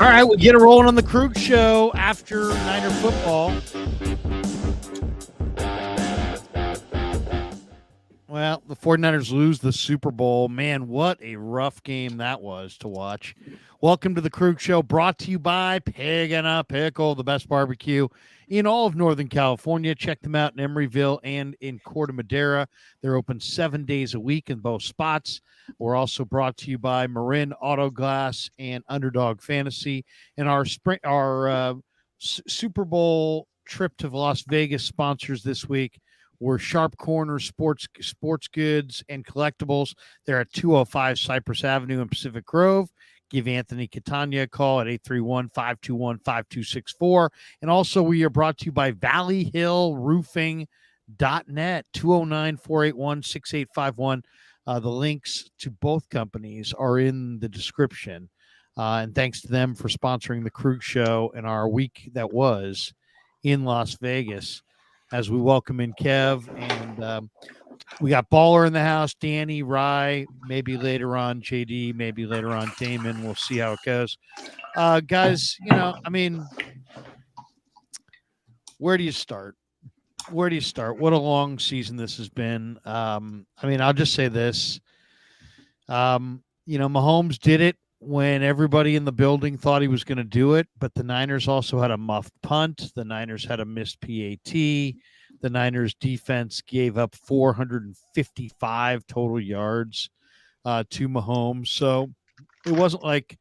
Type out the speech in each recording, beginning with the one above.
All right, we get it rolling on the Krug Show after Niner football. Well, the 49ers lose the Super Bowl. Man, what a rough game that was to watch. Welcome to the Krug Show, brought to you by Pig and a Pickle, the best barbecue in all of Northern California. Check them out in Emeryville and in Corte Madera. They're open 7 days a week in both spots. We're also brought to you by Marin Auto Glass and Underdog Fantasy. And our Super Bowl trip to Las Vegas sponsors this week were Sharp Corner Sports Goods and Collectibles. They're at 205 Cypress Avenue in Pacific Grove. Give Anthony Catania a call at 831-521-5264. And also we are brought to you by valleyhillroofing.net, 209-481-6851. The links to both companies are in the description. And thanks to them for sponsoring the Krug Show and our week that was in Las Vegas. As we welcome in Kev, and we got Baller in the house, Danny, Rye, maybe later on JD, maybe later on Damon. We'll see how it goes. Guys, where do you start? What a long season this has been. I'll just say this. Mahomes did it when everybody in the building thought he was going to do it, but the Niners also had a muffed punt. The Niners had a missed PAT. The Niners defense gave up 455 total yards to Mahomes. So it wasn't like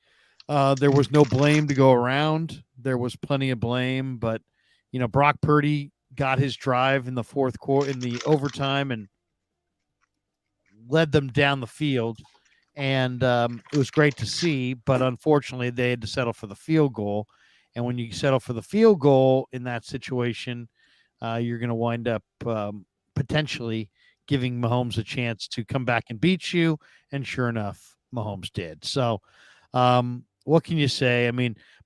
there was no blame to go around. There was plenty of blame, but Brock Purdy got his drive in the fourth quarter in the overtime and led them down the field. And it was great to see, but unfortunately they had to settle for the field goal. And when you settle for the field goal in that situation, you're going to wind up potentially giving Mahomes a chance to come back and beat you. And sure enough, Mahomes did. So what can you say?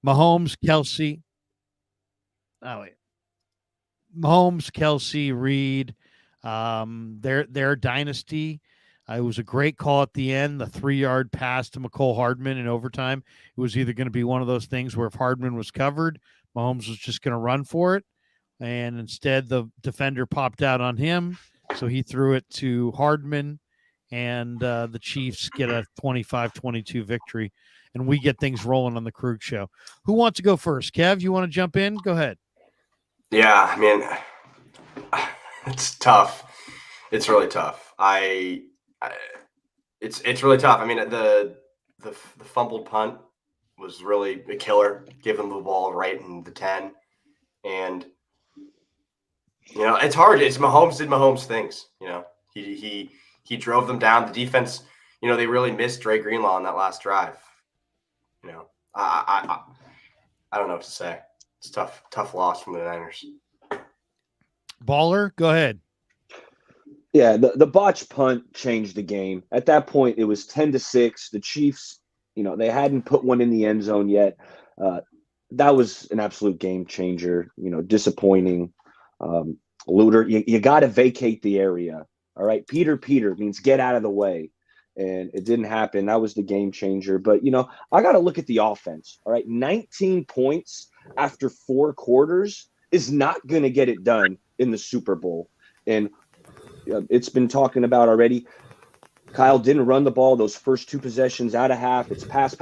Mahomes, Kelsey, Reed, their dynasty. It was a great call at the end, the 3-yard pass to McCole Hardman in overtime. It was either going to be one of those things where if Hardman was covered, Mahomes was just going to run for it. And instead, the defender popped out on him, so he threw it to Hardman, and the Chiefs get a 25-22 victory, and we get things rolling on the Krug Show. Who wants to go first? Kev, you want to jump in? Go ahead. Yeah, it's tough. It's really tough. It's really tough. The fumbled punt was really a killer. Give them the ball right in the 10, and it's hard. It's Mahomes did Mahomes things. He drove them down. The defense, they really missed Dre Greenlaw on that last drive. I don't know what to say. It's tough loss from the Niners. Baller, go ahead. Yeah, the botch punt changed the game. At that point, it was 10-6. The Chiefs, they hadn't put one in the end zone yet. That was an absolute game changer. Disappointing. Luter, you got to vacate the area. All right, Peter means get out of the way, and it didn't happen. That was the game changer. But I got to look at the offense. All right, 19 points after 4 quarters is not going to get it done in the Super Bowl, and it's been talking about already. Kyle didn't run the ball those first 2 possessions out of half. It's pass.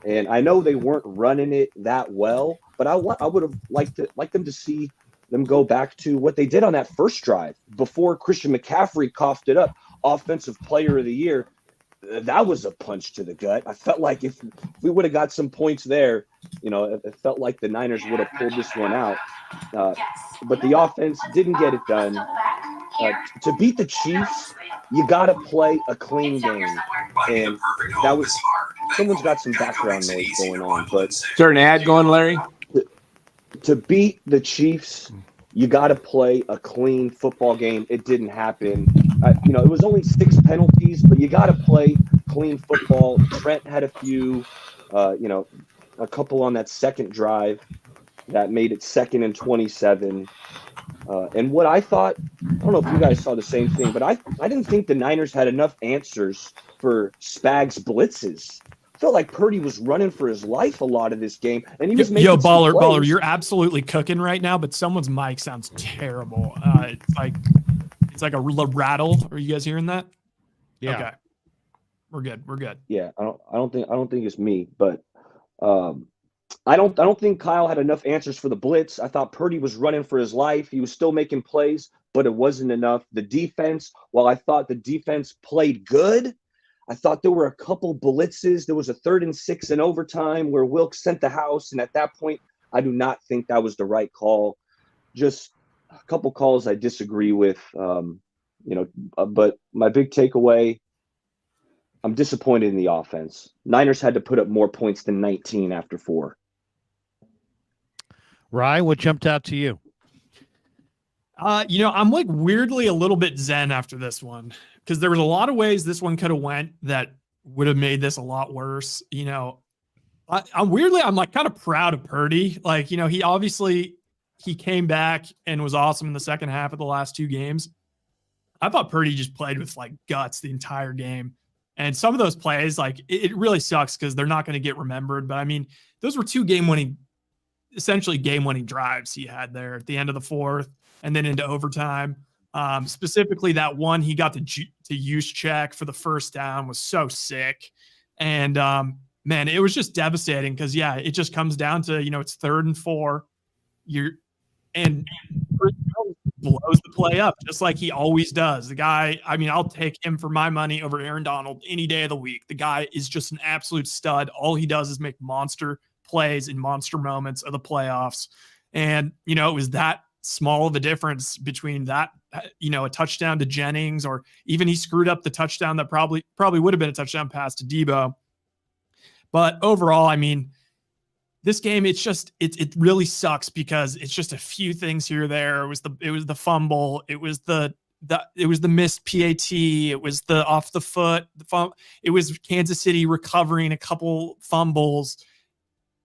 And I know they weren't running it that well, but I would have liked them to see them go back to what they did on that first drive before Christian McCaffrey coughed it up. Offensive Player of the Year. That was a punch to the gut. I felt like if we would have got some points there, it felt like the Niners would have pulled this one out. But the offense didn't get it done. To beat the Chiefs, you got to play a clean game. And that was – someone's got some background noise going on. But is there an ad going, Larry? To beat the Chiefs, you got to play a clean football game. It didn't happen. It was only 6 penalties, but you got to play clean football. Trent had a few, a couple on that second drive that made it 2nd and 27. And what I thought, I don't know if you guys saw the same thing, but I didn't think the Niners had enough answers for Spags blitzes. felt like Purdy was running for his life a lot of this game, and he was making some baller, plays. you're absolutely cooking right now, but someone's mic sounds terrible. It's like a rattle. Are you guys hearing that? Yeah. Okay. We're good. Yeah, I don't think it's me, but I don't think Kyle had enough answers for the blitz. I thought Purdy was running for his life. He was still making plays, but it wasn't enough. The defense, while I thought the defense played good, I thought there were a couple blitzes. There was a 3rd and 6 in overtime where Wilkes sent the house, and at that point, I do not think that was the right call. Just a couple calls I disagree with, but my big takeaway, I'm disappointed in the offense. Niners had to put up more points than 19 after 4. Rye, what jumped out to you? I'm like weirdly a little bit zen after this one because there was a lot of ways this one could have went that would have made this a lot worse. I'm like kind of proud of Purdy. Like, he came back and was awesome in the second half of the last 2 games. I thought Purdy just played with like guts the entire game. And some of those plays, like it really sucks because they're not going to get remembered. But I mean, those were 2 essentially game-winning drives he had there at the end of the 4th and then into overtime. Specifically that one, he got to use check for the first down was so sick. And man, it was just devastating because it just comes down to, it's 3rd and 4. And blows the play up just like he always does. The guy, I mean, I'll take him for my money over Aaron Donald any day of the week. The guy is just an absolute stud. All he does is make monster plays in monster moments of the playoffs. And, it was that small of a difference between that, a touchdown to Jennings, or even he screwed up the touchdown that probably would have been a touchdown pass to Debo. But overall, I mean, this game, it really sucks because it's just a few things here or there. It was the fumble. It was the missed PAT. It was the off the foot. It was Kansas City recovering a couple fumbles.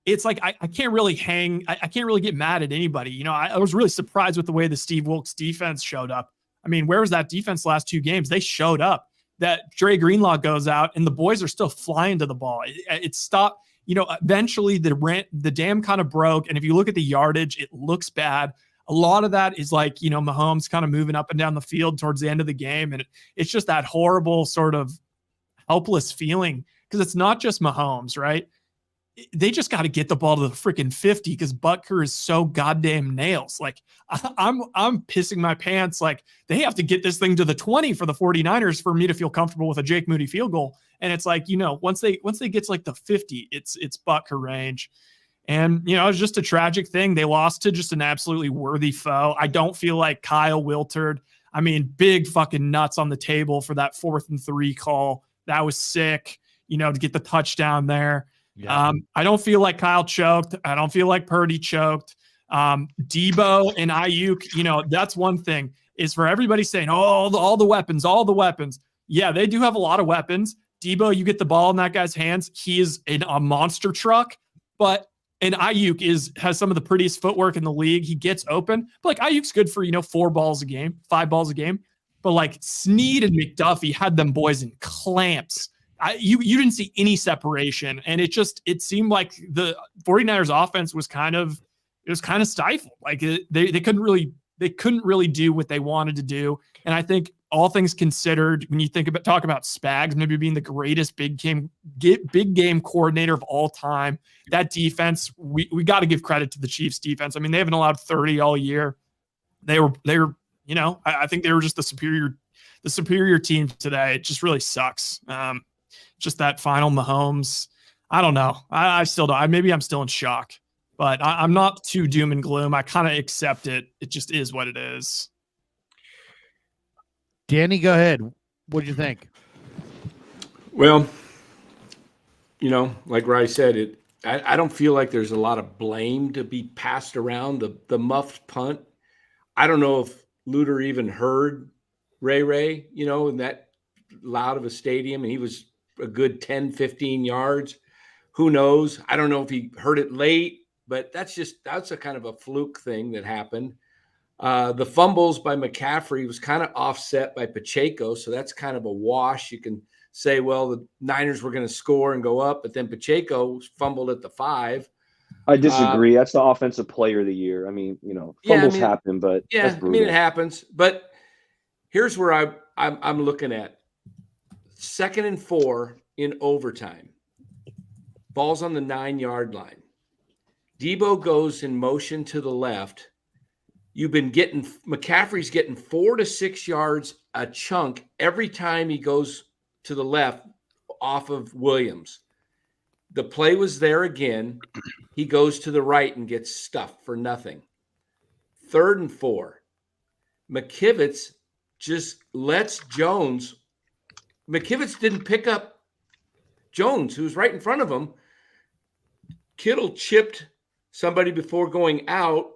It's like I can't really I can't really get mad at anybody. I was really surprised with the way the Steve Wilkes defense showed up. I mean, where was that defense last 2 games? They showed up. That Dre Greenlaw goes out and the boys are still flying to the ball. It stopped. Eventually the dam kind of broke. And if you look at the yardage, it looks bad. A lot of that is like, Mahomes kind of moving up and down the field towards the end of the game. And it's just that horrible sort of helpless feeling because it's not just Mahomes, right? They just got to get the ball to the freaking 50 because Butker is so goddamn nails. Like I'm pissing my pants. Like they have to get this thing to the 20 for the 49ers for me to feel comfortable with a Jake Moody field goal. And it's like, once they get to like the 50, it's Butker range. And, it was just a tragic thing. They lost to just an absolutely worthy foe. I don't feel like Kyle wilted. I mean, big fucking nuts on the table for that 4th and 3 call. That was sick, to get the touchdown there. Yeah. I don't feel like Kyle choked. I don't feel like Purdy choked. Debo and Ayuk, that's one thing is for everybody saying, all the weapons. Yeah, they do have a lot of weapons. Debo, you get the ball in that guy's hands. He is a monster truck, and Ayuk has some of the prettiest footwork in the league. He gets open, but like Ayuk's good for, 4 balls a game, 5 balls a game. But like Snead and McDuffie had them boys in clamps. You didn't see any separation, and it seemed like the 49ers offense was kind of stifled. Like they couldn't really do what they wanted to do. And I think all things considered, when you talk about Spags maybe being the greatest big game coordinator of all time, that defense, we got to give credit to the Chiefs defense. I mean, they haven't allowed 30 all year. They were I think they were just the superior team today. It just really sucks. Just that final Mahomes. I don't know. I still don't. Maybe I'm still in shock, but I'm not too doom and gloom. I kind of accept it. It just is what it is. Danny, go ahead. What'd you think? Well, like Rye said, I don't feel like there's a lot of blame to be passed around. The muffed punt. I don't know if Luter even heard Ray, in that loud of a stadium, and he was a good 10, 15 yards. Who knows? I don't know if he heard it late, but that's a kind of a fluke thing that happened. The fumbles by McCaffrey was kind of offset by Pacheco, so that's kind of a wash. You can say, well, the Niners were going to score and go up, but then Pacheco fumbled at the 5. I disagree. That's the offensive player of the year. I mean, fumbles happen, but that's brutal. it happens. But here's where I'm looking at 2nd and 4 in overtime. Ball's on the 9-yard line. Debo goes in motion to the left. McCaffrey's getting 4 to 6 yards a chunk every time he goes to the left off of Williams. The play was there again. He goes to the right and gets stuffed for nothing. 3rd and 4. McKivitz just lets Jones. McKivitz didn't pick up Jones, who was right in front of him. Kittle chipped somebody before going out,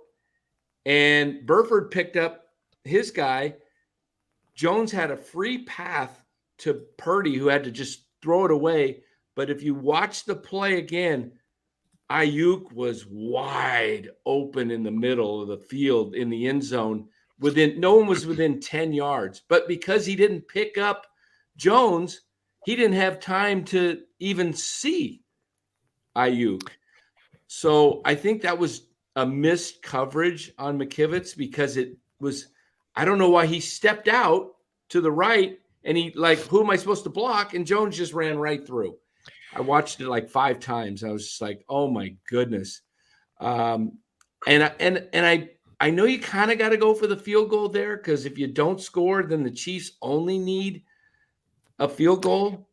and Burford picked up his guy. Jones had a free path to Purdy, who had to just throw it away. But if you watch the play again, Ayuk was wide open in the middle of the field in the end zone. No one was within 10 yards. But because he didn't pick up Jones, he didn't have time to even see Ayuk. So I think that was a missed coverage on McKivitz, because it was, I don't know why he stepped out to the right and he who am I supposed to block? And Jones just ran right through. I watched it like 5 times. I was just like, oh my goodness. And I know you kind of got to go for the field goal there, because if you don't score, then the Chiefs only need a field goal.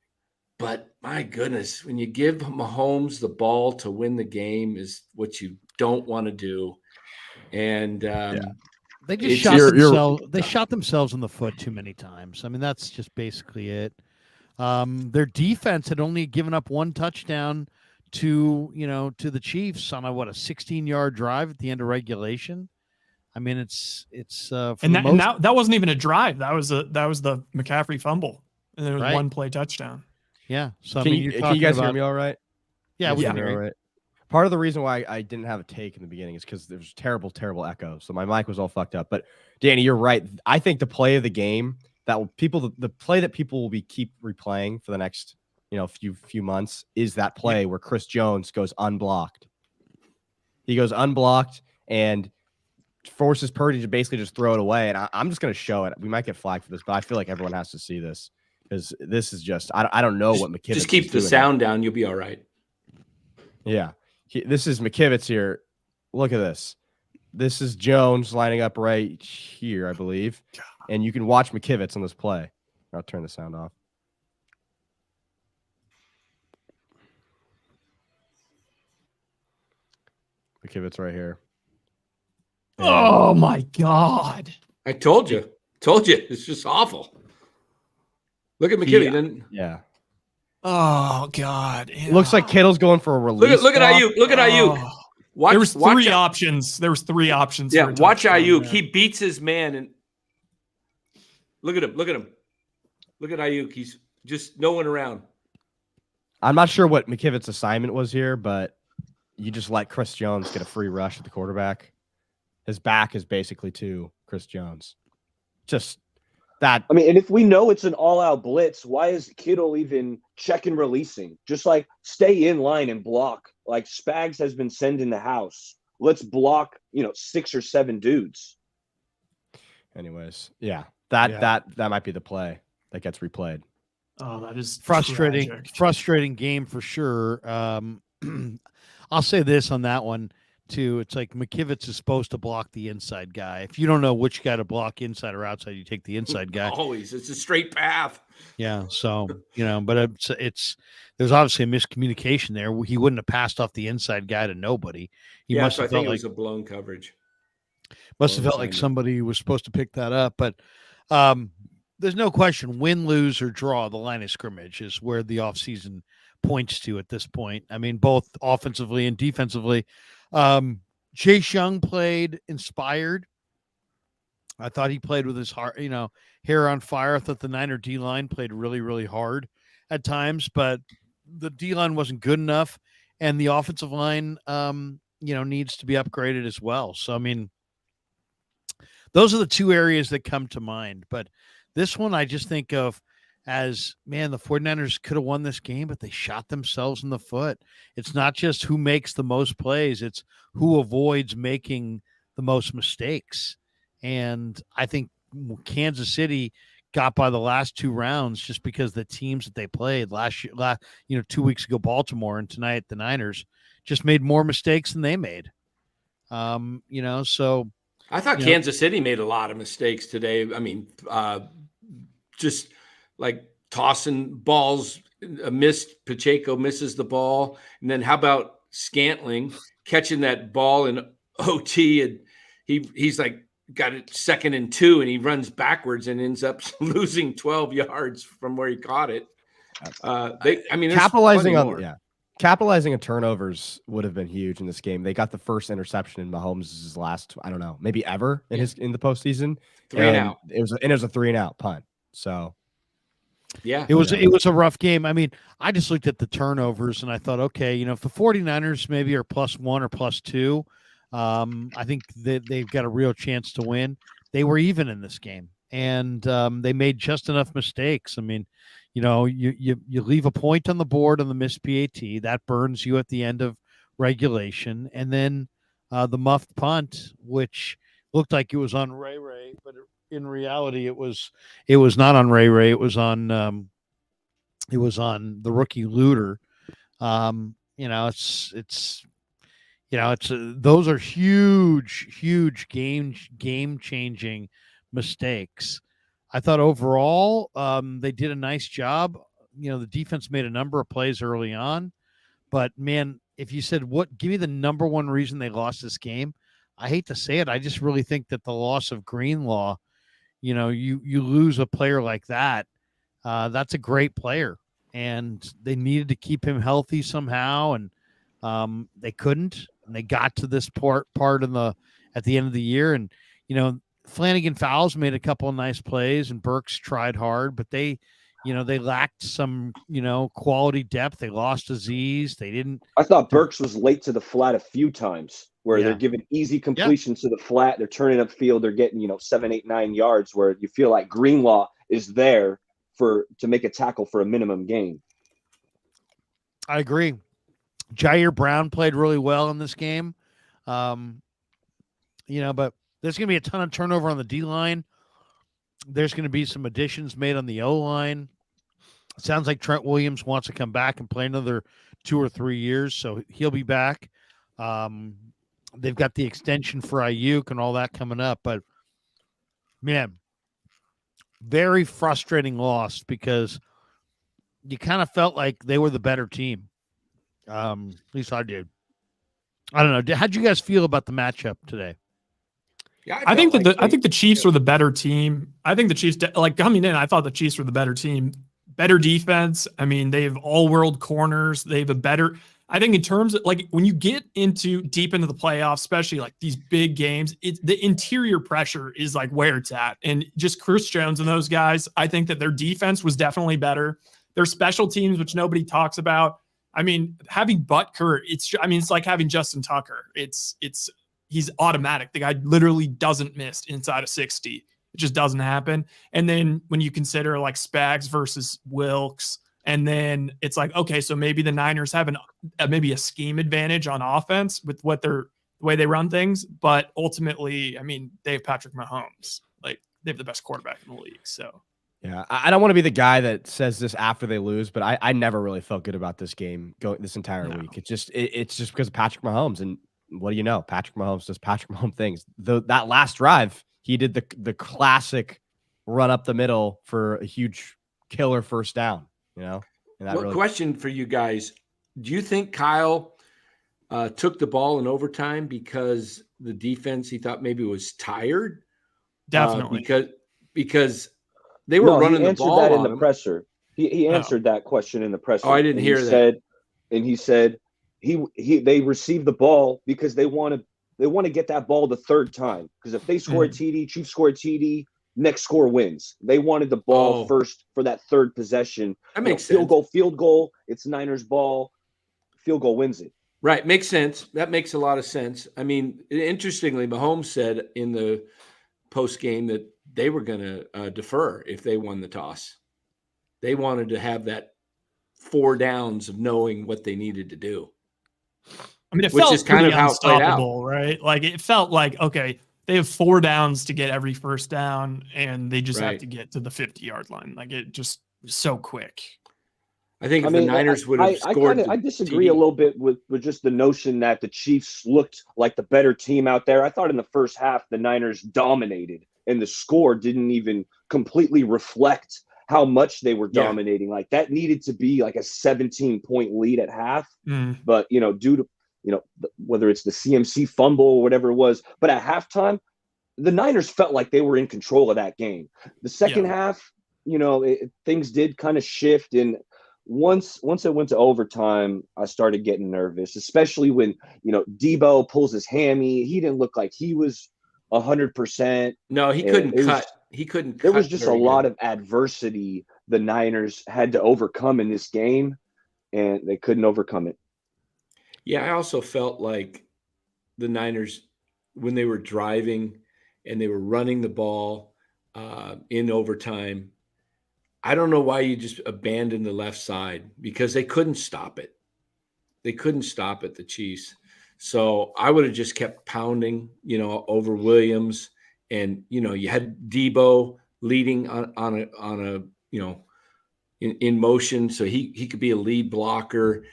But my goodness, when you give Mahomes the ball to win the game is what you don't want to do. And they just shot themselves. They shot themselves in the foot too many times. I mean, that's just basically it. Their defense had only given up 1 touchdown to the Chiefs on a 16-yard drive at the end of regulation. I mean, it's and that wasn't even a drive. That was the McCaffrey fumble, and there was 1 play touchdown. Yeah. So can you guys hear me all right? Yeah, we can hear all you. right. Part of the reason why I didn't have a take in the beginning is because there's terrible echo. So my mic was all fucked up. But Danny, you're right. I think the play of the game the play that people will keep replaying for the next few months is that play where Chris Jones goes unblocked. He goes unblocked and forces Purdy to basically just throw it away. And I'm just going to show it. We might get flagged for this, but I feel like everyone has to see this, because this is just I don't know what McKivitz. Just keep the sound down. You'll be all right. Yeah. This is McKivitz here. Look at this. This is Jones lining up right here, I believe. And you can watch McKivitz on this play. I'll turn the sound off. McKivitz right here. And oh my God. I told you. It's just awful. Look at McKivitz. Yeah. Oh God. Yeah. Looks like Kittle's going for a release. Look at Ayuk. Look at Ayuk. There was 3 options. There was 3 options. Yeah, watch Ayuk. He beats his man, and look at him. Look at Ayuk. He's just no one around. I'm not sure what McKivitz's assignment was here, but you just let Chris Jones get a free rush at the quarterback. His back is basically to Chris Jones. Just that. I mean, and if we know it's an all-out blitz, why is Kittle even check and releasing? Just stay in line and block. Like Spags has been sending the house. Let's block, 6 or 7 dudes. Anyways, yeah, that might be the play that gets replayed. Oh, that is frustrating. tragic. Frustrating game for sure. I'll say this on that one too. It's like McKivitz is supposed to block the inside guy. If you don't know which guy to block, inside or outside, you take the inside guy. Always, it's a straight path. Yeah. So but it's there's obviously a miscommunication there. He wouldn't have passed off the inside guy to nobody. He must have I think felt it was like a blown coverage. Must have felt like somebody was supposed to pick that up, but there's no question, win, lose, or draw, the line of scrimmage is where the offseason points to at this point. I mean, both offensively and defensively. Chase Young played inspired. I thought he played with his heart, hair on fire. I thought the Niner D-line played really, really hard at times, but the D-line wasn't good enough, and the offensive line, needs to be upgraded as well. So, I mean, those are the 2 areas that come to mind. But this one, I just think of, as, man, the 49ers could have won this game, but they shot themselves in the foot. It's not just who makes the most plays, it's who avoids making the most mistakes. And I think Kansas City got by the last 2 rounds just because the teams that they played last year, 2 weeks ago, Baltimore, and tonight the Niners, just made more mistakes than they made. So I thought Kansas City made a lot of mistakes today. I mean, just like tossing balls, missed. Pacheco misses the ball. And then how about Scantling catching that ball in OT? And he's like got it 2nd and 2, and he runs backwards and ends up losing 12 yards from where he caught it. Capitalizing on turnovers would have been huge in this game. They got the first interception in Mahomes' last, I don't know, maybe ever in the postseason. 3 and out. It was a 3-and-out punt. So yeah, it was a rough game. I mean, I just looked at the turnovers and I thought, okay, if the 49ers maybe are +1 or +2, I think that they've got a real chance to win. They were even in this game, and they made just enough mistakes. I mean, you leave a point on the board on the missed PAT that burns you at the end of regulation, and then the muffed punt, which looked like it was on Ray, but in reality it was not on Ray. It was on the rookie Luter. Those are huge game changing mistakes. I thought overall they did a nice job. The defense made a number of plays early on, but man, if you said give me the number one reason they lost this game, I hate to say it, I just really think that the loss of Greenlaw, you lose a player like that. That's a great player, and they needed to keep him healthy somehow, and they couldn't. And they got to this part at the end of the year, and Flanagan Fowles made a couple of nice plays, and Burks tried hard, but they lacked some quality depth. They lost Aziz. They didn't. I thought Burks was late to the flat a few times, where they're giving easy completions to the flat. They're turning upfield. They're getting 7, 8, 9 yards, where you feel like Greenlaw is there to make a tackle for a minimum gain. I agree. Jair Brown played really well in this game. But there's going to be a ton of turnover on the D-line. There's going to be some additions made on the O-line. It sounds like Trent Williams wants to come back and play another 2 or 3 years, so he'll be back. They've got the extension for Ayuk and all that coming up. But, man, very frustrating loss because you kind of felt like they were the better team. At least I did. I don't know. How'd you guys feel about the matchup today? Yeah, I think the Chiefs were the better team. I think the Chiefs, coming in, I thought the Chiefs were the better team. Better defense. I mean, they have all-world corners. They have a better. I think in terms of when you get deep into the playoffs, especially these big games, the interior pressure is where it's at. And just Chris Jones and those guys, I think that their defense was definitely better. Their special teams, which nobody talks about. I mean, having Butker, it's like having Justin Tucker. He's automatic. The guy literally doesn't miss inside of 60. It just doesn't happen. And then when you consider Spags versus Wilkes, and then it's okay, so maybe the Niners have maybe a scheme advantage on offense with the way they run things. But ultimately, I mean, they have Patrick Mahomes. They have the best quarterback in the league. So. Yeah, I don't want to be the guy that says this after they lose, but I never really felt good about this game this entire week. It's just because of Patrick Mahomes, and what do you know? Patrick Mahomes does Patrick Mahomes things. That last drive, he did the classic run up the middle for a huge killer first down. Question for you guys: do you think Kyle took the ball in overtime because the defense he thought maybe was tired? Definitely, because. They were running the ball that on in the presser. He answered that question in the presser. Oh, I didn't hear that. He said they received the ball because they want to get that ball the third time. Because if they score a TD, Chiefs score a TD, next score wins. They wanted the ball first for that third possession. That makes sense. Field goal. It's Niners ball. Field goal wins it. Right. Makes sense. That makes a lot of sense. I mean, interestingly, Mahomes said in the post game that they were going to defer if they won the toss. They wanted to have that 4 downs of knowing what they needed to do. I mean, it Which felt is kind pretty of how it played out. unstoppable, right? Like it felt like, okay, they have 4 downs to get every first down, and they just have Right. to get to the 50-yard line. Like it just was so quick. I think if the Niners would have scored, I disagree a little bit with just the notion that the Chiefs looked like the better team out there. I thought in the first half the Niners dominated, and the score didn't even completely reflect how much they were dominating. Like that needed to be like a 17-point lead at half. But due to whether it's the CMC fumble or whatever it was, but at halftime, the Niners felt like they were in control of that game. The second half, things did kind of shift, and once it went to overtime, I started getting nervous, especially when Debo pulls his hammy. He didn't look like he was 100%. No, he couldn't cut. He couldn't cut. There was just a lot good. of adversity the Niners had to overcome in this game, and they couldn't overcome it. Yeah, I also felt like the Niners, when they were driving and they were running the ball in overtime, I don't know why you just abandoned the left side, because they couldn't stop it. They couldn't stop it, the Chiefs. So I would have just kept pounding, over Williams, and you had Debo leading on a in motion, so he could be a lead blocker.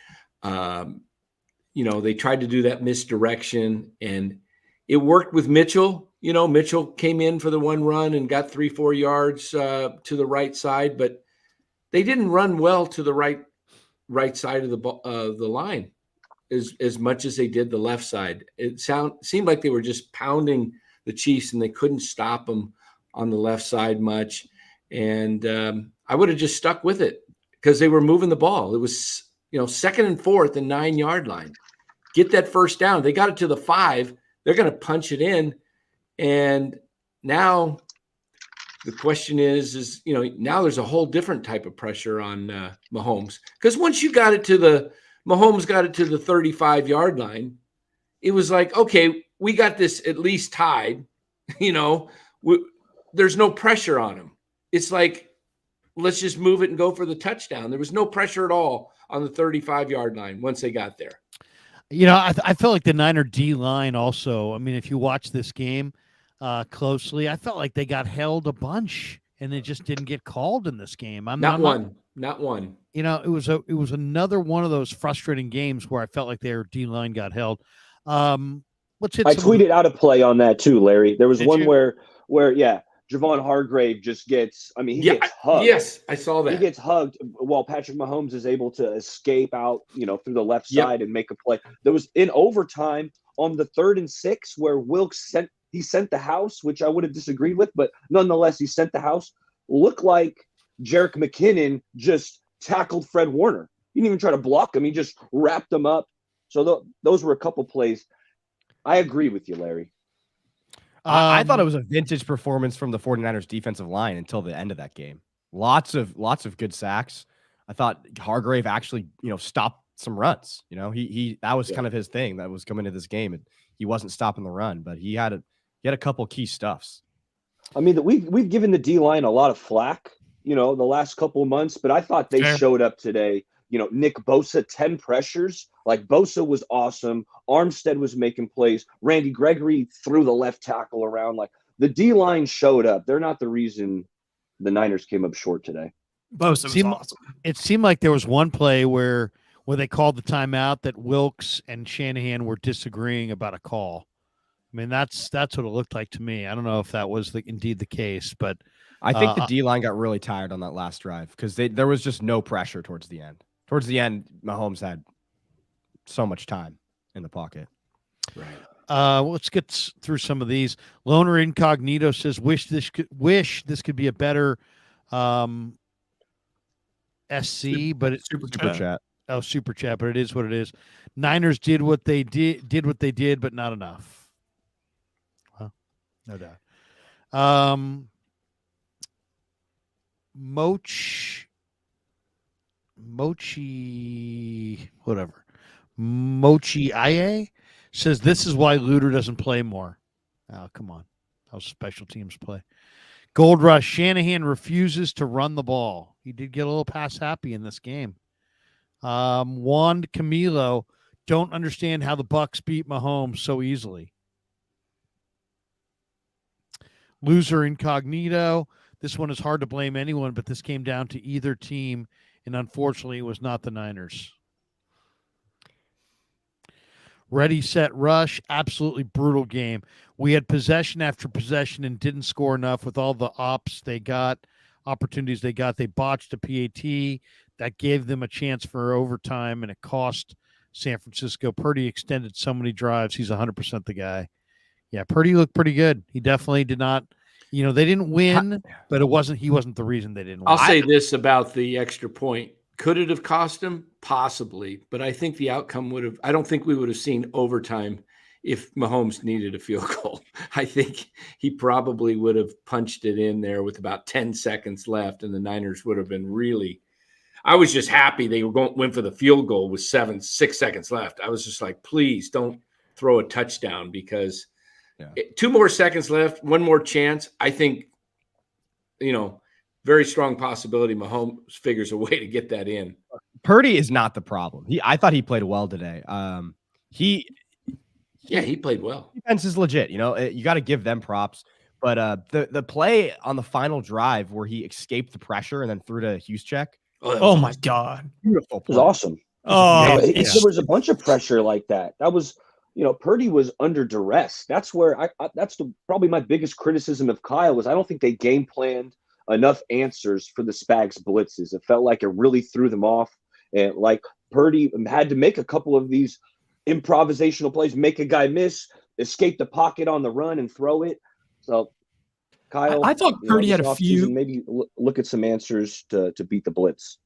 They tried to do that misdirection, and it worked with Mitchell. Mitchell came in for the one run and got 3-4 yards to the right side, but they didn't run well to the right side of the line as much as they did the left side. It seemed like they were just pounding the Chiefs, and they couldn't stop them on the left side much. And I would have just stuck with it because they were moving the ball. It was 2nd and 4th and 9-yard line. Get that first down. They got it to the 5. They're going to punch it in. And now the question is now there's a whole different type of pressure on Mahomes. Because once you got it to Mahomes got it to the 35-yard line, it was like, okay, we got this at least tied. There's no pressure on him. It's like, let's just move it and go for the touchdown. There was no pressure at all on the 35-yard line once they got there. I felt like the Niner D-line also, if you watch this game closely, I felt like they got held a bunch, and it just didn't get called in this game. Not one. It was another one of those frustrating games where I felt like their D-line got held. I tweeted out a play on that too, Larry. There was one where Javon Hargrave just gets, gets hugged. Yes, I saw that. He gets hugged while Patrick Mahomes is able to escape out, through the left side and make a play. There was in overtime on the 3rd and 6 where Wilkes sent the house, which I would have disagreed with, but nonetheless, he sent the house. Looked like Jerick McKinnon just tackled Fred Warner. He didn't even try to block him. He just wrapped him up. So those were a couple plays. I agree with you, Larry. I thought it was a vintage performance from the 49ers defensive line until the end of that game. Lots of good sacks. I thought Hargrave actually, stopped some runs. He that was kind of his thing that was coming to this game. And he wasn't stopping the run, but he had a couple key stuffs. We've given the D-line a lot of flack, the last couple of months, but I thought they showed up today. Nick Bosa, 10 pressures. Like, Bosa was awesome. Armstead was making plays. Randy Gregory threw the left tackle around. Like, the D-line showed up. They're not the reason the Niners came up short today. Bosa was awesome. It seemed like there was one play where they called the timeout that Wilkes and Shanahan were disagreeing about a call. That's what it looked like to me. I don't know if that was indeed the case, but I think the D-line got really tired on that last drive because there was just no pressure towards the end. Towards the end, Mahomes had so much time in the pocket. Right. Let's get through some of these. Loner Incognito says, wish this could be a better SC, but it's super chat. Oh, super chat, but it is what it is. Niners did what they did, but not enough. Well, no doubt. Mochi Aye says this is why Luter doesn't play more. Oh, come on. How special teams play. Gold Rush. Shanahan refuses to run the ball. He did get a little pass happy in this game. Juan Camilo. Don't understand how the Bucs beat Mahomes so easily. Loser Incognito. This one is hard to blame anyone, but this came down to either team, and unfortunately, it was not the Niners. Ready, set, rush. Absolutely brutal game. We had possession after possession and didn't score enough with all the opportunities they got. They botched a PAT. That gave them a chance for overtime, and it cost San Francisco. Purdy extended so many drives. He's 100% the guy. Yeah, Purdy looked pretty good. He definitely did not. They didn't win, but he wasn't the reason they didn't win. I'll say this about the extra point. Could it have cost him? Possibly. But I think the outcome I don't think we would have seen overtime if Mahomes needed a field goal. I think he probably would have punched it in there with about 10 seconds left, and the Niners would have been really – I was just happy they went for the field goal with 6 seconds left. I was just like, please don't throw a touchdown because 2 more seconds left, 1 more chance. I think, very strong possibility Mahomes figures a way to get that in. Purdy is not the problem. I thought he played well today. He played well. Defense is legit. You got to give them props. But the play on the final drive where he escaped the pressure and then threw to Juszczyk. Oh my God. Beautiful play. It was awesome. Oh, There was a bunch of pressure like that. That was, Purdy was under duress. That's where probably my biggest criticism of Kyle was I don't think they game planned enough answers for the Spags blitzes. It felt like it really threw them off. And like Purdy had to make a couple of these improvisational plays, make a guy miss, escape the pocket on the run and throw it. So Kyle, I thought Purdy had a few. Maybe look at some answers to beat the blitz.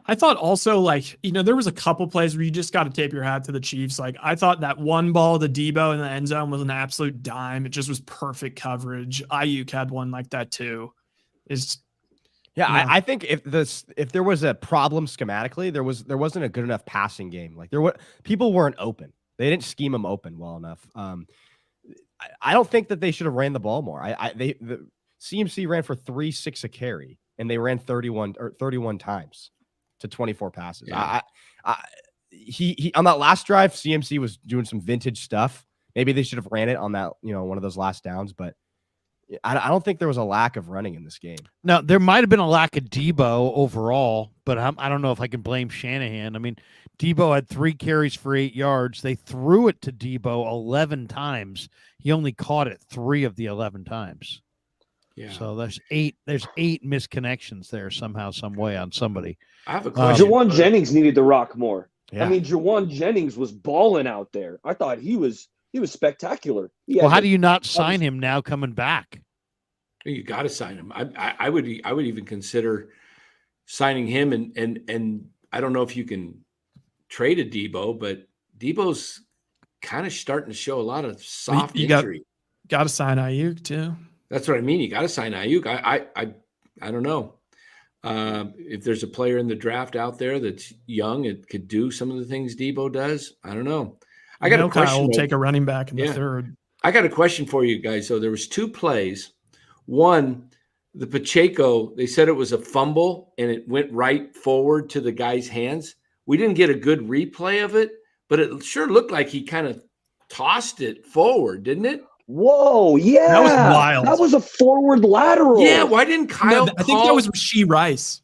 I thought also, there was a couple plays where you just got to tape your hat to the Chiefs. Like, I thought that one ball to Debo in the end zone was an absolute dime. It just was perfect coverage. Ayuk had one like that too. I think if there was a problem schematically, there wasn't a good enough passing game. Like people weren't open. They didn't scheme them open well enough. I don't think that they should have ran the ball more. The CMC ran for 3.6 a carry, and they ran 31 times to 24 passes. Yeah. He on that last drive, CMC was doing some vintage stuff. Maybe they should have ran it on that, one of those last downs, but I don't think there was a lack of running in this game. Now, there might have been a lack of Debo overall, but I don't know if I can blame Shanahan. I mean, Debo had 3 carries for 8 yards. They threw it to Debo 11 times. He only caught it 3 of the 11 times. Yeah. So there's 8 misconnections there somehow, some way on somebody. I have a question. Jawan Jennings needed to rock more. Yeah. I mean, Jawan Jennings was balling out there. I thought he was spectacular. Well, how do you not sign him now coming back? You got to sign him. I would even consider signing him, and I don't know if you can trade a Debo, but Debo's kind of starting to show a lot of soft injury. Got to sign Ayuk too. That's what I mean. You got to sign Ayuk. I don't know if there's a player in the draft out there that's young, it could do some of the things Debo does. I don't know. I got a question. Kyle will take a running back in the third. I got a question for you guys. So there was 2 plays. One, the Pacheco, they said it was a fumble and it went right forward to the guy's hands. We didn't get a good replay of it, but it sure looked like he kind of tossed it forward, didn't it? Whoa, yeah. That was wild. That was a forward lateral. Yeah, why didn't Kyle I think that was Rasheed Rice.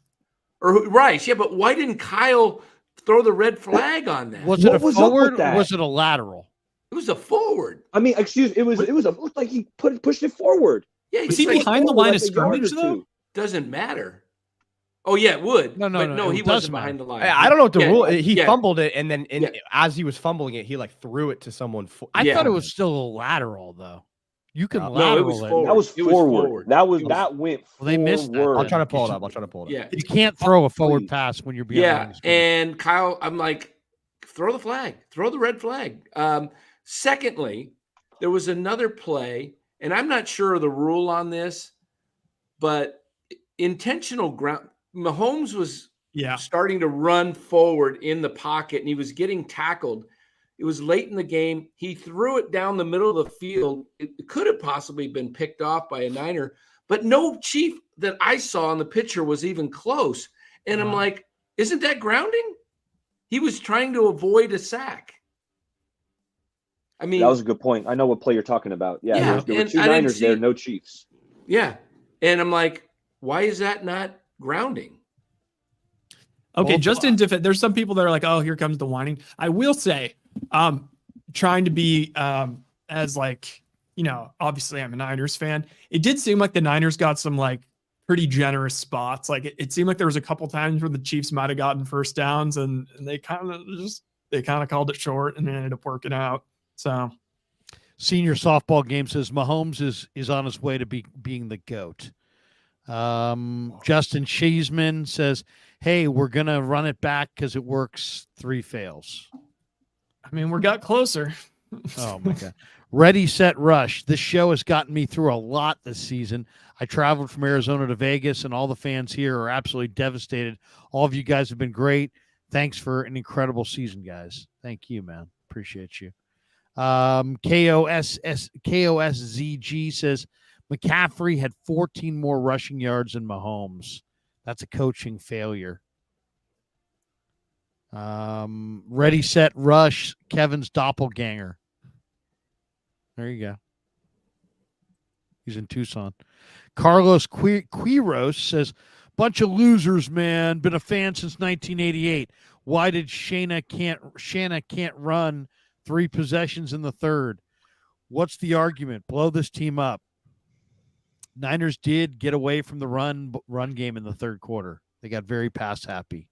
Or Rice, yeah, but why didn't Kyle throw the red flag on that? Was it a forward or was it a lateral? It was a forward. I mean, it looked like he pushed it forward. Yeah, Was he behind the line of scrimmage though? Doesn't matter. Oh yeah, it would. No, he it wasn't does matter. behind the line. I don't know what the rule. He fumbled it, and then as he was fumbling it, he threw it to someone. I thought it was still a lateral though. You can lateral no, it was forward. That was It was forward. forward. That went. Well, they missed that. forward. I'll try to pull it up. Yeah, You can't throw a forward Please. pass when you're behind. yeah. And Kyle, I'm like, throw the flag, throw the red flag. Secondly, there was another play, and I'm not sure of the rule on this, but intentional ground. Mahomes was starting to run forward in the pocket, and he was getting tackled. It was late in the game. He threw it down the middle of the field. It could have possibly been picked off by a Niner, but no Chief that I saw in the picture was even close. And I'm like, isn't that grounding? He was trying to avoid a sack. I mean, That was a good point. I know what play you're talking about. Yeah, Yeah, there were and two I didn't Niners there, see- no Chiefs. yeah. And I'm like, why is that not grounding? Okay, Well, just in defense, there's some people that are like, "Oh, here comes the whining." I will say, trying to be as like, obviously I'm a Niners fan. It did seem like the Niners got some like pretty generous spots. Like it seemed like there was a couple times where the Chiefs might have gotten first downs, and they kind of called it short, and it ended up working out. So, Senior softball game says Mahomes is on his way to being the GOAT. Justin Cheeseman says, "Hey, we're gonna run it back because it works." 3 fails. I mean, we got closer. Oh my god! Ready, set, rush. This show has gotten me through a lot this season. I traveled from Arizona to Vegas, and all the fans here are absolutely devastated. All of you guys have been great. Thanks for an incredible season, guys. Thank you, man. Appreciate you. KOSZG says McCaffrey had 14 more rushing yards than Mahomes. That's a coaching failure. Ready, set, rush. Kevin's doppelganger. There you go. He's in Tucson. Carlos Quiros says, bunch of losers, man. Been a fan since 1988. Why did Shanna can't run 3 possessions in the third? What's the argument? Blow this team up. Niners did get away from the run game in the third quarter. They got very pass happy.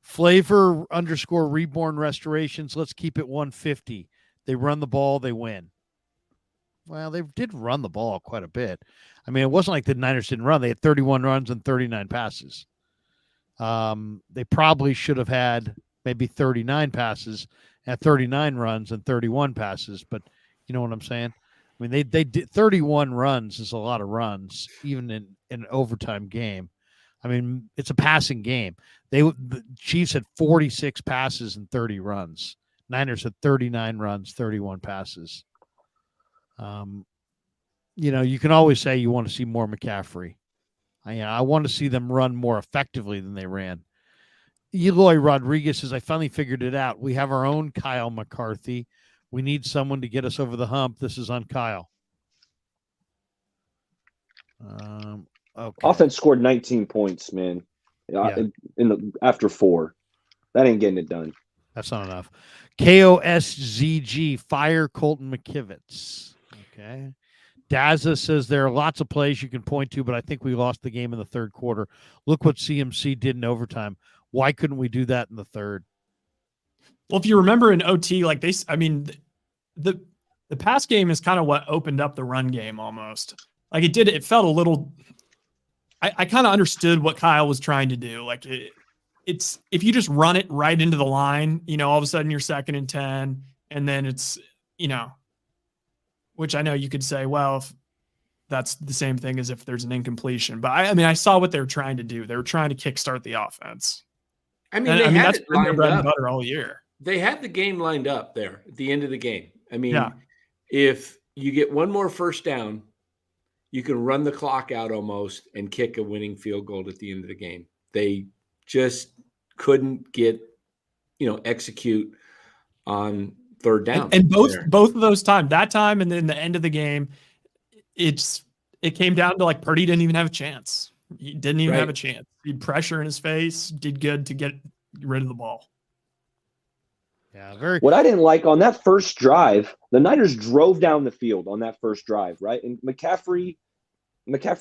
Flavor _ reborn restorations. Let's keep it 150. They run the ball, they win. Well, they did run the ball quite a bit. I mean, it wasn't like the Niners didn't run. They had 31 runs and 39 passes. They probably should have had maybe 39 passes and 39 runs and 31 passes, but you know what I'm saying? I mean, they did 31 runs is a lot of runs, even in an overtime game. I mean, it's a passing game. The Chiefs had 46 passes and 30 runs. Niners had 39 runs, 31 passes. You can always say you want to see more McCaffrey. I want to see them run more effectively than they ran. Eloy Rodriguez says, I finally figured it out. We have our own Kyle McCarthy. We need someone to get us over the hump. This is on Kyle. Okay. Offense scored 19 points, man. Yeah. After 4. That ain't getting it done. That's not enough. KOSZG, fire Colton McKivitz. Okay. Daza says there are lots of plays you can point to, but I think we lost the game in the third quarter. Look what CMC did in overtime. Why couldn't we do that in the third? Well, if you remember in OT, the pass game is kind of what opened up the run game almost. Like it felt a little. I kind of understood what Kyle was trying to do. Like it's if you just run it right into the line, all of a sudden you're 2nd and 10, and then it's, which I know you could say, well, if that's the same thing as if there's an incompletion. But I saw what they were trying to do. They were trying to kickstart the offense. I mean, that's been their bread and butter all year. They had the game lined up there at the end of the game. I mean, if you get one more first down, you can run the clock out almost and kick a winning field goal at the end of the game. They just couldn't get, execute on third down. And both of those times, that time and then the end of the game, it came down to like Purdy didn't even have a chance. He didn't even have a chance. He had pressure in his face, did good to get rid of the ball. Yeah, What I didn't like on that first drive, the Niners drove down the field on that first drive, right? And McCaffrey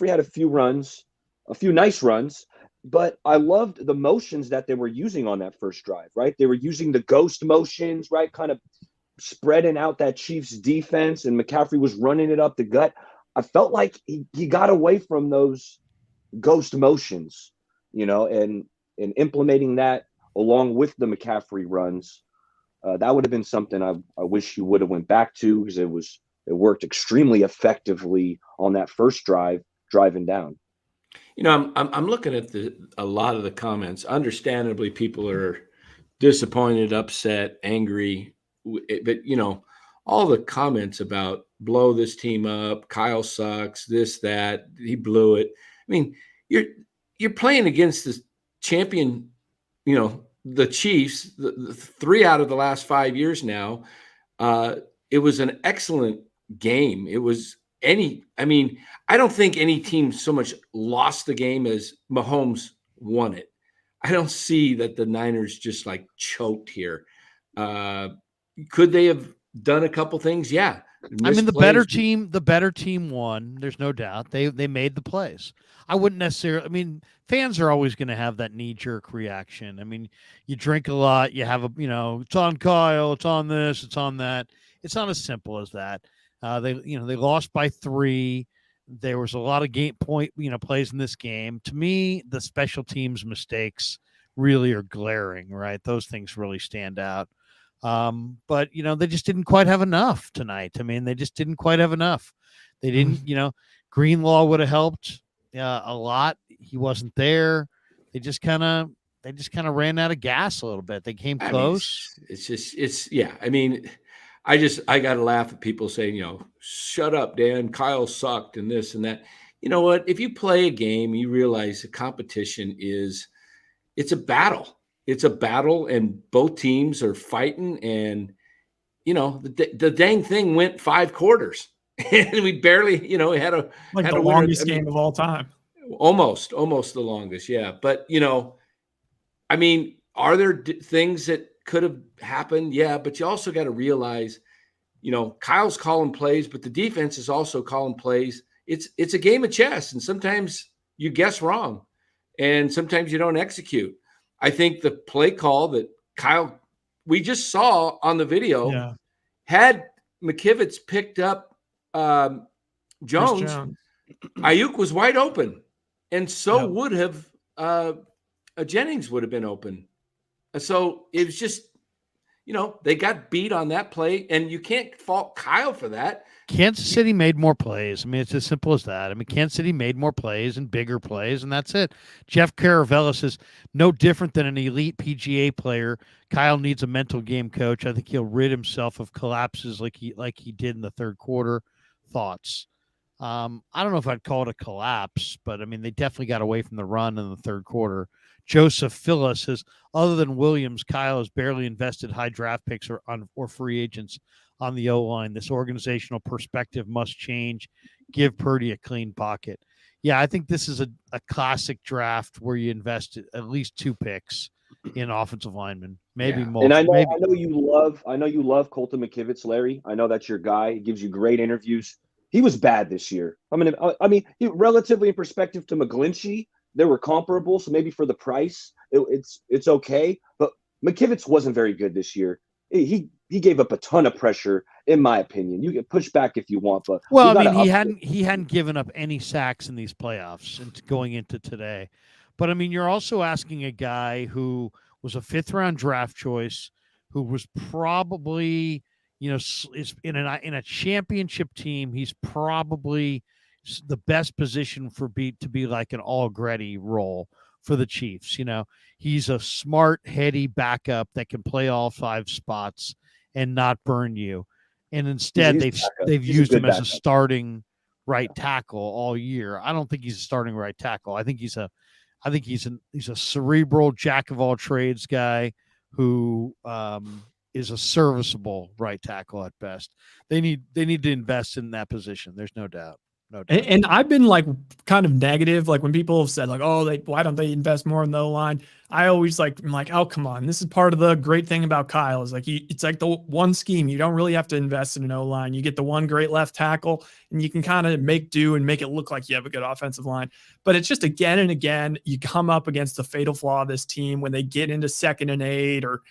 had a few nice runs, but I loved the motions that they were using on that first drive, right? They were using the ghost motions, right? Kind of spreading out that Chiefs defense, and McCaffrey was running it up the gut. I felt like he got away from those ghost motions, and implementing that along with the McCaffrey runs. That would have been something I wish you would have went back to, because it worked extremely effectively on that first drive, driving down. I'm looking at a lot of the comments. Understandably, people are disappointed, upset, angry, but all the comments about blow this team up. Kyle sucks, this, that, he blew it. I mean, you're playing against this champion, the Chiefs, the 3 out of the last 5 years now. It was an excellent game. It was I don't think any team so much lost the game as Mahomes won it. I don't see that the Niners just like choked here. Could they have done a couple things? Yeah. I mean, the better team won. There's no doubt. They made the plays. I wouldn't necessarily. I mean, fans are always going to have that knee-jerk reaction. I mean, you drink a lot. You have it's on Kyle. It's on this. It's on that. It's not as simple as that. They lost by 3. There was a lot of game point plays in this game. To me, the special teams mistakes really are glaring. Right, those things really stand out. But they just didn't quite have enough tonight. I mean, they just didn't quite have enough. They didn't, Greenlaw would have helped a lot. He wasn't there. They just kind of ran out of gas a little bit. They came close. I mean, I got to laugh at people saying, shut up, Dan, Kyle sucked and this and that. You know what? If you play a game, you realize the competition it's a battle. It's a battle, and both teams are fighting. And the dang thing went 5 quarters, and we barely, had a the longest game of all time. Almost the longest, yeah. But I mean, are there things that could have happened? Yeah, but you also got to realize, Kyle's calling plays, but the defense is also calling plays. It's a game of chess, and sometimes you guess wrong, and sometimes you don't execute. I think the play call that Kyle, we just saw on the video, had McKivitz picked up Jones, Ayuk was wide open, and so would have Jennings would have been open. So it was just, they got beat on that play, and you can't fault Kyle for that. Kansas City made more plays. I mean, it's as simple as that. I mean, Kansas City made more plays and bigger plays, and that's it. Jeff Caravellis is no different than an elite PGA player. Kyle needs a mental game coach. I think he'll rid himself of collapses like he did in the third quarter. Thoughts? I don't know if I'd call it a collapse, but I mean, they definitely got away from the run in the third quarter. Joseph Phillips says, other than Williams, Kyle has barely invested high draft picks or free agents on the O-line. This organizational perspective must change. Give Purdy a clean pocket. Yeah, I think this is a classic draft where you invest at least 2 picks in offensive linemen, maybe more. And I know you love Colton McKivitz, Larry. I know that's your guy. He gives you great interviews. He was bad this year. I mean, relatively in perspective to McGlinchey, they were comparable. So maybe for the price, it's okay. But McKivitz wasn't very good this year. He gave up a ton of pressure, in my opinion. You can push back if you want, but he hadn't given up any sacks in these playoffs and going into today. But I mean, you're also asking a guy who was a 5th-round draft choice, who was probably is in a championship team. He's probably the best position to be like an Allegretti role for the Chiefs. He's a smart, heady backup that can play all 5 spots and not burn you. And instead, they've used him as a starting right tackle all year. I don't think he's a starting right tackle. I think he's a cerebral jack of all trades guy who is a serviceable right tackle at best. They need to invest in that position. There's no doubt. No doubt. And I've been like kind of negative, like when people have said like, oh, why don't they invest more in the O-line? I always I'm like, oh, come on. This is part of the great thing about Kyle is like, it's like the one scheme. You don't really have to invest in an O-line. You get the one great left tackle and you can kind of make do and make it look like you have a good offensive line. But it's just again and again, you come up against the fatal flaw of this team when they get into 2nd and 8 or,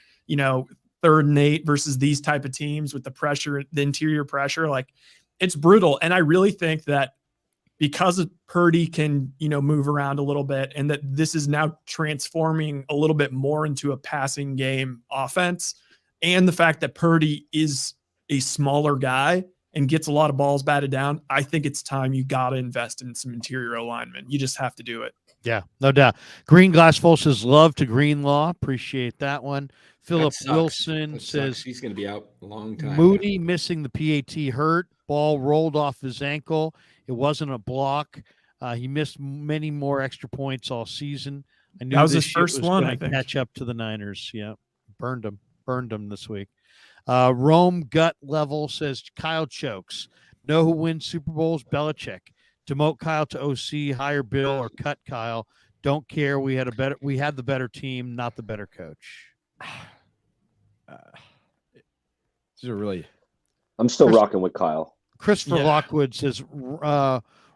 3rd and 8 versus these type of teams with the pressure, the interior pressure, like it's brutal. And I really think that because Purdy can, move around a little bit and that this is now transforming a little bit more into a passing game offense, and the fact that Purdy is a smaller guy and gets a lot of balls batted down, I think it's time you got to invest in some interior alignment. You just have to do it. Yeah, no doubt. Green Glass Full says love to Greenlaw. Appreciate that one. Philip sucks. Wilson That says sucks. He's going to be out a long time. Moody missing the PAT hurt. Ball rolled off his ankle. It wasn't a block. He missed many more extra points all season. I knew That was this his shit first was one, gonna I think. catch up to the Niners. Yeah, burned them this week. Rome Gut Level says Kyle chokes. Know who wins Super Bowls? Belichick. Demote Kyle to OC, hire Bill, or cut Kyle. Don't care. We had the better team, not the better coach. These are really. I'm still rocking with Kyle. Christopher Yeah. Lockwood says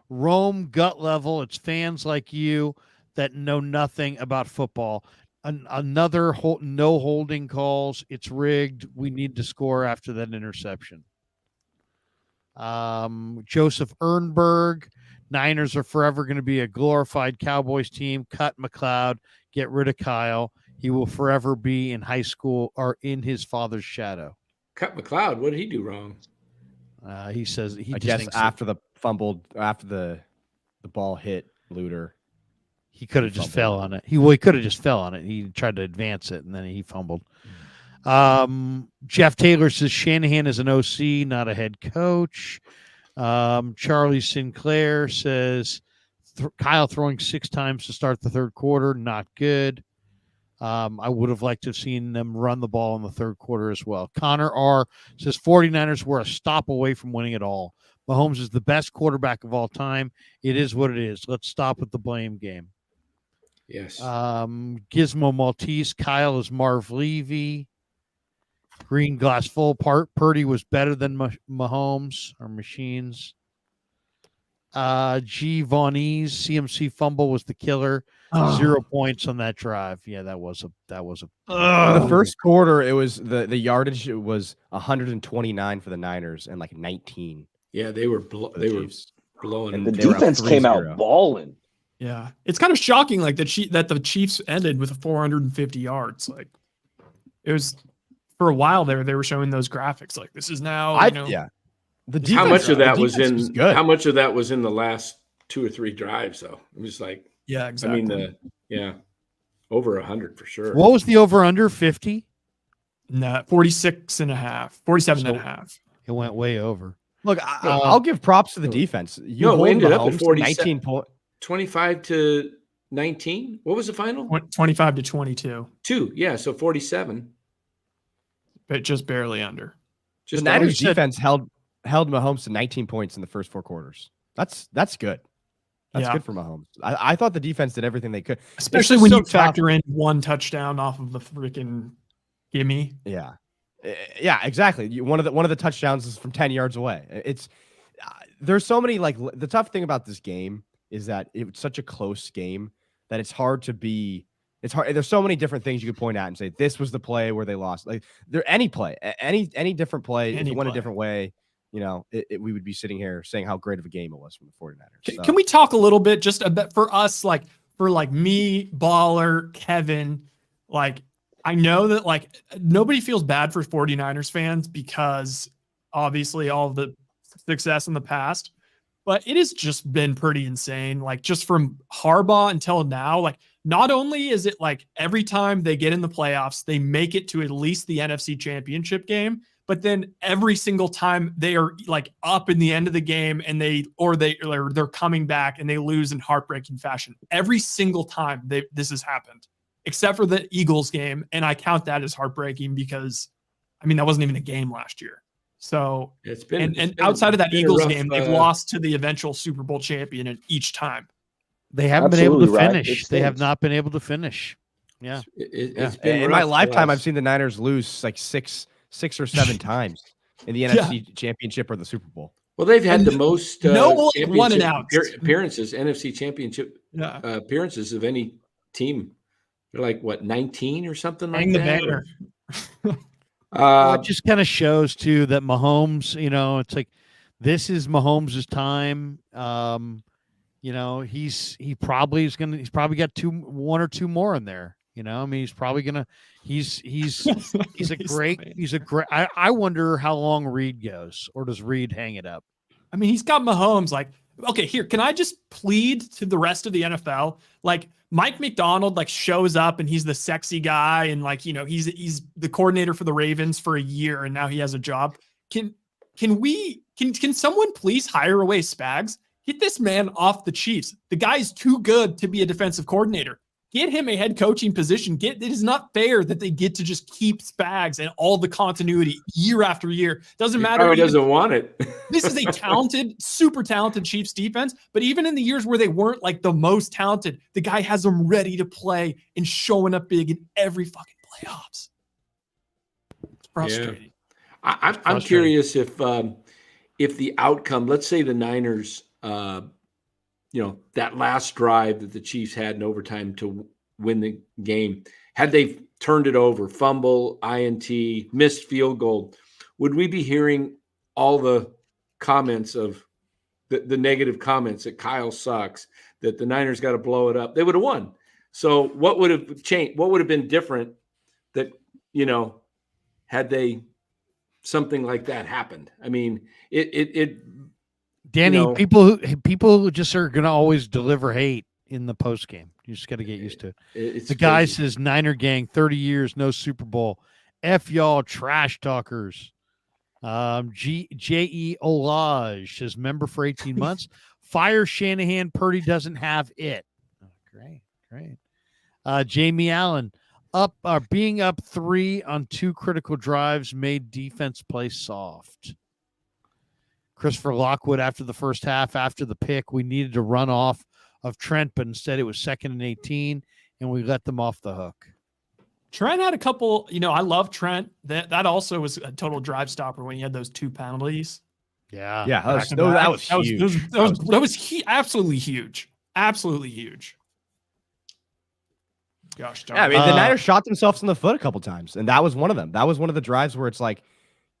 Rome Gut Level. It's fans like you that know nothing about football. Another no holding calls. It's rigged. We need to score after that interception. Joseph Ernberg. Niners are forever going to be a glorified Cowboys team. Cut McLeod. Get rid of Kyle. He will forever be in high school or in his father's shadow. Cut McLeod. What did he do wrong? He says he I just guess thinks after the ball hit Luter. he could have just fell on it. He could have just fell on it. He tried to advance it and then he fumbled. Jeff Taylor says Shanahan is an OC, not a head coach. Charlie Sinclair says Kyle throwing 6 times to start the third quarter, not good. I would have liked to have seen them run the ball in the third quarter as well. Connor R says 49ers were a stop away from winning it all. Mahomes is the best quarterback of all time. It is what it is. Let's stop with the blame game. Yes. Gizmo Maltese. Kyle is Marv Levy. Green Glass Full. Purdy was better than Mahomes or Machines. G. Vaughnese. CMC fumble was the killer. 0 points on that drive. Yeah, that was a. In the first quarter, it was the yardage was 129 for the Niners and like 19. Yeah, they were Chiefs. blowing. And The they were up defense came 3-0. out balling. Yeah, it's kind of shocking, like that the Chiefs ended with 450 yards. Like it was for a while there. They were showing those graphics, like this is now. Yeah. The How defense, much of that the was defense in? good. How much of that was in the last 2 or 3 drives? Though it was like, Yeah, exactly. I mean, over 100 for sure. What was the over under 50? No, 46 and a half, 47 and a half. It went way over. Look, I'll give props to the defense. You No, it hold ended up at Mahomes to 47. 19 points. 25 to 19. What was the final? 25 to 22, 2. Yeah, so 47. but just barely under. Just The Niners said- defense held Mahomes to 19 points in the first 4 quarters. That's good. That's Yeah. good for Mahomes. I thought the defense did everything they could. Especially just when so you factor in 1 touchdown off of the freaking gimme. Yeah, yeah, exactly. One of the touchdowns is from 10 yards away. It's there's so many the tough thing about this game is that it's such a close game that it's hard to be. It's hard. There's so many different things you could point out and say this was the play where they lost. Like any play, any different play, if Any it went a play. different way, we would be sitting here saying how great of a game it was from the 49ers. Can we talk a little bit just a bit for us, for me, Baller, Kevin, I know that nobody feels bad for 49ers fans because obviously all of the success in the past, but it has just been pretty insane. Just from Harbaugh until now, not only is it every time they get in the playoffs, they make it to at least the NFC Championship game, but then every single time they are up in the end of the game and they're coming back and they lose in heartbreaking fashion. Every single time this has happened, except for the Eagles game. And I count that as heartbreaking because that wasn't even a game last year. So It's been and outside of that Eagles rough, game, they've lost to the eventual Super Bowl champion at each time. They haven't been able to Absolutely right. finish. It They have stinks. not been able to finish. Yeah. It's been in my rough lifetime, for I've us. seen the Niners lose 6 or 7 times in the NFC Championship or the Super Bowl. Well, they've had And the most no one championship outs. appearances, NFC Championship Yeah. appearances of any team. They're 19 or something Hang like the that. banner. Well, it just kind of shows too that Mahomes, it's like this is Mahomes' time. He's probably got 1 or 2 more in there. He's probably gonna. He's a great. I wonder how long Reed goes, or does Reed hang it up? He's got Mahomes. Okay, here, can I just plead to the rest of the NFL? Like Mike McDonald like shows up and he's the sexy guy and like, he's the coordinator for the Ravens for a year and now he has a job. Can someone please hire away Spags? Get this man off the Chiefs. The guy's too good to be a defensive coordinator. Get him a head coaching position. It is not fair that they get to just keep Spags and all the continuity year after year. Doesn't matter. He doesn't want it. This is a talented, super talented Chiefs defense. But even in the years where they weren't like the most talented, the guy has them ready to play and showing up big in every fucking playoffs. It's frustrating. Yeah. I'm curious if the outcome, let's say the Niners, that last drive that the Chiefs had in overtime to win the game, had they turned it over, fumble, INT, missed field goal, would we be hearing all the comments of the negative comments that Kyle sucks, that the Niners got to blow it up? They would have won. So what would have changed? What would have been different that, had they something like that happened? I mean, Danny, people who just are going to always deliver hate in the post game. You just got to get used to it. The guy says, Niner gang, 30 years, no Super Bowl. F y'all trash talkers. J.E. Olage says, member for 18 months. Fire Shanahan. Purdy doesn't have it. Oh, great. Jamie Allen, being up 3 on 2 critical drives made defense play soft. Christopher Lockwood, after the first half, after the pick, we needed to run off of Trent, but instead it was 2nd and 18, and we let them off the hook. Trent had a couple, I love Trent. That also was a total drive stopper when he had those 2 penalties. Yeah. Yeah, that was huge. That was absolutely huge. Absolutely huge. Gosh darn. Yeah, I mean, the Niners shot themselves in the foot a couple times, and that was one of them. That was one of the drives where it's like,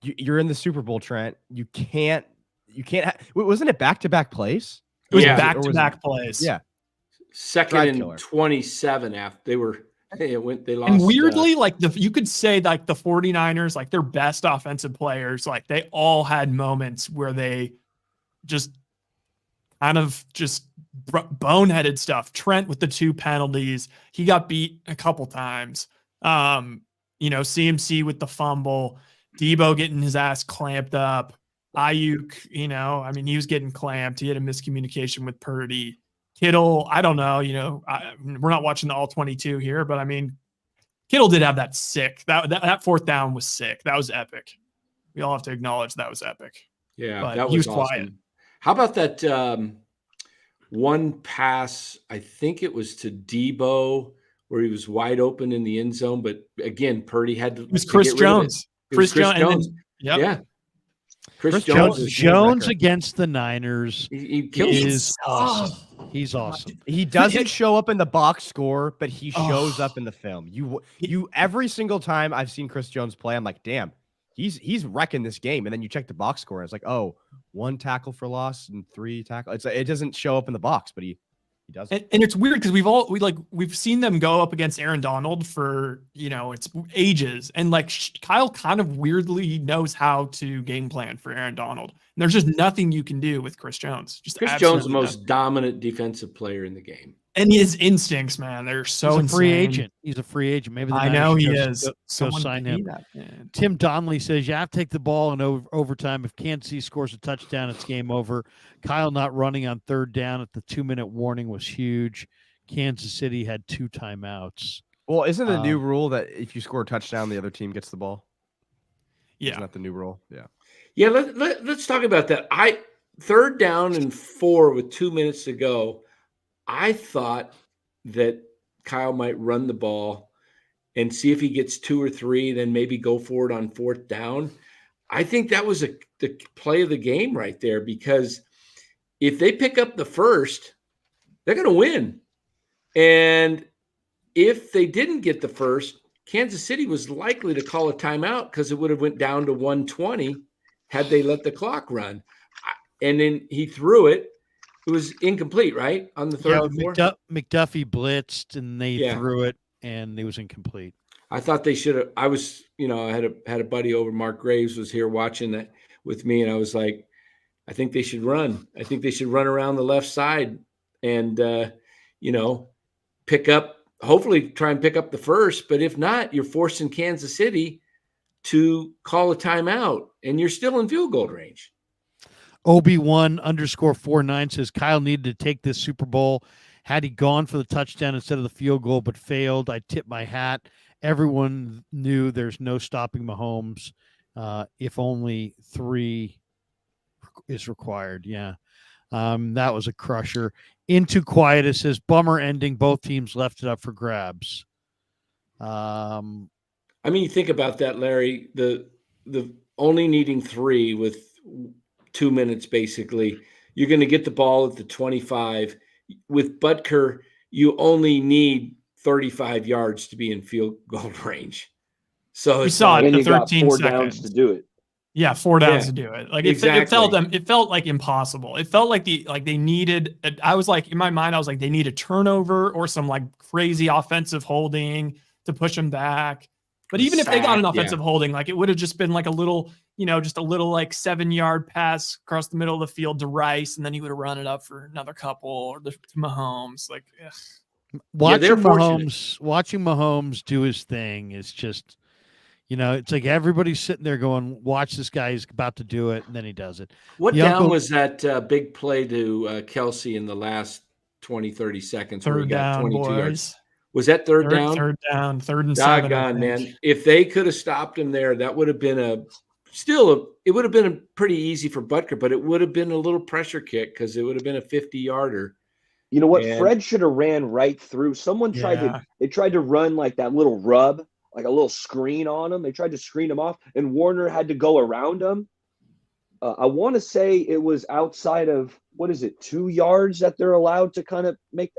you're in the Super Bowl, Trent. You can't. Wasn't it back-to-back plays? It was back-to-back plays. Yeah. 2nd and 27 after they lost. And weirdly, you could say like the 49ers, like their best offensive players, like they all had moments where they just kind of just boneheaded stuff. Trent with the 2 penalties, he got beat a couple times. CMC with the fumble, Debo getting his ass clamped up. Ayuk, he was getting clamped. He had a miscommunication with Purdy. Kittle, I don't know, we're not watching the all 22 here, but Kittle did have that sick. That 4th down was sick. That was epic. We all have to acknowledge that was epic. Yeah, but that he was awesome. Quiet. How about that one pass? I think it was to Debo where he was wide open in the end zone, but again, Purdy had to. It was Chris Jones. Chris Jones. Yeah. Chris Jones against the Niners. He kills. Awesome. He's awesome. He doesn't show up in the box score, but he shows up in the film. You every single time I've seen Chris Jones play, I'm like, damn, he's wrecking this game. And then you check the box score, and it's like, 1 tackle for loss and 3 tackles. It doesn't show up in the box, but he does. And it's weird because we've seen them go up against Aaron Donald for it's ages, and Kyle kind of weirdly knows how to game plan for Aaron Donald. And there's just nothing you can do with Chris Jones. Chris Jones, the most dominant defensive player in the game, and his instincts, man, they're so He's a free agent. He's a free agent. Maybe I know he is. Go sign him. Tim Donnelly says you have to take the ball in overtime. If Kansas City scores a touchdown, it's game over. Kyle not running on 3rd down at the 2-minute warning was huge. Kansas City had 2 timeouts. Well, isn't the new rule that if you score a touchdown, the other team gets the ball? Yeah, isn't that the new rule? Yeah. Yeah, let's talk about that. 3rd down and 4 with 2 minutes to go. I thought that Kyle might run the ball and see if he gets 2 or 3, then maybe go for it on 4th down. I think that was the play of the game right there, because if they pick up the first, they're going to win. And if they didn't get the first, Kansas City was likely to call a timeout because it would have went down to 120 had they let the clock run. And then he threw it. It was incomplete, right? On the 3rd and 4th? McDuffie blitzed, and they threw it, and it was incomplete. I thought they should have. I was, I had a buddy over, Mark Graves was here watching that with me, and I was like, I think they should run. I think they should run around the left side and, hopefully try and pick up the first. But if not, you're forcing Kansas City to call a timeout and you're still in field goal range. Obi1_49 says Kyle needed to take this Super Bowl. Had he gone for the touchdown instead of the field goal, but failed, I tip my hat. Everyone knew there's no stopping Mahomes if only 3 is required. Yeah. That was a crusher. Into Quiet, it says, bummer ending. Both teams left it up for grabs. I mean, you think about that, Larry, the only needing 3 with 2 minutes, basically, you're going to get the ball at the 25. With Butker, you only need 35 yards to be in field goal range. So we saw it and the you got 13 4 seconds downs to do it. Yeah, 4 downs to do it. Like exactly. it felt like impossible. It felt like they needed. I was like, in my mind, I was like, they need a turnover or some like crazy offensive holding to push them back. But even if they got an offensive holding, like it would have just been like a little, just a little like 7-yard pass across the middle of the field to Rice, and then he would have run it up for another couple or to Mahomes. Like, watching Mahomes do his thing is just, it's like everybody's sitting there going, watch this guy, he's about to do it, and then he does it. What down was that big play to Kelsey in the last 20, 30 seconds? Third where he got down, 22 boys. yards? Was that third down? Third down, 3rd and 7. Doggone, man. If they could have stopped him there, that would have been it would have been pretty easy for Butker, but it would have been a little pressure kick because it would have been a 50-yarder. You know what? Fred should have ran right through. Someone they tried to run like that little rub, like a little screen on him. They tried to screen him off, and Warner had to go around him. I want to say it was outside of, 2 yards that they're allowed to kind of make.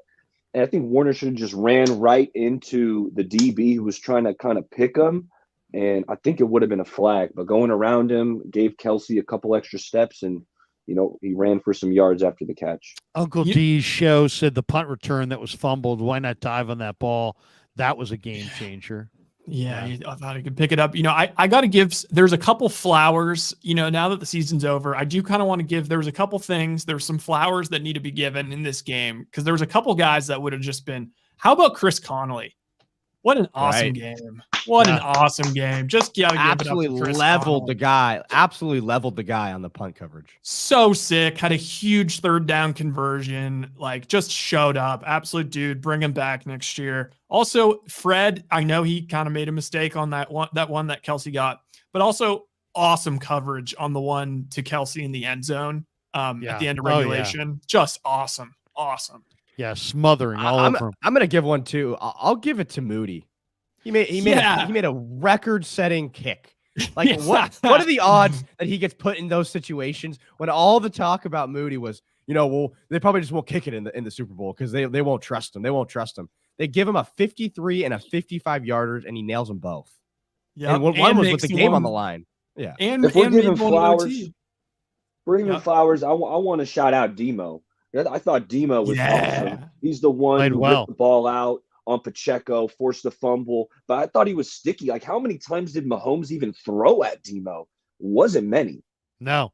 And I think Warner should have just ran right into the DB who was trying to kind of pick him. And I think it would have been a flag. But going around him gave Kelsey a couple extra steps, and, he ran for some yards after the catch. Uncle D's show said the punt return that was fumbled, why not dive on that ball? That was a game changer. Yeah, I thought he could pick it up. I got to give, there's a couple flowers, now that the season's over, I do kind of want to give, there's a couple things, there's some flowers that need to be given in this game, because there was a couple guys that would have just been, how about Chris Connolly? What an awesome game. What an awesome game. Just absolutely leveled the guy. Absolutely leveled the guy on the punt coverage. So sick. Had a huge 3rd down conversion. Like, just showed up. Absolute dude. Bring him back next year. Also, Fred, I know he kind of made a mistake on that one that Kelsey got, but also awesome coverage on the one to Kelsey in the end zone at the end of regulation. Just awesome. Awesome. Yeah, smothering all over him. I'm gonna give one too. I'll give it to Moody. He made a record-setting kick. Like what are the odds that he gets put in those situations when all the talk about Moody was, they probably just won't kick it in the Super Bowl because they won't trust him. They won't trust him. They give him a 53 and a 55-yarders, and he nails them both. Yeah, and one was with the game on the line. Yeah, and if we're giving flowers, flowers. I want to shout out Demo. I thought Demo was awesome. He's the one who ripped the ball out on Pacheco, forced the fumble, but I thought he was sticky. Like, how many times did Mahomes even throw at Demo? Wasn't many. No,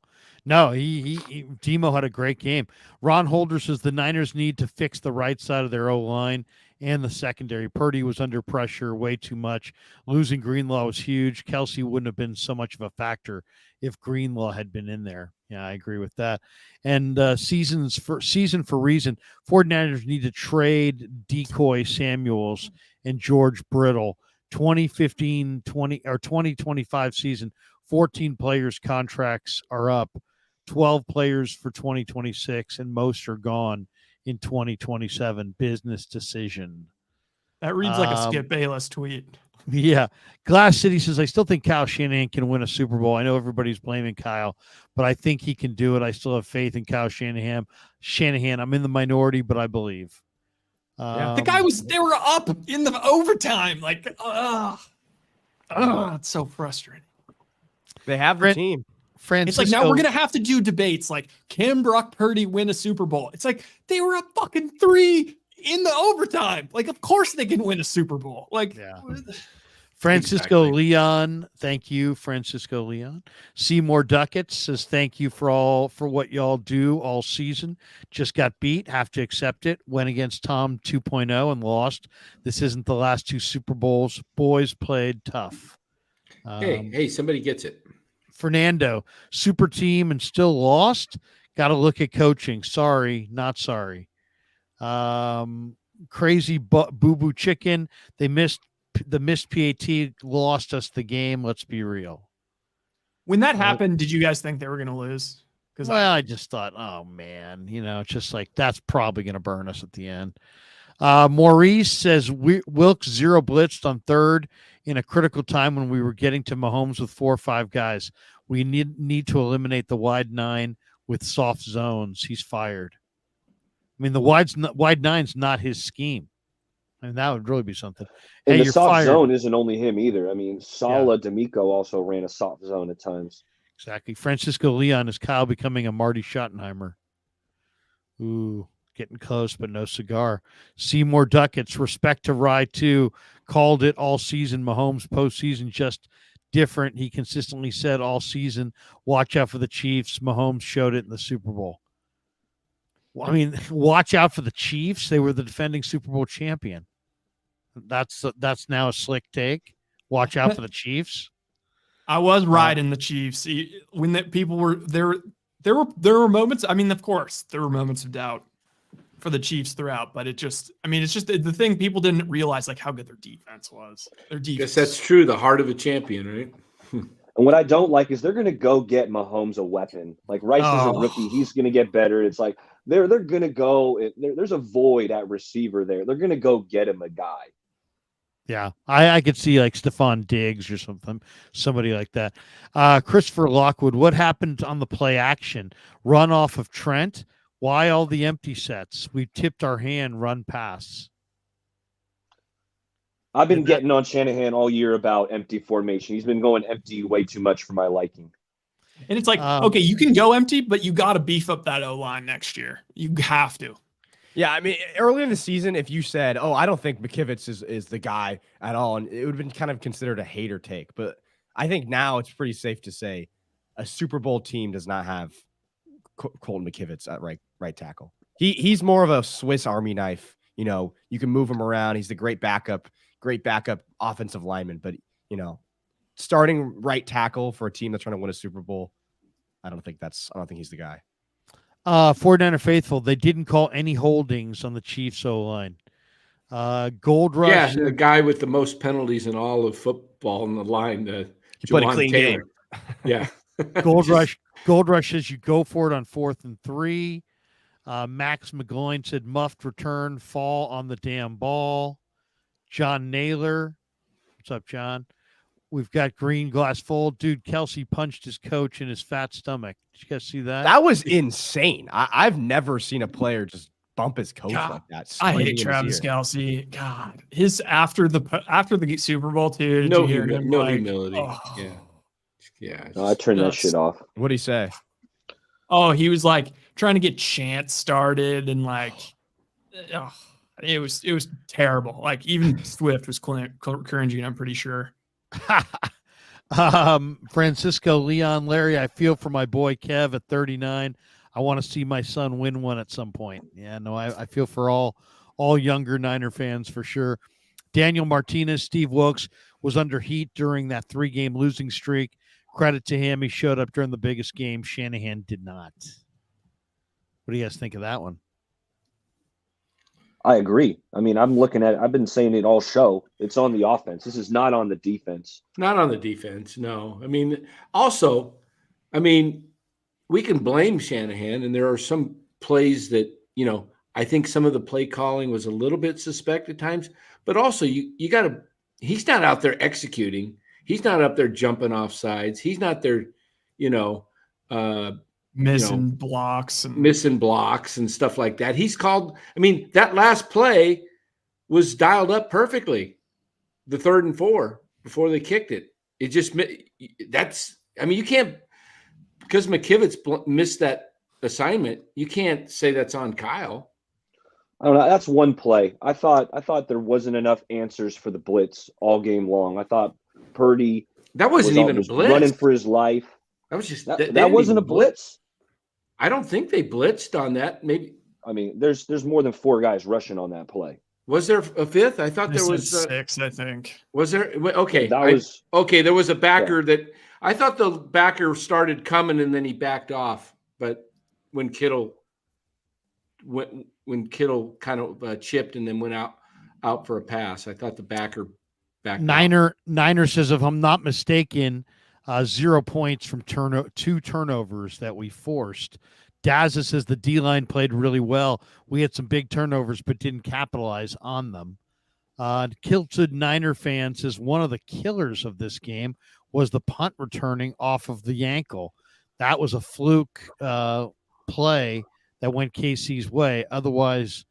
he Demo had a great game. Ron Holder says the Niners need to fix the right side of their O-line and the secondary. Purdy was under pressure way too much. Losing Greenlaw was huge. Kelsey wouldn't have been so much of a factor if Greenlaw had been in there. Yeah, I agree with that. And season for reason, 49ers need to trade Decoy Samuels and George Brittle. 2025 season, 14 players' contracts are up, 12 players for 2026, and most are gone in 2027. Business decision. That reads like a Skip Bayless tweet. Yeah. Glass City says, I still think Kyle Shanahan can win a Super Bowl. I know everybody's blaming Kyle, but I think he can do it. I still have faith in Kyle Shanahan. I'm in the minority, but I believe. The guy they were up in the overtime. Like, it's so frustrating. They have the team. It's like, now we're going to have to do debates like, can Brock Purdy win a Super Bowl? It's like, they were up fucking 3 in the overtime. Like, of course they can win a Super Bowl. Like, Francisco Exactly. Leon, thank you, Francisco Leon. Seymour Ducats says thank you for what y'all do all season. Just got beat, have to accept it. Went against Tom 2.0 and lost. This isn't the last two Super Bowls. Boys played tough. Hey, somebody gets it. Fernando, super team and still lost. Got to look at coaching. Sorry, not sorry. Crazy boo boo chicken. They missed PAT, lost us the game. Let's be real. When that happened, did you guys think they were going to lose? Because I just thought, oh man, it's just like that's probably going to burn us at the end. Maurice says Wilkes 0 blitzed on third in a critical time when we were getting to Mahomes with 4 or 5 guys. We need to eliminate the wide 9 with soft zones. He's fired. I mean, the wide nine's not his scheme. I mean, that would really be something. And Hey, the you're soft fired. zone isn't only him either. I mean, Sala D'Amico also ran a soft zone at times. Exactly. Francisco Leon is Kyle becoming a Marty Schottenheimer. Ooh, getting close, but no cigar. Seymour Ducats, respect to Rye too. Called it all season. Mahomes postseason just different. He consistently said all season, watch out for the Chiefs. Mahomes showed it in the Super Bowl. Well, I mean, watch out for the Chiefs. They were the defending Super Bowl champion. That's now a slick take. Watch out for the Chiefs. I was riding the Chiefs when people were there. There were moments. I mean, of course, there were moments of doubt for the Chiefs throughout, but it's just the thing people didn't realize, like how good their defense was. Their defense. Guess that's true. The heart of a champion, right? And what I don't like is they're going to go get Mahomes a weapon. Like Rice is a rookie; he's going to get better. It's like they're going to go. There's a void at receiver there. They're going to go get him a guy. Yeah, I could see like Stephon Diggs or somebody like that. Christopher Lockwood, what happened on the play action? Run off of Trent? Why all the empty sets? We tipped our hand, run pass. I've been getting on Shanahan all year about empty formation. He's been going empty way too much for my liking. And it's like, okay, you can go empty, but you got to beef up that O-line next year. You have to. Yeah, I mean, early in the season, if you said, "Oh, I don't think McKivitz is the guy at all," and it would have been kind of considered a hater take, but I think now it's pretty safe to say a Super Bowl team does not have Colton McKivitz at right tackle. He's more of a Swiss Army knife. You can move him around. He's the great backup offensive lineman, but starting right tackle for a team that's trying to win a Super Bowl, I don't think he's the guy. 49er faithful, they didn't call any holdings on the Chiefs O-line. Gold Rush. Yeah, the guy with the most penalties in all of football on the line, put a clean game. Yeah. Gold Rush says you go for it on 4th and 3. Max McGloin said muffed return, fall on the damn ball. John Naylor. What's up, John? We've got green glass full. Dude, Kelsey punched his coach in his fat stomach. Did you guys see that? That was insane. I've never seen a player just bump his coach like that. I hate Travis Kelce. God, his after the Super Bowl too. No humility. Oh. Yeah. No, I turned that shit off. What'd he say? Oh, he was like trying to get chants started and like, it was terrible. Like even Swift was cringing. I'm pretty sure. Francisco Leon Larry, I feel for my boy Kev at 39. I want to see my son win one at some point. Yeah, no, I feel for all younger Niner fans for sure. Daniel Martinez, Steve Wilkes was under heat during that 3-game losing streak. Credit to him. He showed up during the biggest game. Shanahan did not. What do you guys think of that one? I agree. I mean, I've been saying it all show. It's on the offense. This is not on the defense. Not on the defense, no. I mean, also, we can blame Shanahan, and there are some plays that, I think some of the play calling was a little bit suspect at times, but also you got to – he's not out there executing. He's not up there jumping off sides. He's not there, missing blocks and stuff like that. He's called – that last play was dialed up perfectly, the 3rd and 4, before they kicked it. It just – that's – you can't – because McKivitz missed that assignment, you can't say that's on Kyle. I don't know. That's one play. I thought there wasn't enough answers for the blitz all game long. I thought Purdy That wasn't even a was blitz. running for his life. That was just That wasn't a blitz. I don't think they blitzed on that. Maybe. I mean, there's more than 4 guys rushing on that play. Was there a fifth? I thought They there said was 6, I think. Was there? Okay, That was okay. There was a backer that I thought the backer started coming and then he backed off. But when Kittle kind of chipped and then went out for a pass, I thought the backer backed off. Niner says, if I'm not mistaken, 0 points from 2 turnovers that we forced. Dazza says the D-line played really well. We had some big turnovers, but didn't capitalize on them. Kilted Niner fan says one of the killers of this game was the punt returning off of the ankle. That was a fluke play that went KC's way. Otherwise,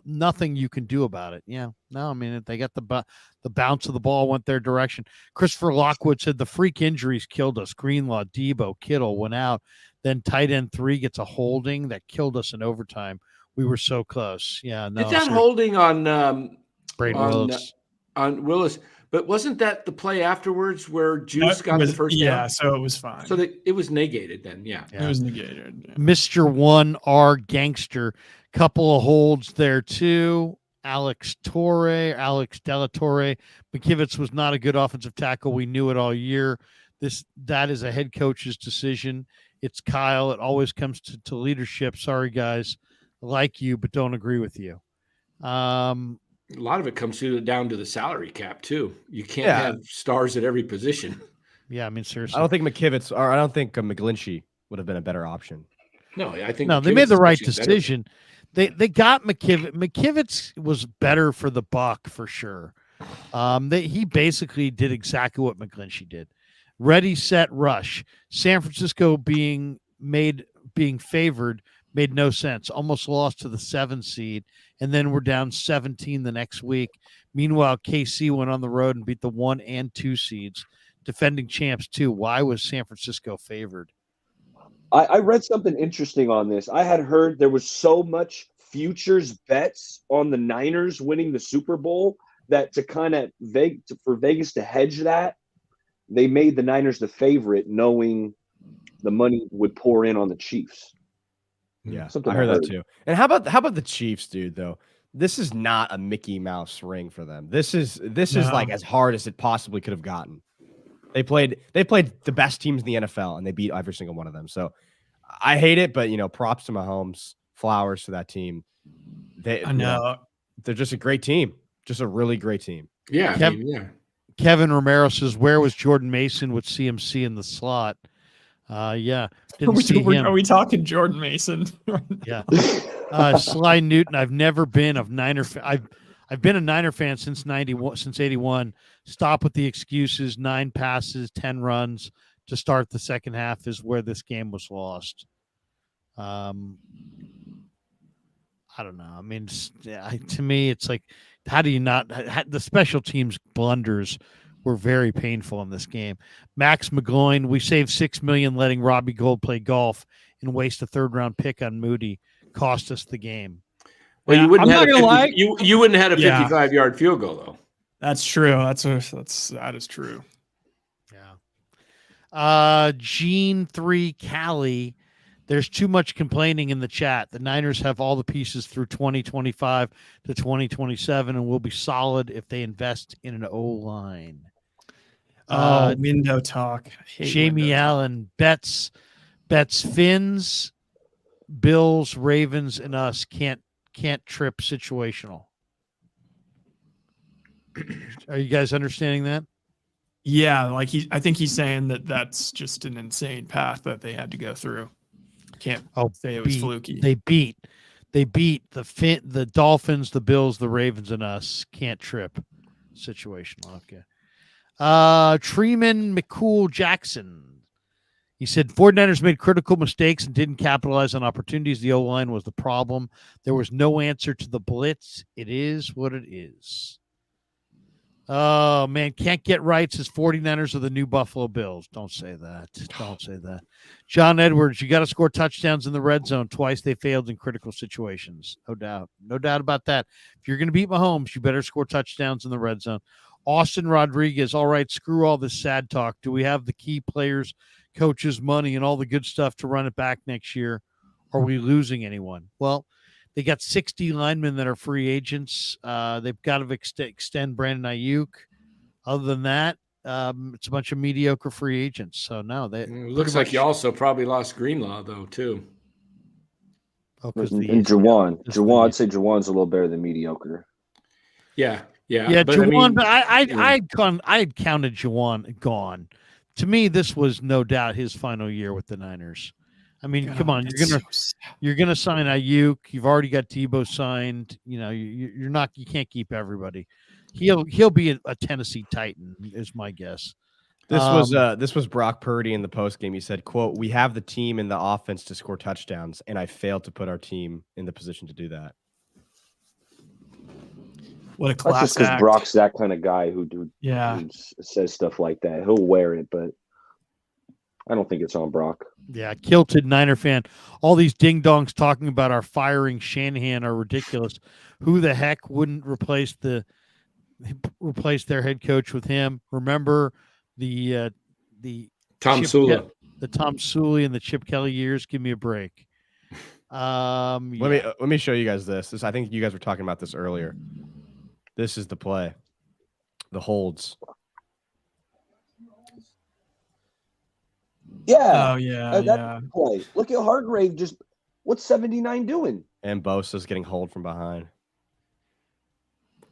nothing you can do about it. Yeah, no, I mean, they got the bounce of the ball went their direction. Christopher Lockwood said the freak injuries killed us. Greenlaw, Debo, Kittle went out. Then tight end 3 gets a holding that killed us in overtime. We were so close. Yeah, no. Did that holding on Braden Willis? On Willis, but wasn't that the play afterwards where Juice got the first down? Yeah, so it was fine. So it was negated then. Yeah. It was negated. Yeah. Mr. 1R Gangster, couple of holds there too. Alex Delatorre. McKivitz was not a good offensive tackle. We knew it all year. That is a head coach's decision. It's Kyle. It always comes to leadership. Sorry, guys. I like you, but don't agree with you. A lot of it comes down to the salary cap too. You can't have stars at every position. Yeah, I mean, seriously. I don't think McKivitz or I don't think McGlinchey would have been a better option. No, I think they made the right decision. They got McKivitz. McKivitz was better for the buck for sure. He basically did exactly what McGlinchey did. Ready, set, rush. San Francisco being favored made no sense. Almost lost to the 7 seed, and then we're down 17 the next week. Meanwhile, KC went on the road and beat the 1 and 2 seeds, defending champs too. Why was San Francisco favored? I read something interesting on this. I had heard there was so much futures bets on the Niners winning the Super Bowl that for Vegas to hedge that, they made the Niners the favorite, knowing the money would pour in on the Chiefs. Yeah, I heard that too. And how about the Chiefs, dude? Though this is not a Mickey Mouse ring for them. This is like as hard as it possibly could have gotten. They played the best teams in the NFL and they beat every single one of them. So I hate it, but props to Mahomes, flowers to that team. I know they're just a great team, just a really great team. Yeah, Kevin Romero says, where was Jordan Mason with CMC in the slot? Yeah. Are we talking Jordan Mason? Yeah. Sly Newton, I've never been of Niner. I've been a Niner fan since 81. Stop with the excuses. 9 passes, 10 runs to start the second half is where this game was lost. I don't know. I mean, to me, it's like, how do you not? The special teams blunders were very painful in this game. Max McGloin, we saved $6 million letting Robbie Gould play golf and waste a 3rd-round pick on Moody. Cost us the game. Well, you wouldn't have you wouldn't have had a 55-yard field goal though. That's true. That is true. Yeah. Gene 3 Cali. There's too much complaining in the chat. The Niners have all the pieces through 2025 to 2027 and will be solid if they invest in an O-line. Window talk. Jamie Allen bets Finns, Bills, Ravens, and us can't trip situational. Are you guys understanding that? Yeah, I think he's saying that's just an insane path that they had to go through. Can't say it was fluky. They beat the Dolphins, the Bills, the Ravens, and us. Can't trip situational. Okay. Treeman McCool Jackson. He said 49ers made critical mistakes and didn't capitalize on opportunities. The O-line was the problem. There was no answer to the blitz. It is what it is. Oh, man, can't get right says 49ers are the new Buffalo Bills. Don't say that. Don't say that. John Edwards, you got to score touchdowns in the red zone. Twice they failed in critical situations. No doubt. No doubt about that. If you're going to beat Mahomes, you better score touchdowns in the red zone. Austin Rodriguez, all right, screw all this sad talk. Do we have the key players, coaches, money, and all the good stuff to run it back next year? Are we losing anyone? Well, they got 60 linemen that are free agents. They've got to extend Brandon Ayuk. Other than that, it's a bunch of mediocre free agents. So, no. It looks like you also probably lost Greenlaw, though, too. Oh, and Jawan. I'd say Jawan's a little better than mediocre. Yeah. But Jawan, but I had counted Jawan gone. To me, this was no doubt his final year with the Niners. I mean, come on, you're gonna sign Ayuk. You've already got Tebow signed. You know, you can't keep everybody. He'll be a Tennessee Titan, is my guess. This was Brock Purdy in the post game. He said, "quote We have the team and the offense to score touchdowns, and I failed to put our team in the position to do that." What a class That's just because act. Brock's that kind of guy who says stuff like that. He'll wear it, but I don't think it's on Brock. Yeah, kilted Niner fan. All these ding-dongs talking about our firing Shanahan are ridiculous. Who the heck wouldn't replace their head coach with him? Remember the Tom Sula. The Tom Sula and the Chip Kelly years? Give me a break. Let me show you guys this. I think you guys were talking about this earlier. This is the play. The holds. Yeah. Oh, yeah. Play. Look at Hargrave. What's 79 doing? And Bosa's getting hold from behind.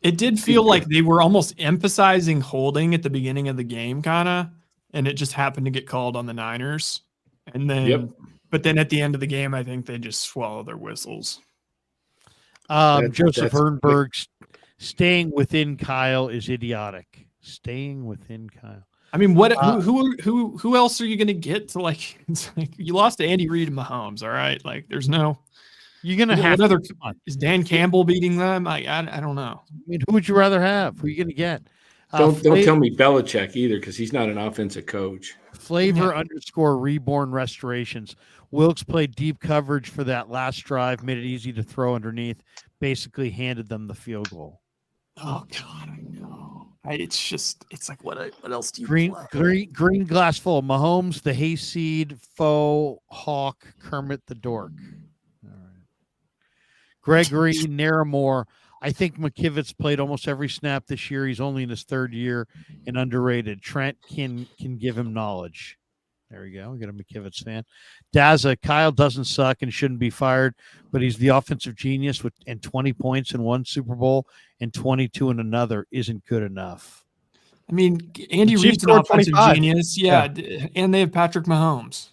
It did feel like they were almost emphasizing holding at the beginning of the game, kind of, and it just happened to get called on the Niners. And then, But then at the end of the game, I think they just swallow their whistles. Joseph Hernberg, staying within Kyle is idiotic. Staying within Kyle. I mean, what? Who else are you going to get to like? It's like you lost to Andy Reid and Mahomes. All right, like there's no. You're going to have another. Is Dan Campbell beating them? I don't know. I mean, who would you rather have? Who are you going to get? Don't tell me Belichick either, because he's not an offensive coach. Flavor _ Reborn Restorations. Wilkes played deep coverage for that last drive, made it easy to throw underneath, basically handed them the field goal. Oh God, I know. It's like what else do you green glass full. Mahomes, the hayseed, faux hawk, Kermit the dork. All right. Gregory Naramore. I think McKivitz played almost every snap this year. He's only in his third year and underrated. Trent can give him knowledge. There we go. We got a McKivitz fan. Daza, Kyle doesn't suck and shouldn't be fired, but he's the offensive genius and 20 points in one Super Bowl and 22 in another isn't good enough. I mean, Andy Reid's an offensive genius. Yeah. And they have Patrick Mahomes.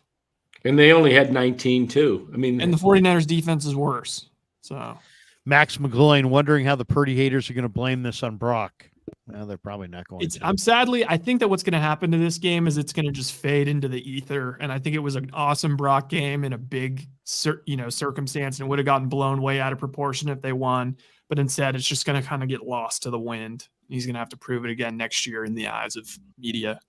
And they only had 19 too. I mean, and the 49ers defense is worse. So Max McGloin wondering how the Purdy haters are going to blame this on Brock. Well, they're probably not going to. I think that what's going to happen to this game is it's going to just fade into the ether. And I think it was an awesome Brock game in a big, circumstance, and it would have gotten blown way out of proportion if they won. But instead, it's just going to kind of get lost to the wind. He's going to have to prove it again next year in the eyes of media.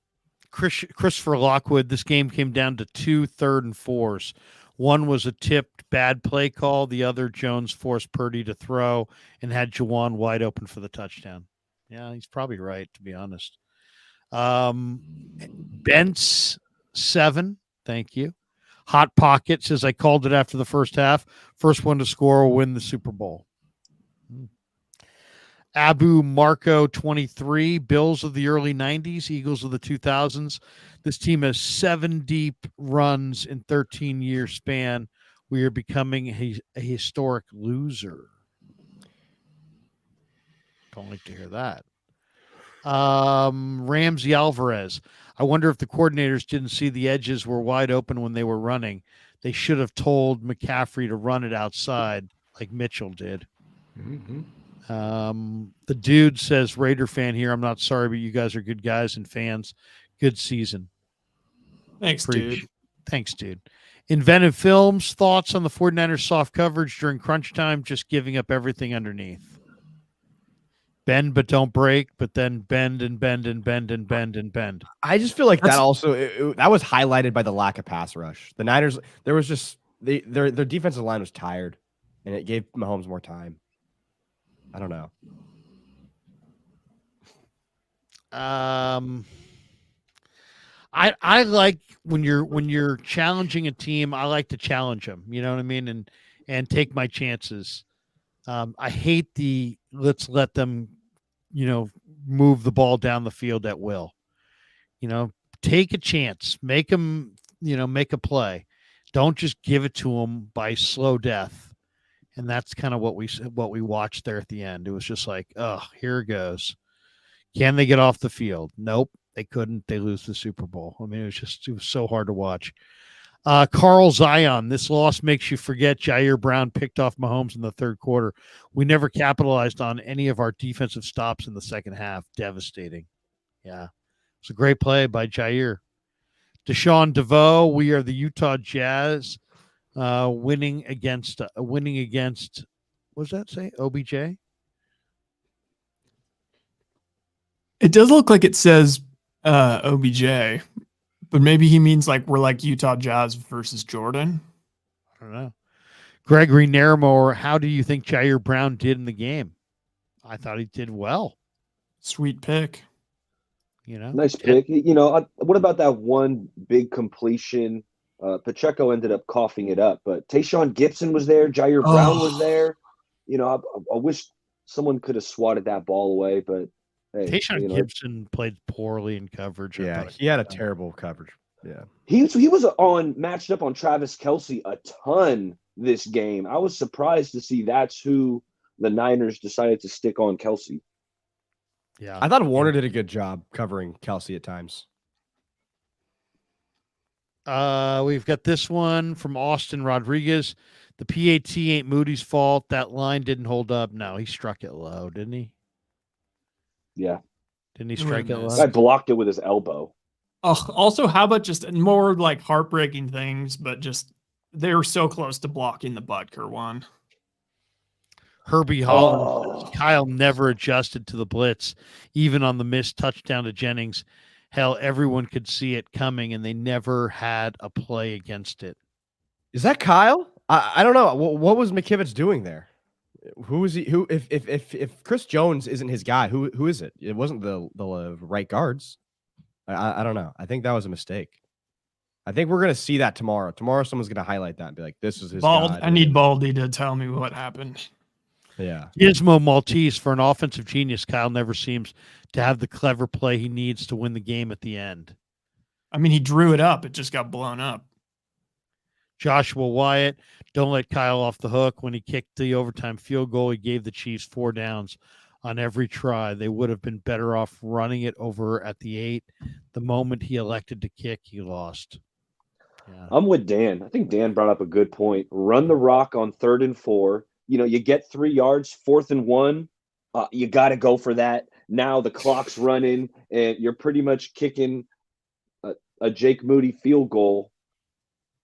Christopher Lockwood, this game came down to 2 3rd and 4s. One was a tipped bad play call. The other, Jones forced Purdy to throw and had Jawan wide open for the touchdown. Yeah, he's probably right, to be honest. Bent's 7. Thank you. Hot Pocket says, I called it after the first half. First one to score will win the Super Bowl. Abu Marco 23. Bills of the early 90s, Eagles of the 2000s. This team has 7 deep runs in 13-year span. We are becoming a historic loser. Don't like to hear that. Ramsey Alvarez. I wonder if the coordinators didn't see the edges were wide open when they were running. They should have told McCaffrey to run it outside like Mitchell did. Mm-hmm. The dude says, Raider fan here. I'm not sorry, but you guys are good guys and fans. Good season. Thanks, dude. Thanks, dude. Inventive Films. Thoughts on the 49ers soft coverage during crunch time, just giving up everything underneath. bend but don't break, but then bend and bend and bend and bend and bend. I just feel like that That's- also that was highlighted by the lack of pass rush. The Niners, there was just their defensive line was tired, and it gave Mahomes more time. I don't know. I like when you're challenging a team. I like to challenge them. You know what I mean, and take my chances. I hate the let's let them, move the ball down the field at will. Take a chance, make them, make a play. Don't just give it to them by slow death. And that's kind of what we watched there at the end. It was just like, oh, here it goes. Can they get off the field? Nope, they couldn't. They lose the Super Bowl. I mean, it was so hard to watch. Carl Zion, this loss makes you forget Jair Brown picked off Mahomes in the third quarter. We never capitalized on any of our defensive stops in the second half. Devastating. Yeah. It's a great play by Jair. Deshaun DeVoe, we are the Utah Jazz, winning against, what does that say? OBJ? It does look like it says OBJ, but maybe he means like we're like Utah Jazz versus Jordan. I don't know. Gregory Naramore, how do you think Jair Brown did in the game? I thought he did well. Sweet pick. Nice pick. What about that one big completion? Pacheco ended up coughing it up, but Tayshaun Gibson was there. Jair Brown was there. I wish someone could have swatted that ball away, but hey, Tayshaun Gibson played poorly in coverage. Yeah, he had a terrible coverage. Yeah, he was matched up on Travis Kelce a ton this game. I was surprised to see that's who the Niners decided to stick on, Kelce. Yeah, I thought Warner did a good job covering Kelce at times. We've got this one from Austin Rodriguez. The PAT ain't Moody's fault. That line didn't hold up. No, he struck it low, didn't he? Yeah. Didn't he strike it low? Guy blocked it with his elbow. Also, how about just more like heartbreaking things, but just they were so close to blocking the Butker one. Herbie Holland, Kyle never adjusted to the blitz, even on the missed touchdown to Jennings. Hell, everyone could see it coming, and they never had a play against it. Is that Kyle? I don't know. What was McKivitz doing there? Who is he? Who if Chris Jones isn't his guy, who is it? It wasn't the right guards. I don't know. I think that was a mistake. I think we're gonna see that tomorrow. Tomorrow, someone's gonna highlight that and be like, "This is his." I need Baldy to tell me what happened. Yeah. Gizmo Maltese, for an offensive genius, Kyle never seems to have the clever play he needs to win the game at the end. I mean, he drew it up. It just got blown up. Joshua Wyatt, don't let Kyle off the hook. When he kicked the overtime field goal, he gave the Chiefs 4 downs on every try. They would have been better off running it over at the 8. The moment he elected to kick, he lost. Yeah. I'm with Dan. I think Dan brought up a good point. Run the rock on 3rd and 4. You get 3 yards, 4th and 1. You got to go for that. Now the clock's running, and you're pretty much kicking a Jake Moody field goal,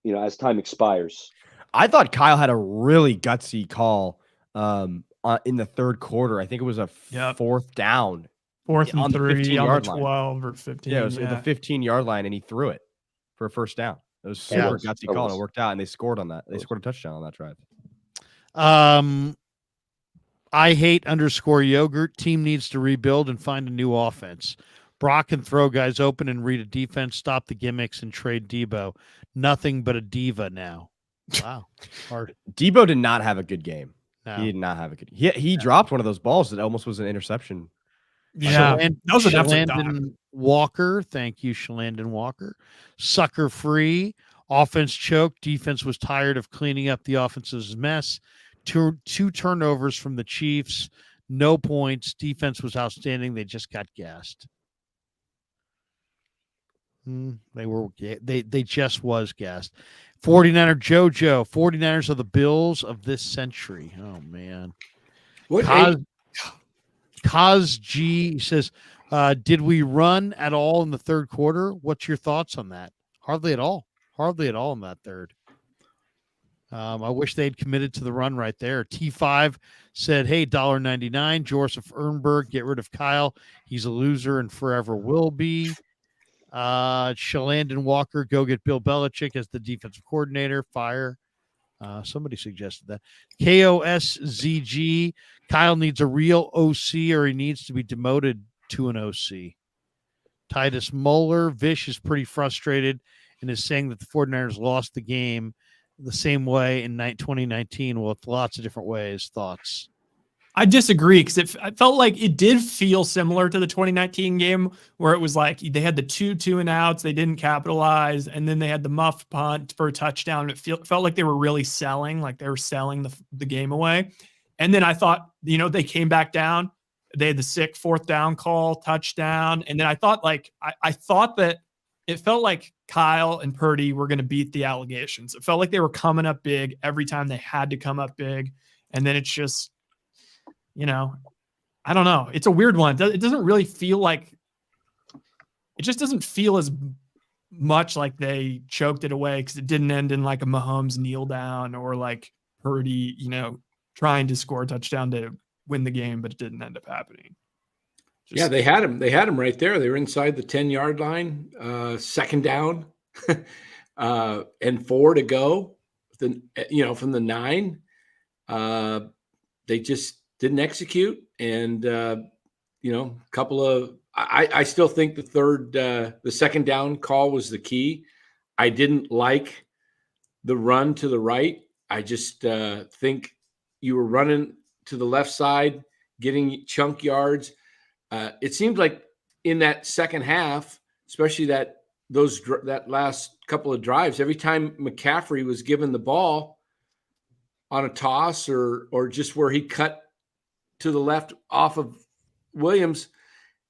as time expires. I thought Kyle had a really gutsy call in the third quarter. I think it was a 4th down. 4th and 3 on the 12 or 15. Yeah, it was the 15-yard line, and he threw it for a first down. It was super gutsy call, and it worked out, and they scored on that. They scored a touchdown on that drive. I hate _yogurt. Team needs to rebuild and find a new offense. Brock can throw guys open and read a defense, stop the gimmicks, and trade Debo. Nothing but a diva now. Wow. Hard. Debo did not have a good game. No. He did not have a good He dropped one of those balls that almost was an interception. Yeah. That was a Shalandon Walker. Thank you, Shalandon Walker. Sucker free. Offense choked. Defense was tired of cleaning up the offense's mess. Two turnovers from the Chiefs. No points. Defense was outstanding. They just got gassed. They just was gassed. 49er JoJo. 49ers are the Bills of this century. Oh man. Kaz G says, did we run at all in the third quarter? What's your thoughts on that? Hardly at all. Hardly at all in that third. I wish they'd committed to the run right there. T5 said, hey, $1.99. Joseph Ehrenberg, get rid of Kyle. He's a loser and forever will be. Shalandon Walker, go get Bill Belichick as the defensive coordinator. Fire. Somebody suggested that. KOSZG, Kyle needs a real OC or he needs to be demoted to an OC. Titus Moeller, Vish is pretty frustrated and is saying that the 49ers lost the game the same way in 2019 with lots of different ways. Thoughts? I disagree because it felt like it did feel similar to the 2019 game where it was like they had the two and outs, they didn't capitalize, and then they had the muff punt for a touchdown. It felt like they were really selling, like they were selling the game away. And then I thought, they came back down. They had the sick 4th down call, touchdown. And then I thought I thought that it felt like Kyle and Purdy were going to beat the allegations. It felt like they were coming up big every time they had to come up big. And then it's just, I don't know. It's a weird one. It doesn't really feel like, it just doesn't feel as much like they choked it away because it didn't end in like a Mahomes kneel down or like Purdy, trying to score a touchdown to win the game, but it didn't end up happening. They had him. They had him right there. They were inside the 10-yard line, 2nd down, and 4 to go. From the 9, they just didn't execute. And couple of. I still think the 2nd down call was the key. I didn't like the run to the right. I just think you were running to the left side, getting chunk yards. It seemed like in that second half, especially that last couple of drives, every time McCaffrey was given the ball on a toss or just where he cut to the left off of Williams,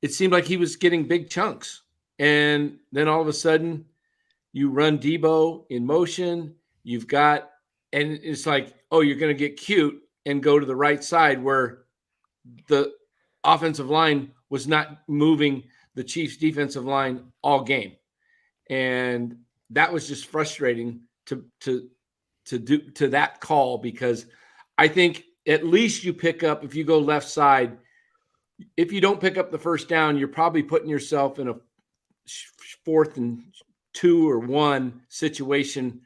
it seemed like he was getting big chunks. And then all of a sudden you run Debo in motion, and it's like, oh, you're going to get cute and go to the right side where the offensive line was not moving the Chiefs defensive line all game. And that was just frustrating to that call, because I think at least you pick up, if you go left side, if you don't pick up the 1st down, you're probably putting yourself in a 4th and 2 or 1 situation.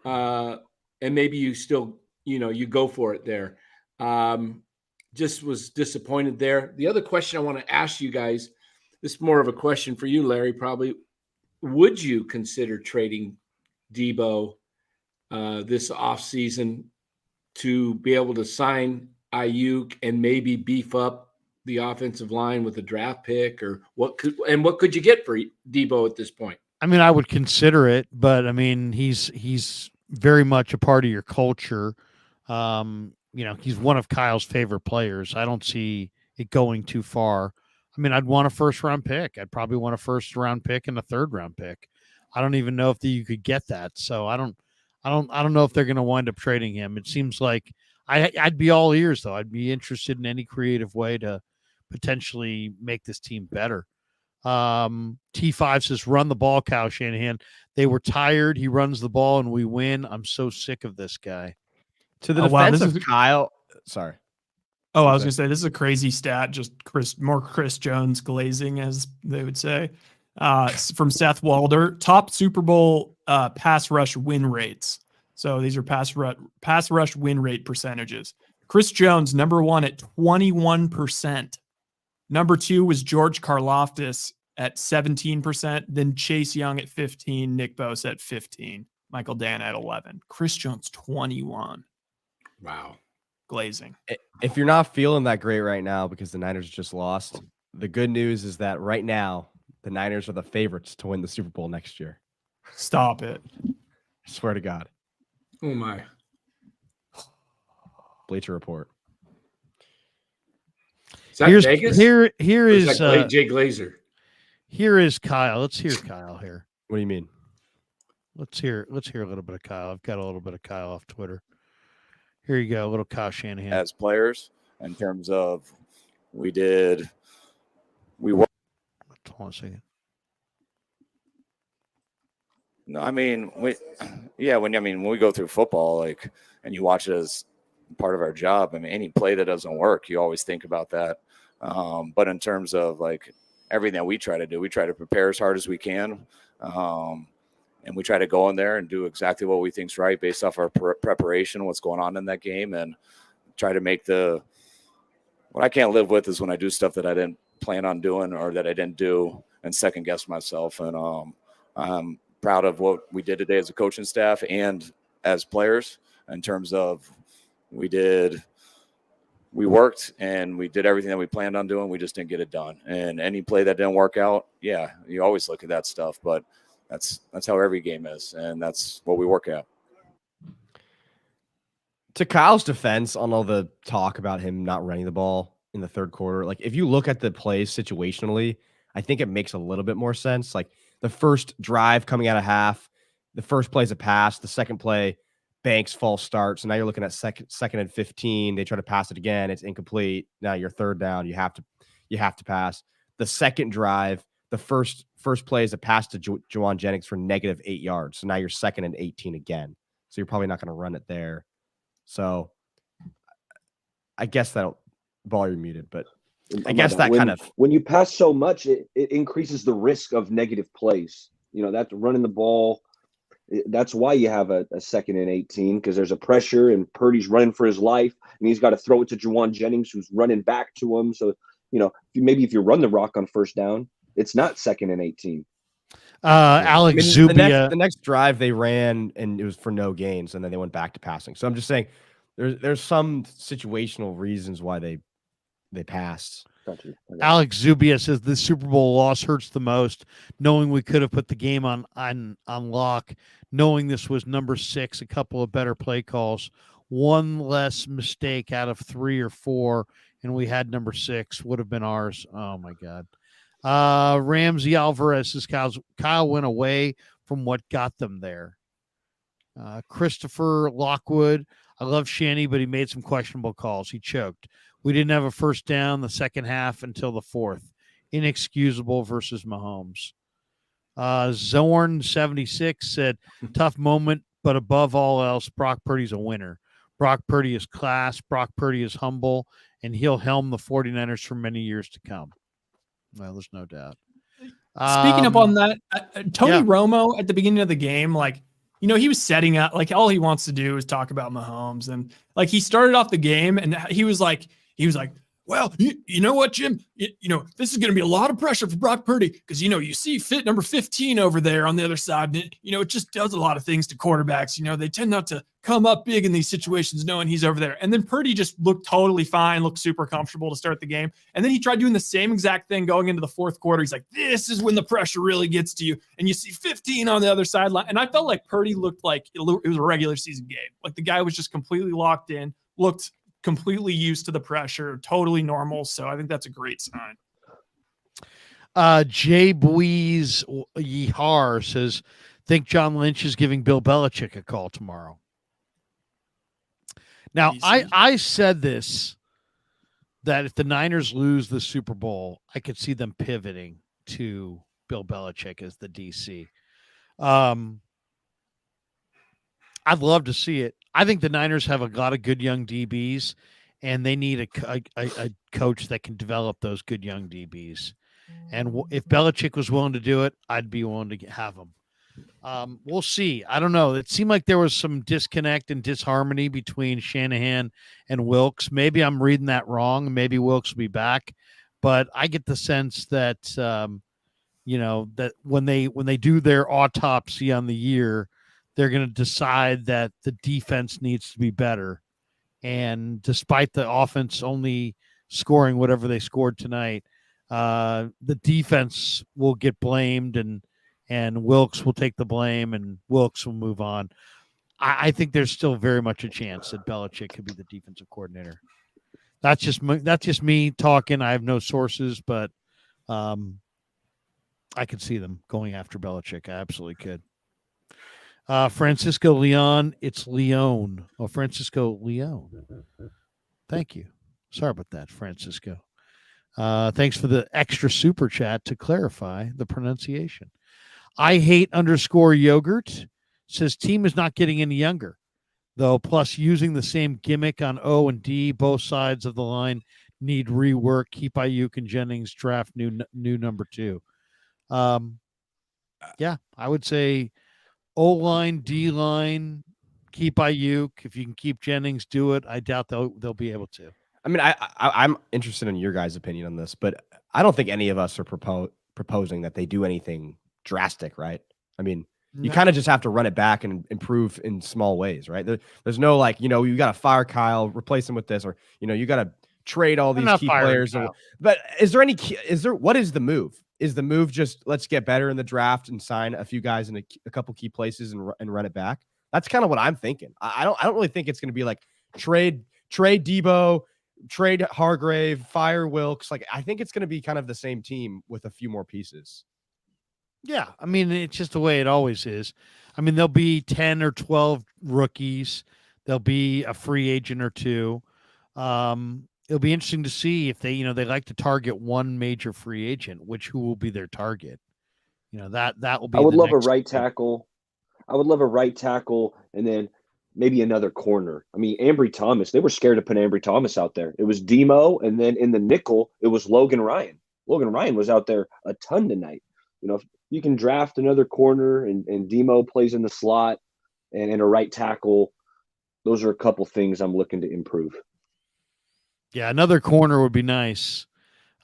And maybe you still, you go for it there. Just was disappointed there. The other question I want to ask you guys, this is more of a question for you, Larry, probably. Would you consider trading Debo this offseason to be able to sign Ayuk and maybe beef up the offensive line with a draft pick, or what could you get for Debo at this point? I mean, I would consider it, but I mean, he's very much a part of your culture. He's one of Kyle's favorite players. I don't see it going too far. I mean, I'd want a 1st-round pick. I'd probably want a 1st-round pick and a 3rd-round pick. I don't even know if you could get that. So I don't know if they're going to wind up trading him. It seems like I'd be all ears, though. I'd be interested in any creative way to potentially make this team better. T5 says, run the ball, Kyle Shanahan. They were tired. He runs the ball and we win. I'm so sick of this guy. To the defense of Kyle. Sorry. Oh, I was going to say, this is a crazy stat. Just more Chris Jones glazing, as they would say. From Seth Walder, top Super Bowl pass rush win rates. So these are pass rush win rate percentages. Chris Jones, number 1 at 21%. Number 2 was George Karlaftis at 17%. Then Chase Young at 15%. Nick Bosa at 15%. Michael Dana at 11%. Chris Jones, 21%. Wow. Glazing. If you're not feeling that great right now because the Niners just lost, the good news is that right now the Niners are the favorites to win the Super Bowl next year. Stop it. I swear to God. Oh my. Bleacher Report. Is that Vegas? Here is Jay Glazer. Here is Kyle. Let's hear Kyle here. What do you mean? Let's hear a little bit of Kyle. I've got a little bit of Kyle off Twitter. Here you go, a little Kyle Shanahan. As players, in terms of we worked. Hold on a second. No, I mean, when we go through football, like, and you watch it as part of our job, I mean, any play that doesn't work, you always think about that. But in terms of like everything that we try to do, we try to prepare as hard as we can. And we try to go in there and do exactly what we think's right based off our preparation, what's going on in that game, and try to make what I can't live with is when I do stuff that I didn't plan on doing or that I didn't do and second guess myself. And I'm proud of what we did today as a coaching staff and as players in terms of we worked and we did everything that we planned on doing. We just didn't get it done. And any play that didn't work out, yeah, you always look at that stuff, but that's how every game is. And that's what we work at. To Kyle's defense on all the talk about him not running the ball in the third quarter, like if you look at the plays situationally, I think it makes a little bit more sense. Like the first drive coming out of half, the first play is a pass, the second play, Banks false start. So now you're looking at second and 15. They try to pass it again. It's incomplete. Now you're third down. You have to pass. The second drive, the first play is a pass to Juwan Jennings for -8 yards. So now you're 2nd and 18 again. So you're probably not going to run it there. So I guess that'll ball you're muted, but I guess that when you pass so much, it increases the risk of negative plays. You know, that's running the ball. That's why you have a 2nd and 18, because there's a pressure and Purdy's running for his life and he's got to throw it to Juwan Jennings, who's running back to him. So, you know, if you run the rock on first down, it's not 2nd and 18. Alex Zubia. The next drive they ran and it was for no gains, and then they went back to passing. So I'm just saying there's some situational reasons why they passed. Gotcha. Okay. Alex Zubia says the Super Bowl loss hurts the most, knowing we could have put the game on lock, knowing this was number 6, a couple of better play calls, one less mistake out of 3 or 4, and we had number 6 would have been ours. Oh my God. Ramsey Alvarez says Kyle went away from what got them there. Christopher Lockwood, I love Shanny, but he made some questionable calls. He choked. We didn't have a first down the second half until the 4th. Inexcusable versus Mahomes. Zorn 76 said, tough moment, but above all else, Brock Purdy's a winner. Brock Purdy is class. Brock Purdy is humble, and he'll helm the 49ers for many years to come. Well, there's no doubt. Speaking up on that, Tony Romo at the beginning of the game, like, you know, he was setting up, like all he wants to do is talk about Mahomes. And like he started off the game and he was like, well, you know what, Jim, you know, this is going to be a lot of pressure for Brock Purdy because, you know, you see fit number 15 over there on the other side. And it just does a lot of things to quarterbacks. You know, they tend not to come up big in these situations knowing he's over there. And then Purdy just looked totally fine, looked super comfortable to start the game. And then he tried doing the same exact thing going into the 4th quarter. He's like, this is when the pressure really gets to you. And you see 15 on the other sideline. And I felt like Purdy looked like it was a regular season game. Like the guy was just completely locked in, looked completely used to the pressure, totally normal. So I think that's a great sign. Jay Buies Yehar says, think John Lynch is giving Bill Belichick a call tomorrow. Now, I said this, that if the Niners lose the Super Bowl, I could see them pivoting to Bill Belichick as the DC. I'd love to see it. I think the Niners have a lot of good young DBs, and they need a coach that can develop those good young DBs. And if Belichick was willing to do it, I'd be willing to have him. We'll see. I don't know. It seemed like there was some disconnect and disharmony between Shanahan and Wilkes. Maybe I'm reading that wrong. Maybe Wilkes will be back, but I get the sense that that when they do their autopsy on the year, they're going to decide that the defense needs to be better. And despite the offense only scoring whatever they scored tonight, the defense will get blamed and Wilkes will take the blame and Wilkes will move on. I think there's still very much a chance that Belichick could be the defensive coordinator. That's just me talking. I have no sources, but I could see them going after Belichick. I absolutely could. Francisco Leon, it's Leon. Oh, Francisco Leon. Thank you. Sorry about that, Francisco. Thanks for the extra super chat to clarify the pronunciation. I hate _ yogurt says team is not getting any younger, though. Plus, using the same gimmick on O and D, both sides of the line need rework. Keep Ayuk and Jennings, draft new number 2. Yeah, I would say O line, D line, keep Ayuk. If you can keep Jennings, do it. I doubt they'll be able to. I mean, I'm interested in your guys' opinion on this, but I don't think any of us are proposing that they do anything drastic, right? I mean, you kind of just have to run it back and improve in small ways, right? There's no like, you got to fire Kyle, replace him with this, or you got to trade all these key players. But what is the move? Is the move just let's get better in the draft and sign a few guys in a couple key places and run it back? That's kind of what I'm thinking. I don't really think it's going to be like trade Debo, trade Hargrave, fire Wilkes. Like, I think it's going to be kind of the same team with a few more pieces. Yeah, I mean, it's just the way it always is. I mean, there'll be 10 or 12 rookies. There'll be a free agent or two. It'll be interesting to see if they like to target one major free agent, who will be their target. That will be. I would love a right tackle. I would love a right tackle, and then maybe another corner. I mean, Ambry Thomas. They were scared to put Ambry Thomas out there. It was Demo, and then in the nickel, it was Logan Ryan. Logan Ryan was out there a ton tonight. If you can draft another corner and Demo plays in the slot and a right tackle, those are a couple things I'm looking to improve. Yeah, another corner would be nice.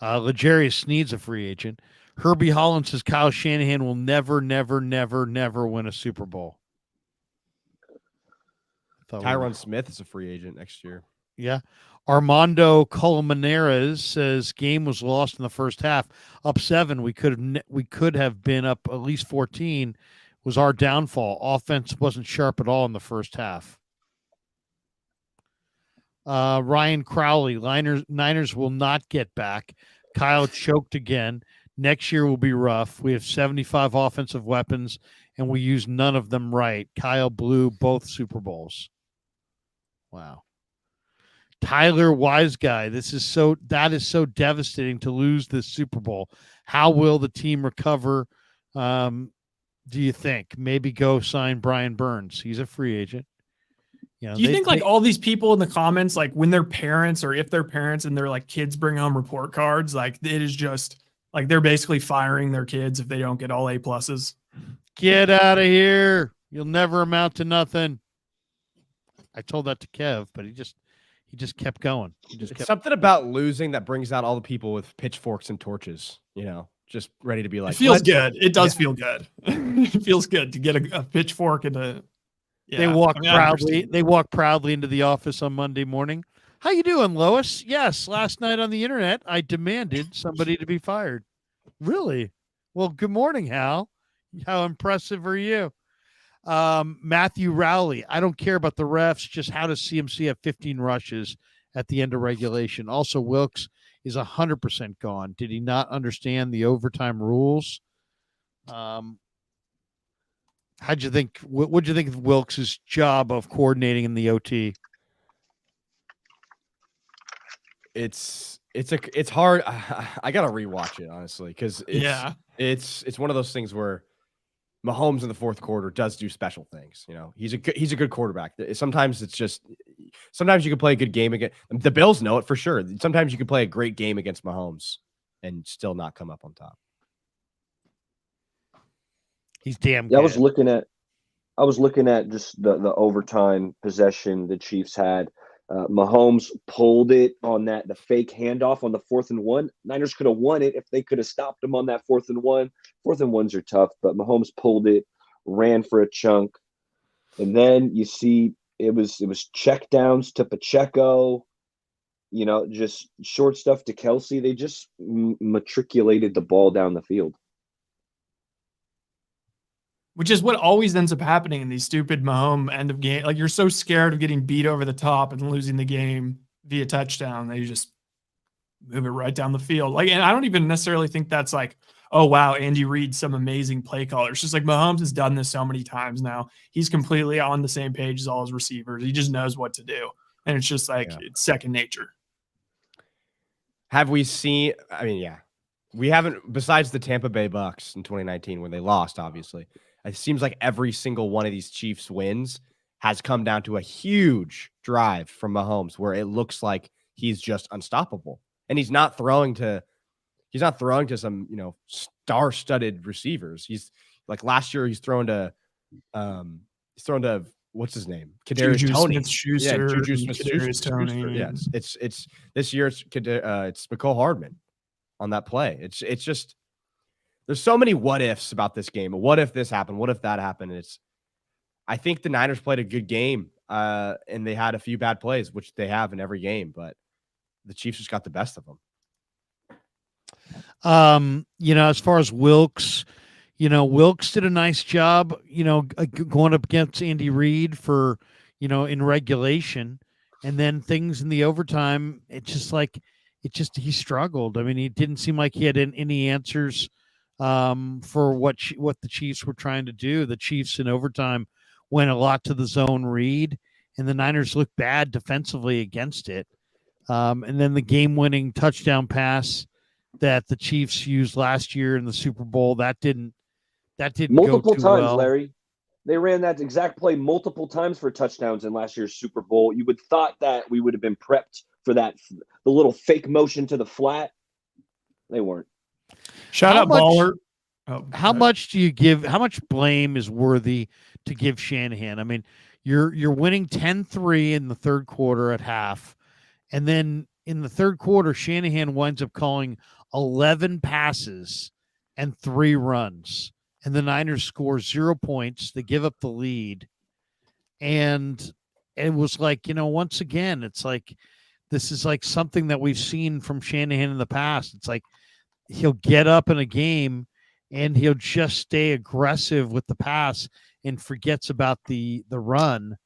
L'Jarius Sneed's a free agent. Herbie Holland says Kyle Shanahan will never win a Super Bowl. Tyron Smith is a free agent next year. Yeah. Armando Colmenares says game was lost in the first half. Up 7. We could have been up at least 14. Was our downfall. Offense wasn't sharp at all in the first half. Ryan Crowley, Niners will not get back. Kyle choked again. Next year will be rough. We have 75 offensive weapons, and we use none of them right. Kyle blew both Super Bowls. Wow. Tyler Wiseguy, that is so devastating to lose this Super Bowl. How will the team recover? Do you think? Maybe go sign Brian Burns. He's a free agent. Do you think like all these people in the comments, like when their parents or if their parents and their like kids bring home report cards, like it is just like they're basically firing their kids if they don't get all A+? Get out of here. You'll never amount to nothing. I told that to Kev, but he just kept going. Something about losing that brings out all the people with pitchforks and torches, just ready to be like, it feels good. It does feel good. It feels good to get a pitchfork and a. Yeah, They walk proudly into the office on Monday morning. How you doing, Lois? Yes, last night on the internet, I demanded somebody to be fired. Really? Well, good morning, Hal. How impressive are you? Matthew Rowley. I don't care about the refs. Just how does CMC have 15 rushes at the end of regulation? Also, Wilkes is 100% gone. Did he not understand the overtime rules? How'd you think? What'd you think of Wilkes' job of coordinating in the OT? It's hard. I gotta rewatch it honestly because it's one of those things where Mahomes in the fourth quarter does do special things. He's a good quarterback. Sometimes you can play a good game against the Bills. Know it for sure. Sometimes you can play a great game against Mahomes and still not come up on top. He's damn good. Yeah, I was looking at just the overtime possession the Chiefs had. Mahomes pulled it on the fake handoff on the 4th and 1. Niners could have won it if they could have stopped him on that 4th and 1. 4th and 1s are tough, but Mahomes pulled it, ran for a chunk, and then you see it was check downs to Pacheco. Just short stuff to Kelsey. They just matriculated the ball down the field. Which is what always ends up happening in these stupid Mahomes end of game. Like you're so scared of getting beat over the top and losing the game via touchdown that you just move it right down the field. Like, and I don't even necessarily think that's like, oh wow, Andy Reid's some amazing play caller. It's just like Mahomes has done this so many times now. He's completely on the same page as all his receivers. He just knows what to do, and it's just like it's second nature. Have we seen? I mean, yeah. We haven't, besides the Tampa Bay Bucks in 2019 when they lost, obviously. It seems like every single one of these Chiefs wins has come down to a huge drive from Mahomes where it looks like he's just unstoppable. And he's not throwing to some, star-studded receivers. He's like last year he's thrown to what's his name? Kadarius Juju Toney. Smith-Schuster, Yeah, Juju and Smith-Schuster. Kadarius Toney. Yeah, it's this year it's McCole Hardman on that play. It's just there's so many what ifs about this game. What if this happened? What if that happened? I think the Niners played a good game, and they had a few bad plays, which they have in every game, but the Chiefs just got the best of them. As far as Wilkes, Wilkes did a nice job, going up against Andy Reid for, in regulation, and then things in the overtime. He struggled. I mean, it didn't seem like he had any answers for what the Chiefs were trying to do. The Chiefs in overtime went a lot to the zone read, and the Niners looked bad defensively against it. And then the game-winning touchdown pass that the Chiefs used last year in the Super Bowl, that didn't multiple go too times, well. Larry. They ran that exact play multiple times for touchdowns in last year's Super Bowl. You would thought that we would have been prepped for that, the little fake motion to the flat. They weren't. Shout out Baller. How much do you give? How much blame is worthy to give Shanahan? I mean, you're winning 10-3 in the third quarter at half, and then in the third quarter, Shanahan winds up calling 11 passes and 3 runs, and the Niners score 0 points. They give up the lead, and it was like, once again, it's like this is like something that we've seen from Shanahan in the past. It's like he'll get up in a game and he'll just stay aggressive with the pass and forgets about the run.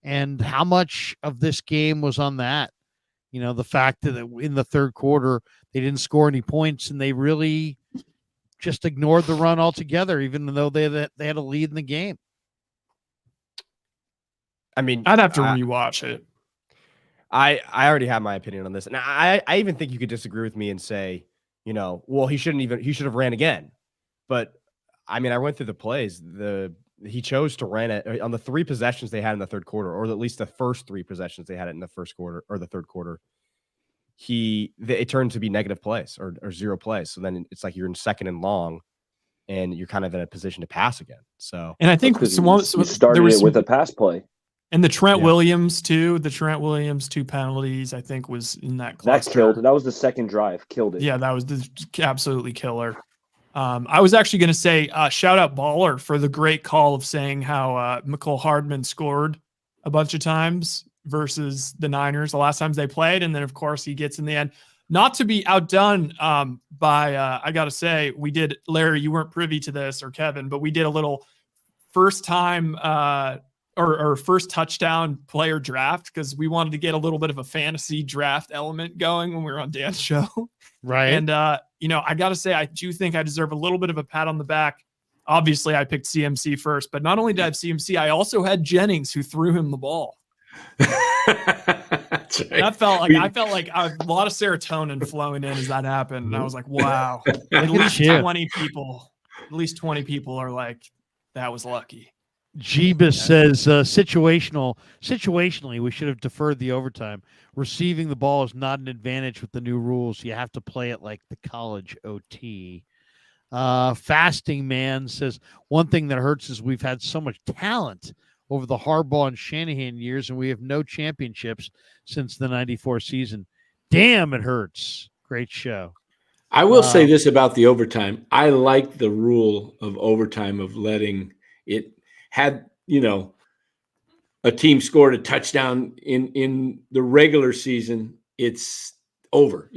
And how much of this game was on that? The fact that in the third quarter, they didn't score any points and they really just ignored the run altogether, even though they had a lead in the game. I mean, I'd have to rewatch it. I already have my opinion on this. And I even think you could disagree with me and say, well, he should have ran again. But I mean, I went through the plays. He chose to run it on the 3 possessions they had in the third quarter, or at least the first 3 possessions they had it in the first quarter or the third quarter. It turned to be negative plays or 0 plays. So then it's like you're in second and long, and you're kind of in a position to pass again. So, and I think you started it with a pass play. And the Trent Williams too. The Trent Williams 2 penalties, I think, was in that cluster. That killed. That was the second drive. Killed it. Yeah, that was absolutely killer. I was actually going to say shout out Baller for the great call of saying how McCole Hardman scored a bunch of times versus the Niners the last times they played. And then, of course, he gets in the end. Not to be outdone by, I got to say, we did, Larry, you weren't privy to this, or Kevin, but we did a little first time or first touchdown player draft because we wanted to get a little bit of a fantasy draft element going when we were on Dan's show. Right. And, I got to say, I do think I deserve a little bit of a pat on the back. Obviously, I picked CMC first, but not only did I have CMC, I also had Jennings who threw him the ball. That's right. I felt like a lot of serotonin flowing in as that happened. And I was like, wow, at least 20 people are like, that was lucky. Jeebus says situationally, we should have deferred the overtime. Receiving the ball is not an advantage with the new rules. You have to play it like the college OT. Fasting Man says one thing that hurts is we've had so much talent over the Harbaugh and Shanahan years, and we have no championships since the 94 season. Damn, it hurts. Great show. I will say this about the overtime. I like the rule of overtime of letting it had, a team scored a touchdown in the regular season. It's over,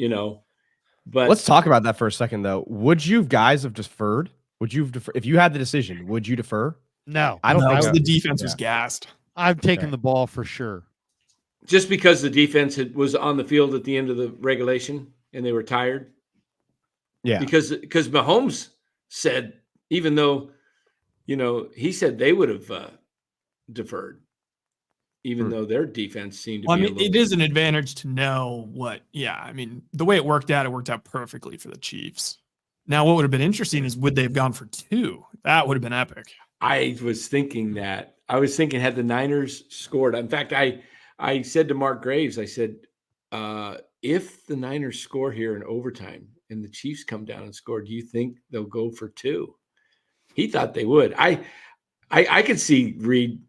but let's talk about that for a second though. Would you guys have deferred? Would you defer if you had the decision? Would you defer? No, I don't think so. The defense was gassed. I've taken the ball for sure. Just because the defense was on the field at the end of the regulation and they were tired. Yeah. Because Mahomes said, even though, he said they would have deferred. even though their defense seemed to Well, I be mean, it is an advantage to know what. Yeah, I mean, the way it worked out perfectly for the Chiefs. Now, what would have been interesting is would they have gone for 2? That would have been epic. I was thinking that. I was thinking had the Niners scored. In fact, I said to Mark Graves, I said, if the Niners score here in overtime and the Chiefs come down and score, do you think they'll go for 2? He thought they would. I could see Reed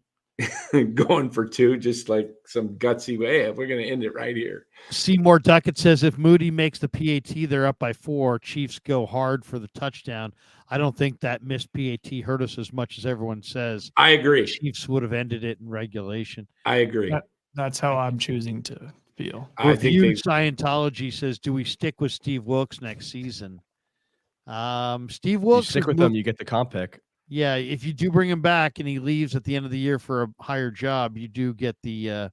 going for 2, just like some gutsy way. We're going to end it right here. Seymour Duckett says if Moody makes the PAT, they're up by 4. Chiefs go hard for the touchdown. I don't think that missed PAT hurt us as much as everyone says. I agree. Chiefs would have ended it in regulation. I agree. That's how I'm choosing to feel. I think they, Scientology says, do we stick with Steve Wilkes next season? Steve You Wilkes stick has with moved- them, you get the comp pick. Yeah, if you do bring him back and he leaves at the end of the year for a higher job, you do get the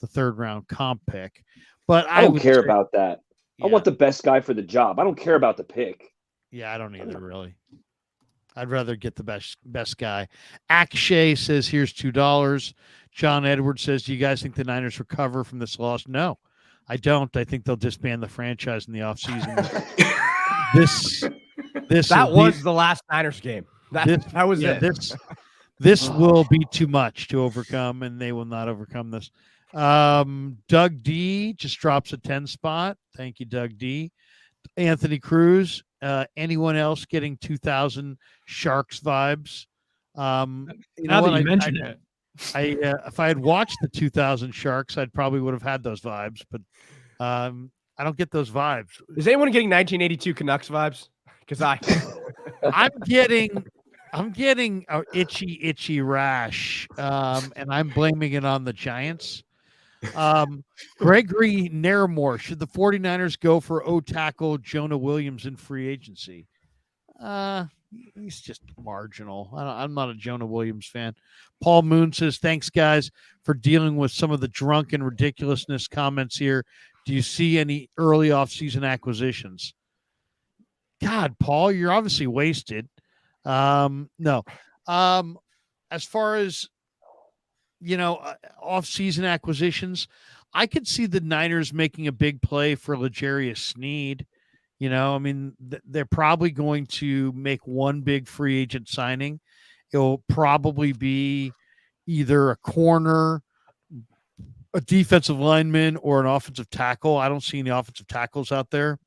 3rd round comp pick. But I don't would care say- about that. Yeah, I want the best guy for the job. I don't care about the pick. yeah, I don't either really. I'd rather get the best guy. Akshay says, here's $2. John Edwards says, do you guys think the Niners recover from this loss? No, I don't. I think they'll disband the franchise in the offseason. That was the last Niners game. That was it. This will be too much to overcome, and they will not overcome this. Doug D just drops a 10 spot. Thank you, Doug D. Anthony Cruz. Anyone else getting 2000 Sharks vibes? Now that you mention it. If I had watched the 2000 Sharks, I'd probably would have had those vibes, but I don't get those vibes. Is anyone getting 1982 Canucks vibes? Because I'm getting an itchy rash, and I'm blaming it on the Giants. Gregory Naramore, should the 49ers go for O-tackle Jonah Williams in free agency? He's just marginal. I'm not a Jonah Williams fan. Paul Moon says, thanks, guys, for dealing with some of the drunken ridiculousness comments here. Do you see any early offseason acquisitions? God, Paul, you're obviously wasted. No. As far as, off-season acquisitions, I could see the Niners making a big play for L'Jarius Sneed. They're probably going to make one big free agent signing. It'll probably be either a corner, a defensive lineman, or an offensive tackle. I don't see any offensive tackles out there.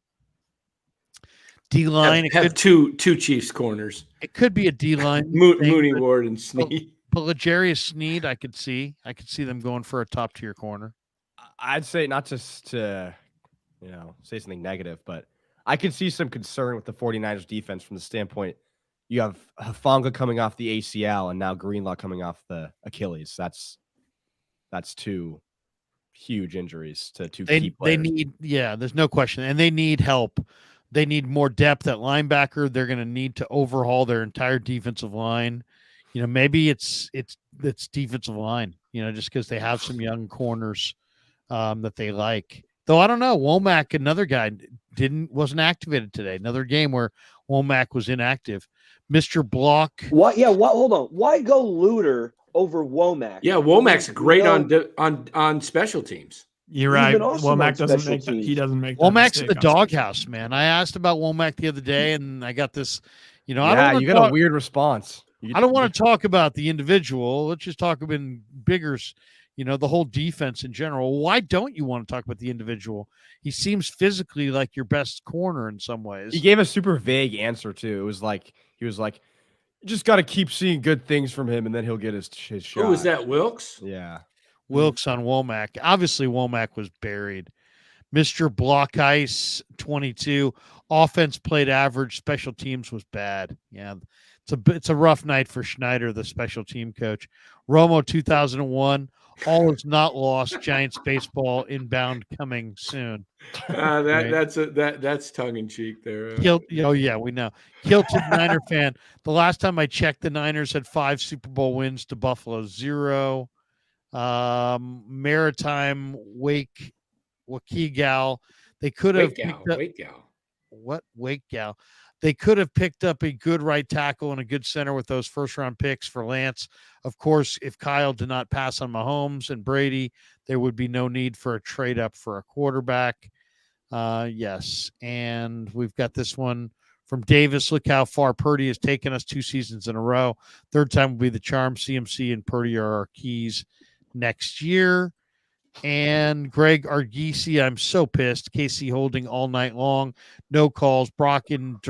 D-line. have two Chiefs corners. It could be a D-line. Mooney, Ward, and Sneed. But L'Jarius Sneed, I could see them going for a top-tier corner. I'd say not just to, say something negative, but I could see some concern with the 49ers defense from the standpoint you have Hufanga coming off the ACL and now Greenlaw coming off the Achilles. That's 2 huge injuries to 2 key players. There's no question. And they need help. They need more depth at linebacker. They're going to need to overhaul their entire defensive line. Maybe it's defensive line, just because they have some young corners that they like. Though I don't know. Womack, another guy, wasn't activated today. Another game where Womack was inactive. Mr. Block. What? Yeah. What? Hold on. Why go Luter over Womack? Yeah, Womack's great on special teams. You're right. also Womack on doesn't special make that. teams. He doesn't make that Womack's in mistake the on special doghouse, man. I asked about Womack the other day, and I got this. I You don't got a weird response. I don't want to talk about the individual. Let's just talk about bigger, the whole defense in general. Why don't you want to talk about the individual? He seems physically like your best corner in some ways. He gave a super vague answer too. It was like he was like, "You just got to keep seeing good things from him, and then he'll get his shot." Who was that? Wilkes? Yeah, Wilkes on Womack. Obviously, Womack was buried. Mr. Block Ice 22. Offense played average. Special teams was bad. Yeah, it's a rough night for Schneider, the special team coach. Romo 2001. All is not lost. Giants baseball inbound coming soon. That's tongue in cheek there. Oh yeah, we know. Kilted Niner fan. The last time I checked, the Niners had 5 Super Bowl wins to Buffalo 0. Maritime Wakegal. They could have Wakegal. What Wakegal? They could have picked up a good right tackle and a good center with those first-round picks for Lance. Of course, if Kyle did not pass on Mahomes and Brady, there would be no need for a trade up for a quarterback. Yes, and we've got this one from Davis. Look how far Purdy has taken us 2 seasons in a row. Third time will be the charm. CMC and Purdy are our keys next year. And Greg Argisi, I'm so pissed. KC holding all night long. No calls. Brock in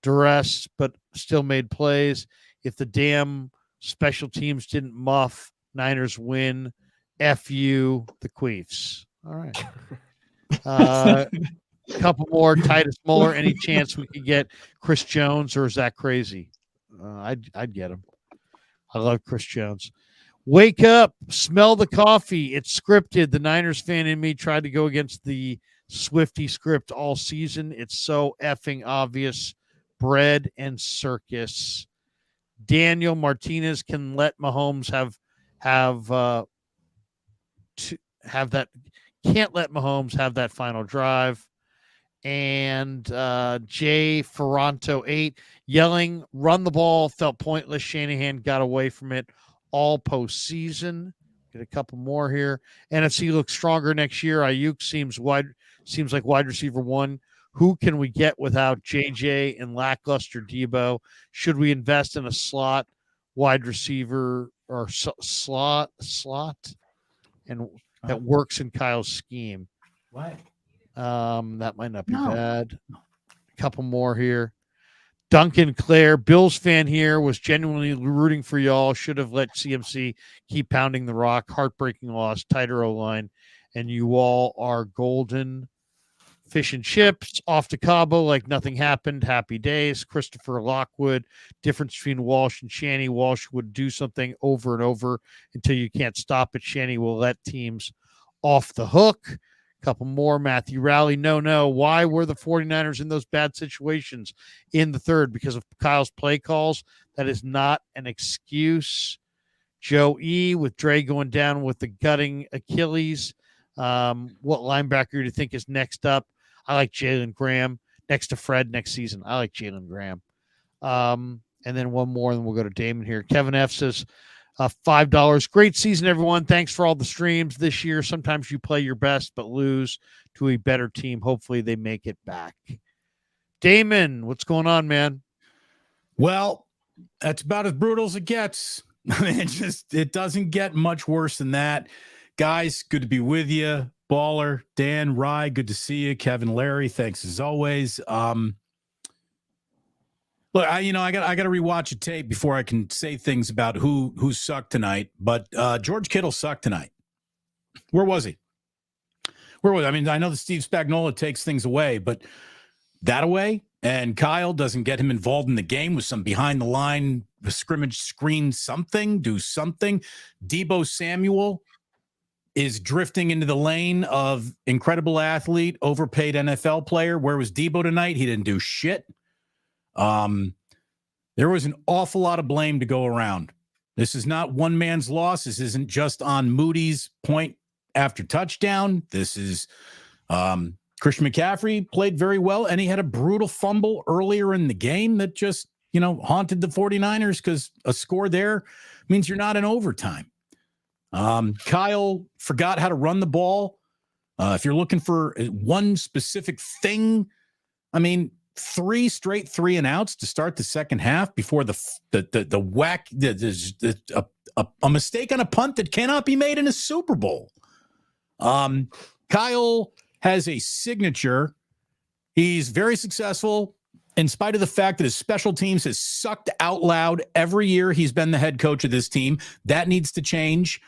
duress, but still made plays. If the damn special teams didn't muff, Niners win. F you, the Queefs. All right. A couple more. Titus Muller. Any chance we could get Chris Jones, or is that crazy? I'd get him. I love Chris Jones. Wake up, smell the coffee. It's scripted. The Niners fan in me tried to go against the Swifty script all season. It's so effing obvious. Bread and circus. Daniel Martinez can let Mahomes have that. Can't let Mahomes have that final drive. And Jay Ferranto 8 yelling, run the ball, felt pointless. Shanahan got away from it all postseason. Get a couple more here. NFC looks stronger next year. Ayuk seems like wide receiver 1. Who can we get without JJ and lackluster Debo? Should we invest in a slot wide receiver or slot and that works in Kyle's scheme? What? That might not be bad. A couple more here. Duncan Clare, Bills fan here, was genuinely rooting for y'all. Should have let CMC keep pounding the rock. Heartbreaking loss, tighter O-line, and you all are golden. Fish and chips, off to Cabo like nothing happened. Happy days. Christopher Lockwood, difference between Walsh and Shanny. Walsh would do something over and over until you can't stop it. Shanny will let teams off the hook. Couple more. Matthew Rowley. No. Why were the 49ers in those bad situations in the third? Because of Kyle's play calls. That is not an excuse. Joe E. with Dre going down with the gutting Achilles. What linebacker do you think is next up? I like Jalen Graham. Next to Fred next season. I like Jalen Graham. And then one more, and then we'll go to Damon here. Kevin F. says, $5. Great season, everyone. Thanks for all the streams this year. Sometimes you play your best, but lose to a better team. Hopefully they make it back. Damon, what's going on, man? Well, that's about as brutal as it gets. I mean, it doesn't get much worse than that. Guys, good to be with you. Baller, Dan, Rye, good to see you. Kevin, Larry, thanks as always. Look, I got to rewatch a tape before I can say things about who sucked tonight. But George Kittle sucked tonight. Where was he? I mean, I know that Steve Spagnuolo takes things away, but that away, and Kyle doesn't get him involved in the game with some behind the line scrimmage screen something, do something. Debo Samuel is drifting into the lane of incredible athlete, overpaid NFL player. Where was Debo tonight? He didn't do shit. There was an awful lot of blame to go around. This is not one man's loss. This isn't just on Moody's point after touchdown. This is Christian McCaffrey played very well, and he had a brutal fumble earlier in the game that just, haunted the 49ers because a score there means you're not in overtime. Kyle forgot how to run the ball. If you're looking for one specific thing, I mean, 3 straight 3-and-outs to start the second half before the whack, a mistake on a punt that cannot be made in a Super Bowl. Kyle has a signature. He's very successful in spite of the fact that his special teams has sucked out loud every year he's been the head coach of this team. That needs to change.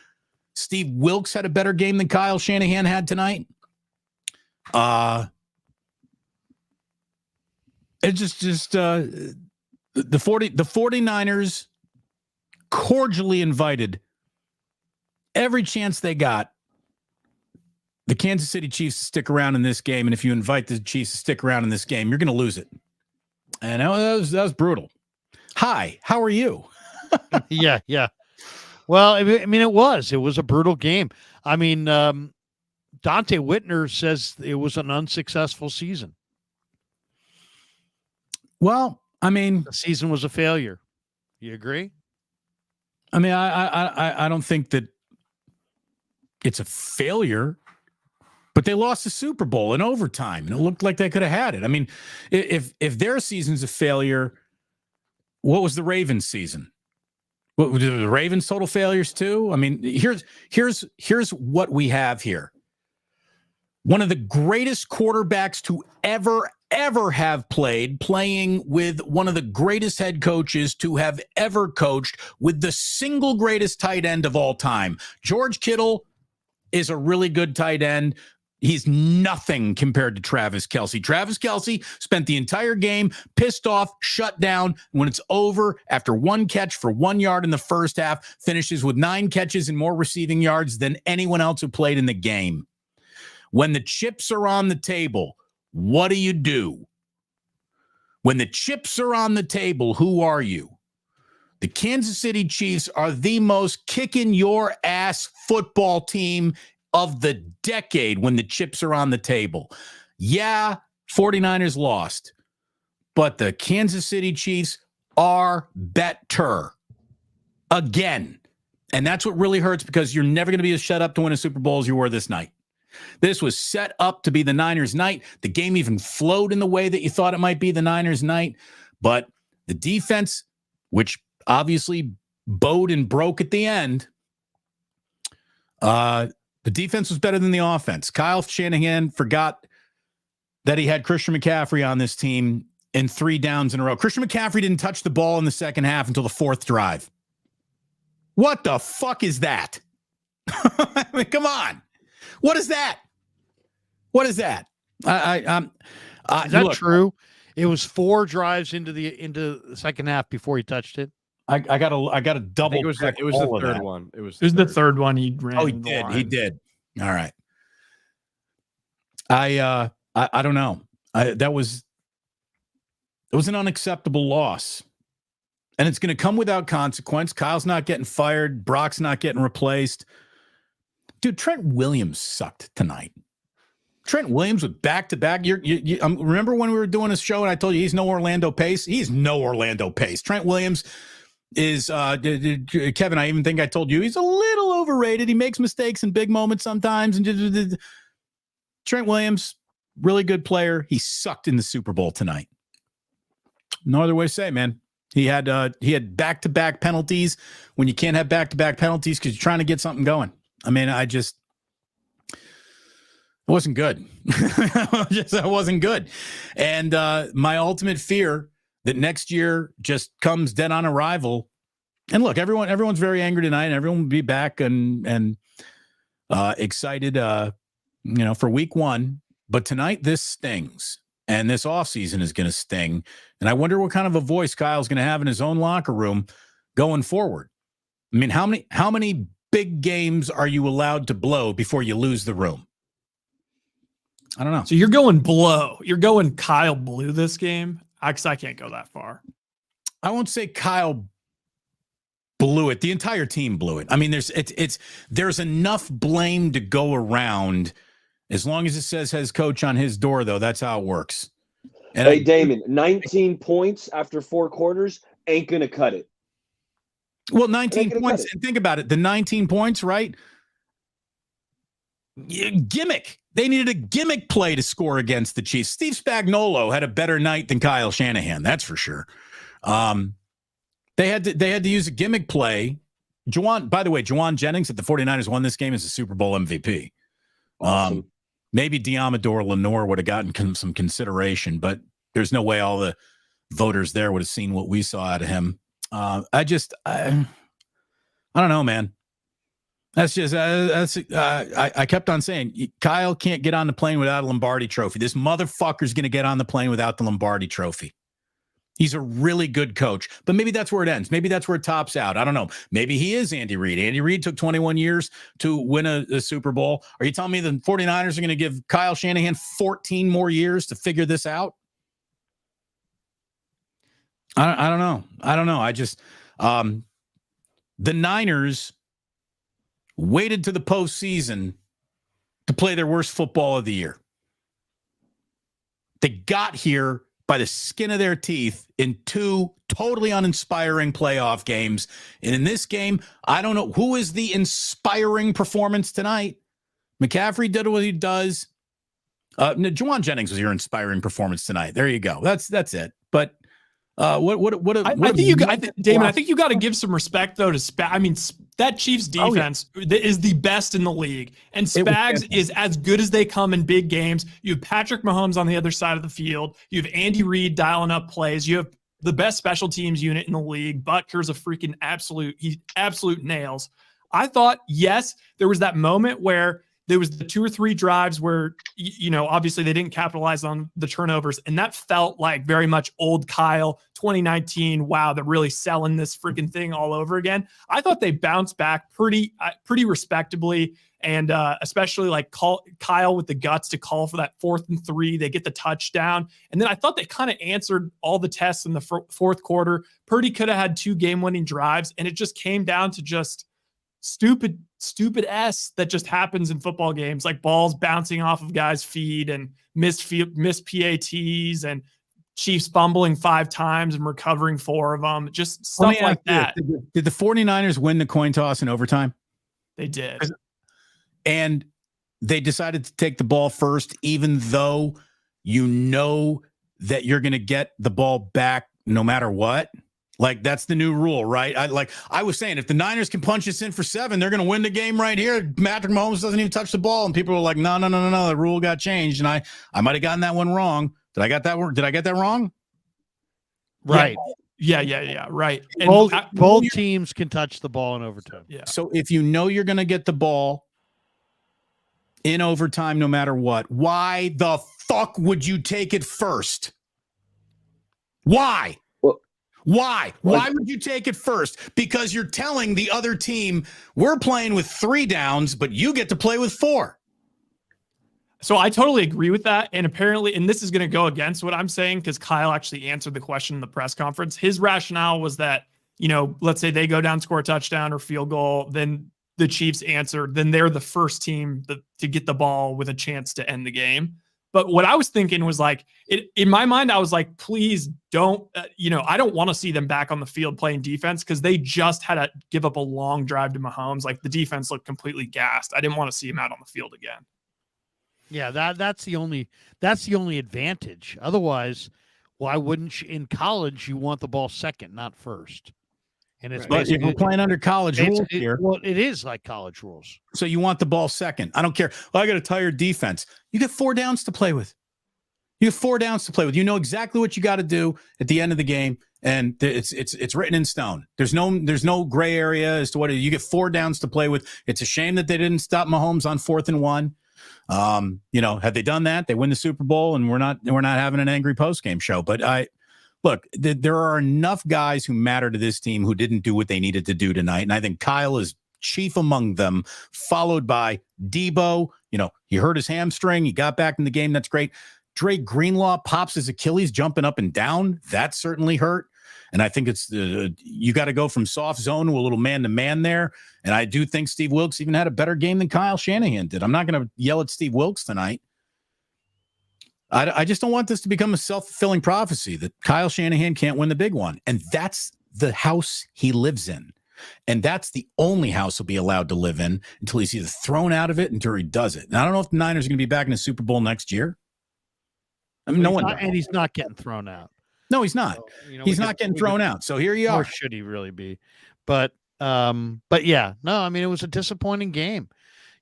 Steve Wilkes had a better game than Kyle Shanahan had tonight. It's just the 49ers cordially invited every chance they got the Kansas City Chiefs to stick around in this game. And if you invite the Chiefs to stick around in this game, you're going to lose it. And that was brutal. Hi, how are you? Yeah. Well, I mean, it was a brutal game. I mean, Dante Whitner says it was an unsuccessful season. Well, I mean, The season was a failure. You agree? I mean, I don't think that it's a failure, but they lost the Super Bowl in overtime, and it looked like they could have had it. I mean, if their season's a failure, what was the Ravens' season? What were the Ravens' total failures too? I mean, here's what we have here. One of the greatest quarterbacks to ever have playing with one of the greatest head coaches to have ever coached, with the single greatest tight end of all time. George Kittle is a really good tight end. He's nothing compared to Travis Kelce. Travis Kelce spent the entire game pissed off, shut down. When it's over, after one catch for 1 yard in the first half, finishes with 9 catches and more receiving yards than anyone else who played in the game. When the chips are on the table, what do? When the chips are on the table, who are you? The Kansas City Chiefs are the most kicking your ass football team of the decade when the chips are on the table. Yeah, 49ers lost, but the Kansas City Chiefs are better again. And that's what really hurts, because you're never going to be as shut up to win a Super Bowl as you were this night. This was set up to be the Niners' night. The game even flowed in the way that you thought it might be the Niners' night. But the defense, which obviously bowed and broke at the end, the defense was better than the offense. Kyle Shanahan forgot that he had Christian McCaffrey on this team in 3 downs in a row. Christian McCaffrey didn't touch the ball in the second half until the 4th drive. What the fuck is that? I mean, come on. What is that? What is that? Is that true? It was 4 drives into the second half before he touched it. I got a double. It was the third one. It was the third one he ran. Oh, he did. All right. I don't know. It was an unacceptable loss, and it's going to come without consequence. Kyle's not getting fired. Brock's not getting replaced. Dude, Trent Williams sucked tonight. Trent Williams with back-to-back. Remember when we were doing a show and I told you he's no Orlando Pace? He's no Orlando Pace. Trent Williams is, Kevin, I even think I told you, he's a little overrated. He makes mistakes in big moments sometimes. And Trent Williams, really good player. He sucked in the Super Bowl tonight. No other way to say, man. He had back-to-back penalties when you can't have back-to-back penalties because you're trying to get something going. I mean, it wasn't good. I wasn't good. And my ultimate fear that next year just comes dead on arrival. And look, everyone's very angry tonight, and everyone will be back and excited, for week 1. But tonight, this stings, and this offseason is going to sting. And I wonder what kind of a voice Kyle's going to have in his own locker room going forward. I mean, how many big games are you allowed to blow before you lose the room? I don't know. So you're going blow. You're going Kyle blew this game? Because I can't go that far. I won't say Kyle blew it. The entire team blew it. I mean, there's enough blame to go around. As long as it says head coach on his door, though, that's how it works. And hey, Damon, 19 points after 4 quarters ain't going to cut it. Well, 19 points. And think about it. The 19 points, right? Gimmick. They needed a gimmick play to score against the Chiefs. Steve Spagnuolo had a better night than Kyle Shanahan. That's for sure. They had to use a gimmick play. By the way, Juwan Jennings at the 49ers won this game as a Super Bowl MVP. Awesome. Maybe Diamador Lenore would have gotten some consideration, but there's no way all the voters there would have seen what we saw out of him. I don't know, man. I kept on saying Kyle can't get on the plane without a Lombardi trophy. This motherfucker's going to get on the plane without the Lombardi trophy. He's a really good coach, but maybe that's where it ends. Maybe that's where it tops out. I don't know. Maybe he is Andy Reid. Andy Reid took 21 years to win a Super Bowl. Are you telling me the 49ers are going to give Kyle Shanahan 14 more years to figure this out? I don't know. I don't know. I just the Niners waited to the postseason to play their worst football of the year. They got here by the skin of their teeth in 2 totally uninspiring playoff games. And in this game, I don't know who is the inspiring performance tonight. McCaffrey did what he does. Juwan Jennings was your inspiring performance tonight. There you go. That's it. But I think you got to give some respect though to I mean, that Chiefs defense is the best in the league, and Spags is as good as they come in big games. You have Patrick Mahomes on the other side of the field. You have Andy Reid dialing up plays. You have the best special teams unit in the league. Butker's a freaking absolute nails. I thought, yes, there was that moment where there was the 2 or 3 drives where, obviously they didn't capitalize on the turnovers. And that felt like very much old Kyle 2019. Wow, they're really selling this freaking thing all over again. I thought they bounced back pretty respectably. And especially like Kyle with the guts to call for that 4th and 3. They get the touchdown. And then I thought they kind of answered all the tests in the fourth quarter. Purdy could have had 2 game-winning drives. And it just came down to just stupid S that just happens in football games, like balls bouncing off of guys' feet and missed PATs and Chiefs fumbling 5 times and recovering 4 of them. Just stuff like that. Did the 49ers win the coin toss in overtime? They did. And they decided to take the ball first, even though you know that you're going to get the ball back no matter what. Like, that's the new rule, right? I was saying, if the Niners can punch us in for 7, they're going to win the game right here. Patrick Mahomes doesn't even touch the ball. And people were like, no, the rule got changed. And I might have gotten that one wrong. Did I get that wrong? Right. Yeah. Right. And both teams can touch the ball in overtime. Yeah. So if you know you're going to get the ball in overtime no matter what, why the fuck would you take it first? Why? Why would you take it first? Because you're telling the other team, we're playing with 3 downs, but you get to play with 4. So I totally agree with that. And apparently, and this is going to go against what I'm saying, because Kyle actually answered the question in the press conference. His rationale was that, let's say they go down, score a touchdown or field goal, then the Chiefs answer, then they're the first team to get the ball with a chance to end the game. But what I was thinking was like, in my mind, I was like, please don't, I don't want to see them back on the field playing defense, because they just had to give up a long drive to Mahomes. Like, the defense looked completely gassed. I didn't want to see him out on the field again. Yeah, that's the only advantage. Otherwise, why wouldn't you, in college, you want the ball second, not first? And it's But if we're playing under college rules here. Well, it is like college rules. So you want the ball second. I don't care. Well, I got a tired defense. You get 4 downs to play with. You know exactly what you got to do at the end of the game, and it's written in stone. There's no gray area as to what you get 4 downs to play with. It's a shame that they didn't stop Mahomes on 4th and 1. Had they done that, they win the Super Bowl, and we're not having an angry post-game show. But look, there are enough guys who matter to this team who didn't do what they needed to do tonight. And I think Kyle is chief among them, followed by Debo. He hurt his hamstring. He got back in the game. That's great. Dre Greenlaw pops his Achilles jumping up and down. That certainly hurt. And I think it's you got to go from soft zone to a little man-to-man there. And I do think Steve Wilkes even had a better game than Kyle Shanahan did. I'm not going to yell at Steve Wilkes tonight. I just don't want this to become a self-fulfilling prophecy that Kyle Shanahan can't win the big one. And that's the house he lives in. And that's the only house he'll be allowed to live in until he's either thrown out of it until he does it. And I don't know if the Niners are going to be back in the Super Bowl next year. I mean, And he's not getting thrown out. No, he's not. So, he's not getting thrown out. So here you are. Or should he really be? But yeah, no, I mean, it was a disappointing game.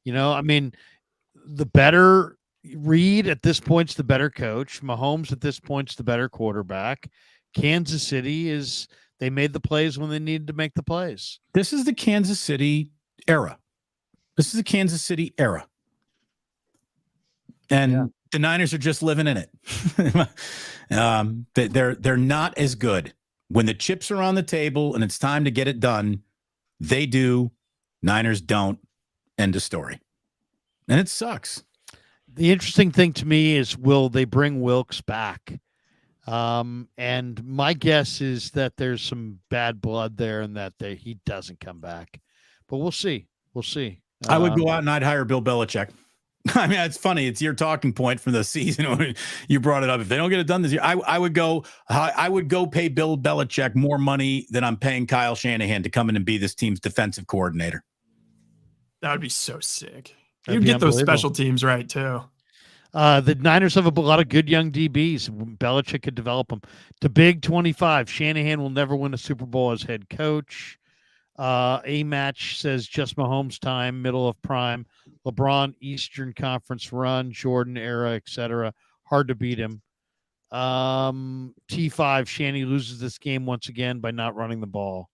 The better Reed at this point's the better coach. Mahomes at this point's the better quarterback. Kansas City they made the plays when they needed to make the plays. This is the Kansas City era. And the Niners are just living in it. They're not as good. When the chips are on the table and it's time to get it done, they do. Niners don't. End of story. And it sucks. The interesting thing to me is, will they bring Wilkes back? And my guess is that there's some bad blood there and that he doesn't come back. But we'll see. I would go out and I'd hire Bill Belichick. I mean, it's funny. It's your talking point from the season when you brought it up. If they don't get it done this year, I would go pay Bill Belichick more money than I'm paying Kyle Shanahan to come in and be this team's defensive coordinator. That would be so sick. That'd You'd be get those unbelievable. special teams right too. The Niners have a lot of good young DBs. Belichick could develop them. To Big 25, Shanahan will never win a Super Bowl as head coach. A match says just Mahomes time, middle of prime. LeBron Eastern Conference run, Jordan era, etc. Hard to beat him. T5, Shanny loses this game once again by not running the ball.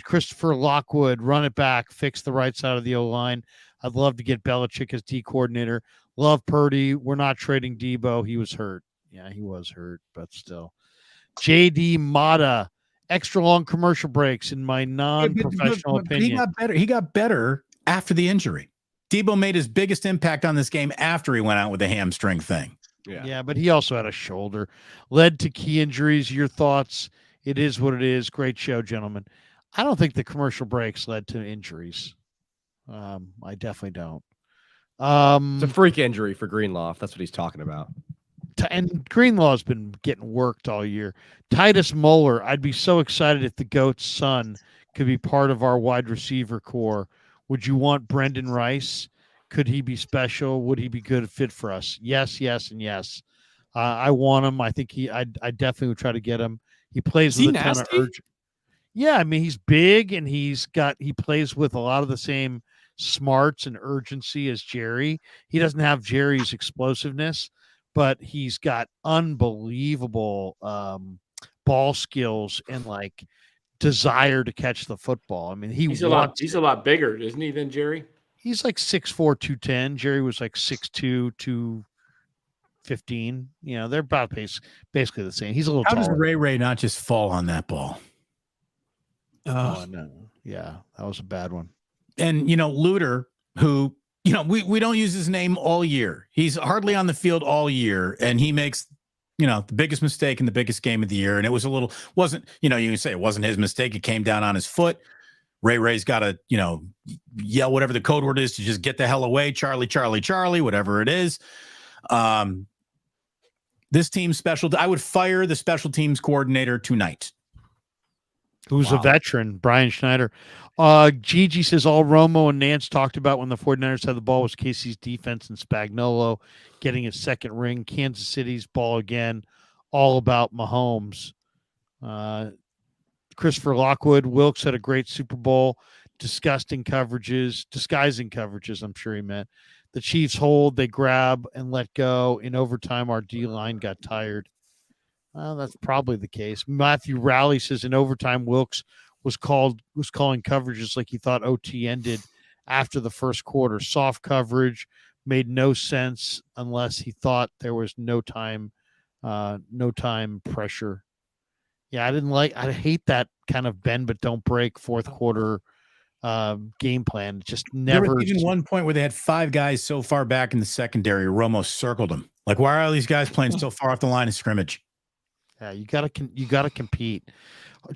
Christopher Lockwood, run it back, fix the right side of the O-line. I'd love to get Belichick as D coordinator. Love Purdy. We're not trading Debo. He was hurt. Yeah, he was hurt, but still. JD Mata, extra long commercial breaks in my non-professional opinion. He got better. He got better after the injury. Debo made his biggest impact on this game after he went out with the hamstring thing. Yeah, but he also had a shoulder. Led to key injuries. Your thoughts? It is what it is. Great show, gentlemen. I don't think the commercial breaks led to injuries. I definitely don't. It's a freak injury for Greenlaw, if that's what he's talking about. And Greenlaw's been getting worked all year. Titus Moeller, I'd be so excited if the GOAT's son could be part of our wide receiver core. Would you want Brendan Rice? Could he be special? Would he be good fit for us? Yes, yes, and yes. I want him. I think I definitely would try to get him. He plays with a ton of urgency. Yeah, I mean, he's big and he plays with a lot of the same smarts and urgency as Jerry. He doesn't have Jerry's explosiveness, but he's got unbelievable ball skills and like desire to catch the football. I mean, he's a lot bigger, isn't he, than Jerry? He's like 6'4", 210. Jerry was like 6'2", 215. You know, they're about basically the same. He's a little How taller. does Ray not just fall on that ball? Oh, no. Yeah, that was a bad one. And, Luter, who, we don't use his name all year. He's hardly on the field all year, and he makes, the biggest mistake in the biggest game of the year. And it was you can say it wasn't his mistake. It came down on his foot. Ray's got to, yell whatever the code word is to just get the hell away. Charlie, Charlie, Charlie, whatever it is. This team's I would fire the special teams coordinator tonight. Who's a veteran, Brian Schneider. Gigi says all Romo and Nance talked about when the 49ers had the ball was Casey's defense and Spagnuolo getting his second ring. Kansas City's ball again, all about Mahomes. Christopher Lockwood, Wilkes had a great Super Bowl. Disguising coverages, I'm sure he meant. The Chiefs hold, they grab and let go. In overtime, our D-line got tired. Well, that's probably the case. Matthew Rowley says in overtime, Wilkes was calling coverages like he thought OT ended after the first quarter. Soft coverage made no sense unless he thought there was no time pressure. Yeah, I hate that kind of bend but don't break fourth quarter game plan. Just never. There was even one point where they had 5 guys so far back in the secondary, Romo circled them. Like, why are all these guys playing so far off the line of scrimmage? Yeah, you gotta compete.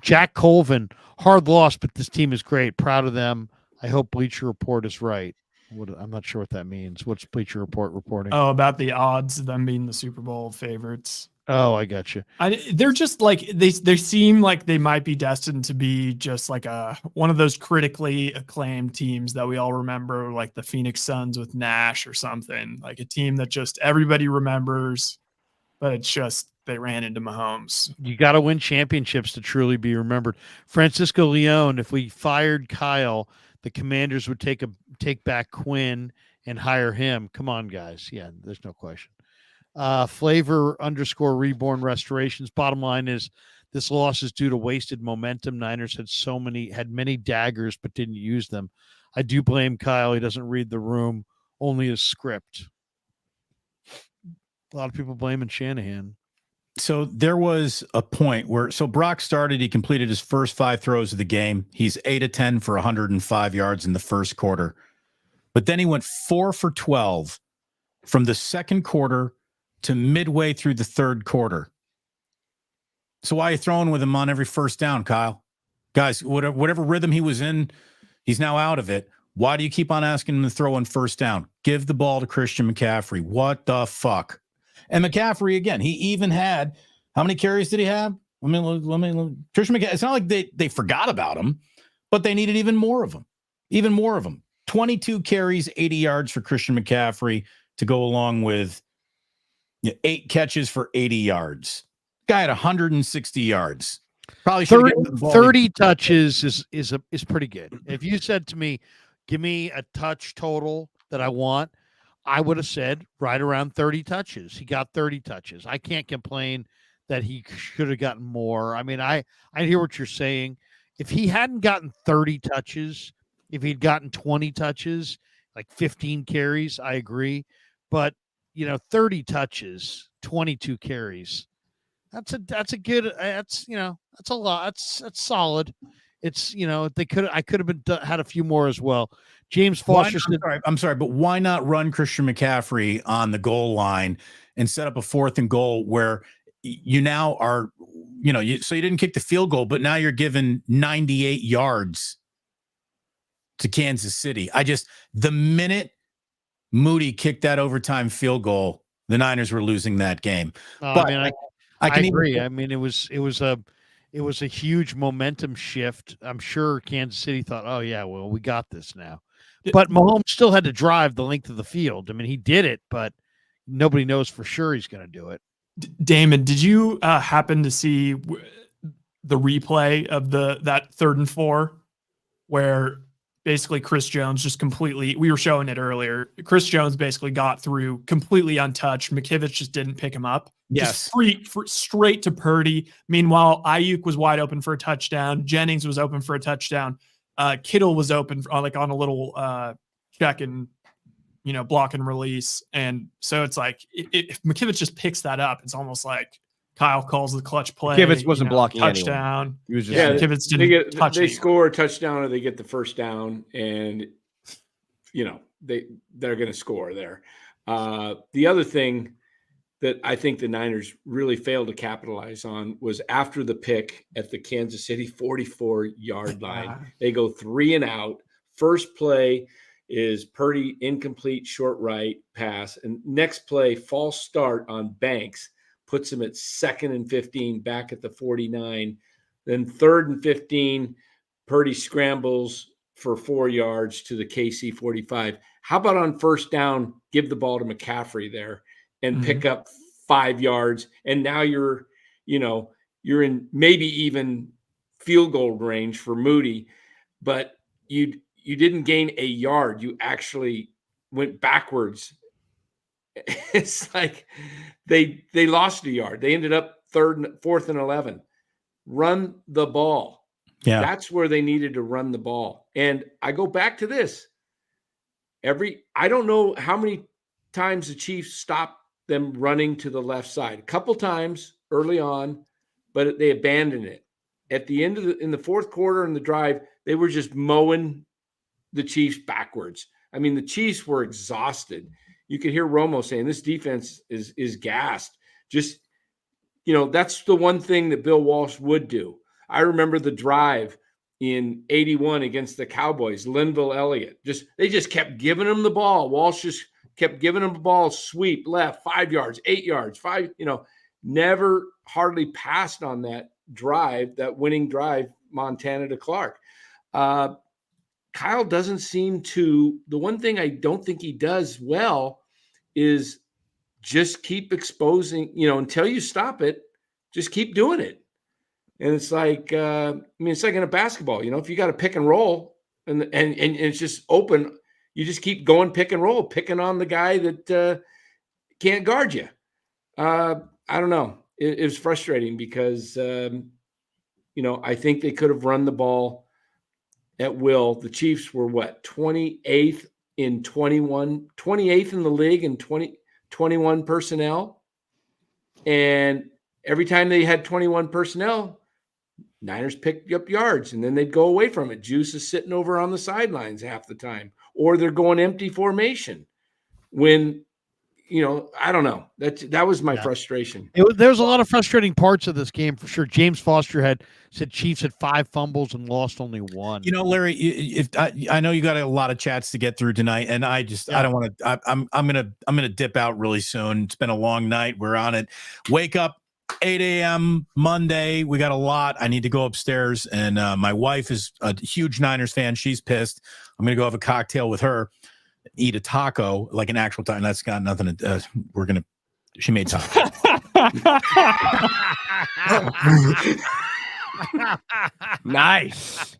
Jack Colvin, hard loss, but this team is great. Proud of them. I hope Bleacher Report is right. I'm not sure what that means. What's Bleacher Report reporting? Oh, about the odds of them being the Super Bowl favorites. Oh, I got you. They're just like they seem like they might be destined to be just like one of those critically acclaimed teams that we all remember, like the Phoenix Suns with Nash or something. Like a team that just everybody remembers, but it's just they ran into Mahomes. You got to win championships to truly be remembered. Francisco Leon, if we fired Kyle, the Commanders would take back Quinn and hire him. Come on, guys. Yeah, there's no question. Flavor_reborn restorations. Bottom line is this loss is due to wasted momentum. Niners had many daggers, but didn't use them. I do blame Kyle. He doesn't read the room, only his script. A lot of people blaming Shanahan. So there was a point where Brock started, he completed his first 5 throws of the game. He's 8 of 10 for 105 yards in the first quarter. But then he went 4 for 12 from the second quarter to midway through the third quarter. So why are you throwing with him on every first down, Kyle? Guys, whatever rhythm he was in, he's now out of it. Why do you keep on asking him to throw in first down? Give the ball to Christian McCaffrey. What the fuck? And McCaffrey, again, he even had, how many carries did he have? Christian McCaffrey, it's not like they forgot about him, but they needed even more of them. 22 carries, 80 yards for Christian McCaffrey to go along with 8 catches for 80 yards. Guy had 160 yards. Probably should 30 touches is pretty good. If you said to me, give me a touch total that I want, I would have said right around 30 touches. He got 30 touches. I can't complain that he should have gotten more. I mean, I hear what you're saying. If he hadn't gotten 30 touches, if he'd gotten 20 touches, like 15 carries, I agree. But, 30 touches, 22 carries. That's a good, that's a lot. That's solid. It's, I could have had a few more as well. James Foster said, I'm sorry, but why not run Christian McCaffrey on the goal line and set up a 4th and goal where you now are, so you didn't kick the field goal, but now you're given 98 yards to Kansas City. The minute Moody kicked that overtime field goal, the Niners were losing that game. But I agree. It was a huge momentum shift. I'm sure Kansas City thought, oh yeah, well, we got this now. But Mahomes still had to drive the length of the field. I mean, he did it, but nobody knows for sure he's going to do it. Damon, did you happen to see the replay of that 3rd and 4 where basically Chris Jones just completely, we were showing it earlier, Chris Jones basically got through completely untouched. McKivitz just didn't pick him up. Yes. Just straight to Purdy. Meanwhile, Ayuk was wide open for a touchdown. Jennings was open for a touchdown. Kittle was open on a little check and, block and release. And so it's like, if McKivitz just picks that up, it's almost like Kyle calls the clutch play. McKivitz wasn't blocking touchdown. Anyone. He was just McKivitz didn't touch they it. score a touchdown or they get the first down, and they're going to score there. The other thing that I think the Niners really failed to capitalize on was after the pick at the Kansas City 44-yard line. They go 3 and out. First play is Purdy incomplete short right pass, and next play false start on Banks puts him at 2nd and 15 back at the 49. Then 3rd and 15, Purdy scrambles for 4 yards to the KC 45. How about on first down, give the ball to McCaffrey there and pick up 5 yards, and now you're in maybe even field goal range for Moody, but you didn't gain a yard. You actually went backwards. It's like they lost a yard. They ended up 4th and 11. Run the ball. Yeah, that's where they needed to run the ball. And I go back to this. I don't know how many times the Chiefs stopped them running to the left side. A couple times early on, but they abandoned it. At the end in the 4th quarter in the drive, they were just mowing the Chiefs backwards. I mean, the Chiefs were exhausted. You could hear Romo saying this defense is gassed. Just, that's the one thing that Bill Walsh would do. I remember the drive in 81 against the Cowboys, Linville Elliott. They just kept giving him the ball. Walsh just kept giving him the ball, sweep left, 5 yards, 8 yards, 5, never hardly passed on that drive, that winning drive, Montana to Clark. Kyle doesn't seem to, the one thing I don't think he does well is just keep exposing, until you stop it, just keep doing it. And it's like, it's like in a basketball, if you got a pick and roll and it's just open, you just keep going pick and roll, picking on the guy that can't guard you. I don't know. It was frustrating because, I think they could have run the ball at will. The Chiefs were 28th in 28th in the league in 21 personnel. And every time they had 21 personnel, Niners picked up yards and then they'd go away from it. Juice is sitting over on the sidelines half the time, or they're going empty formation when I don't know. That was my Yeah. frustration. There's a lot of frustrating parts of this game for sure. James Foster said Chiefs had 5 fumbles and lost only 1. Larry, if I know you got a lot of chats to get through tonight, and I don't want to. I'm gonna dip out really soon. It's been a long night. We're on it. Wake up 8 a.m. Monday. We got a lot. I need to go upstairs, and my wife is a huge Niners fan. She's pissed. I'm gonna go have a cocktail with her, eat a taco, like an actual taco. That's got nothing to. She made taco. Nice.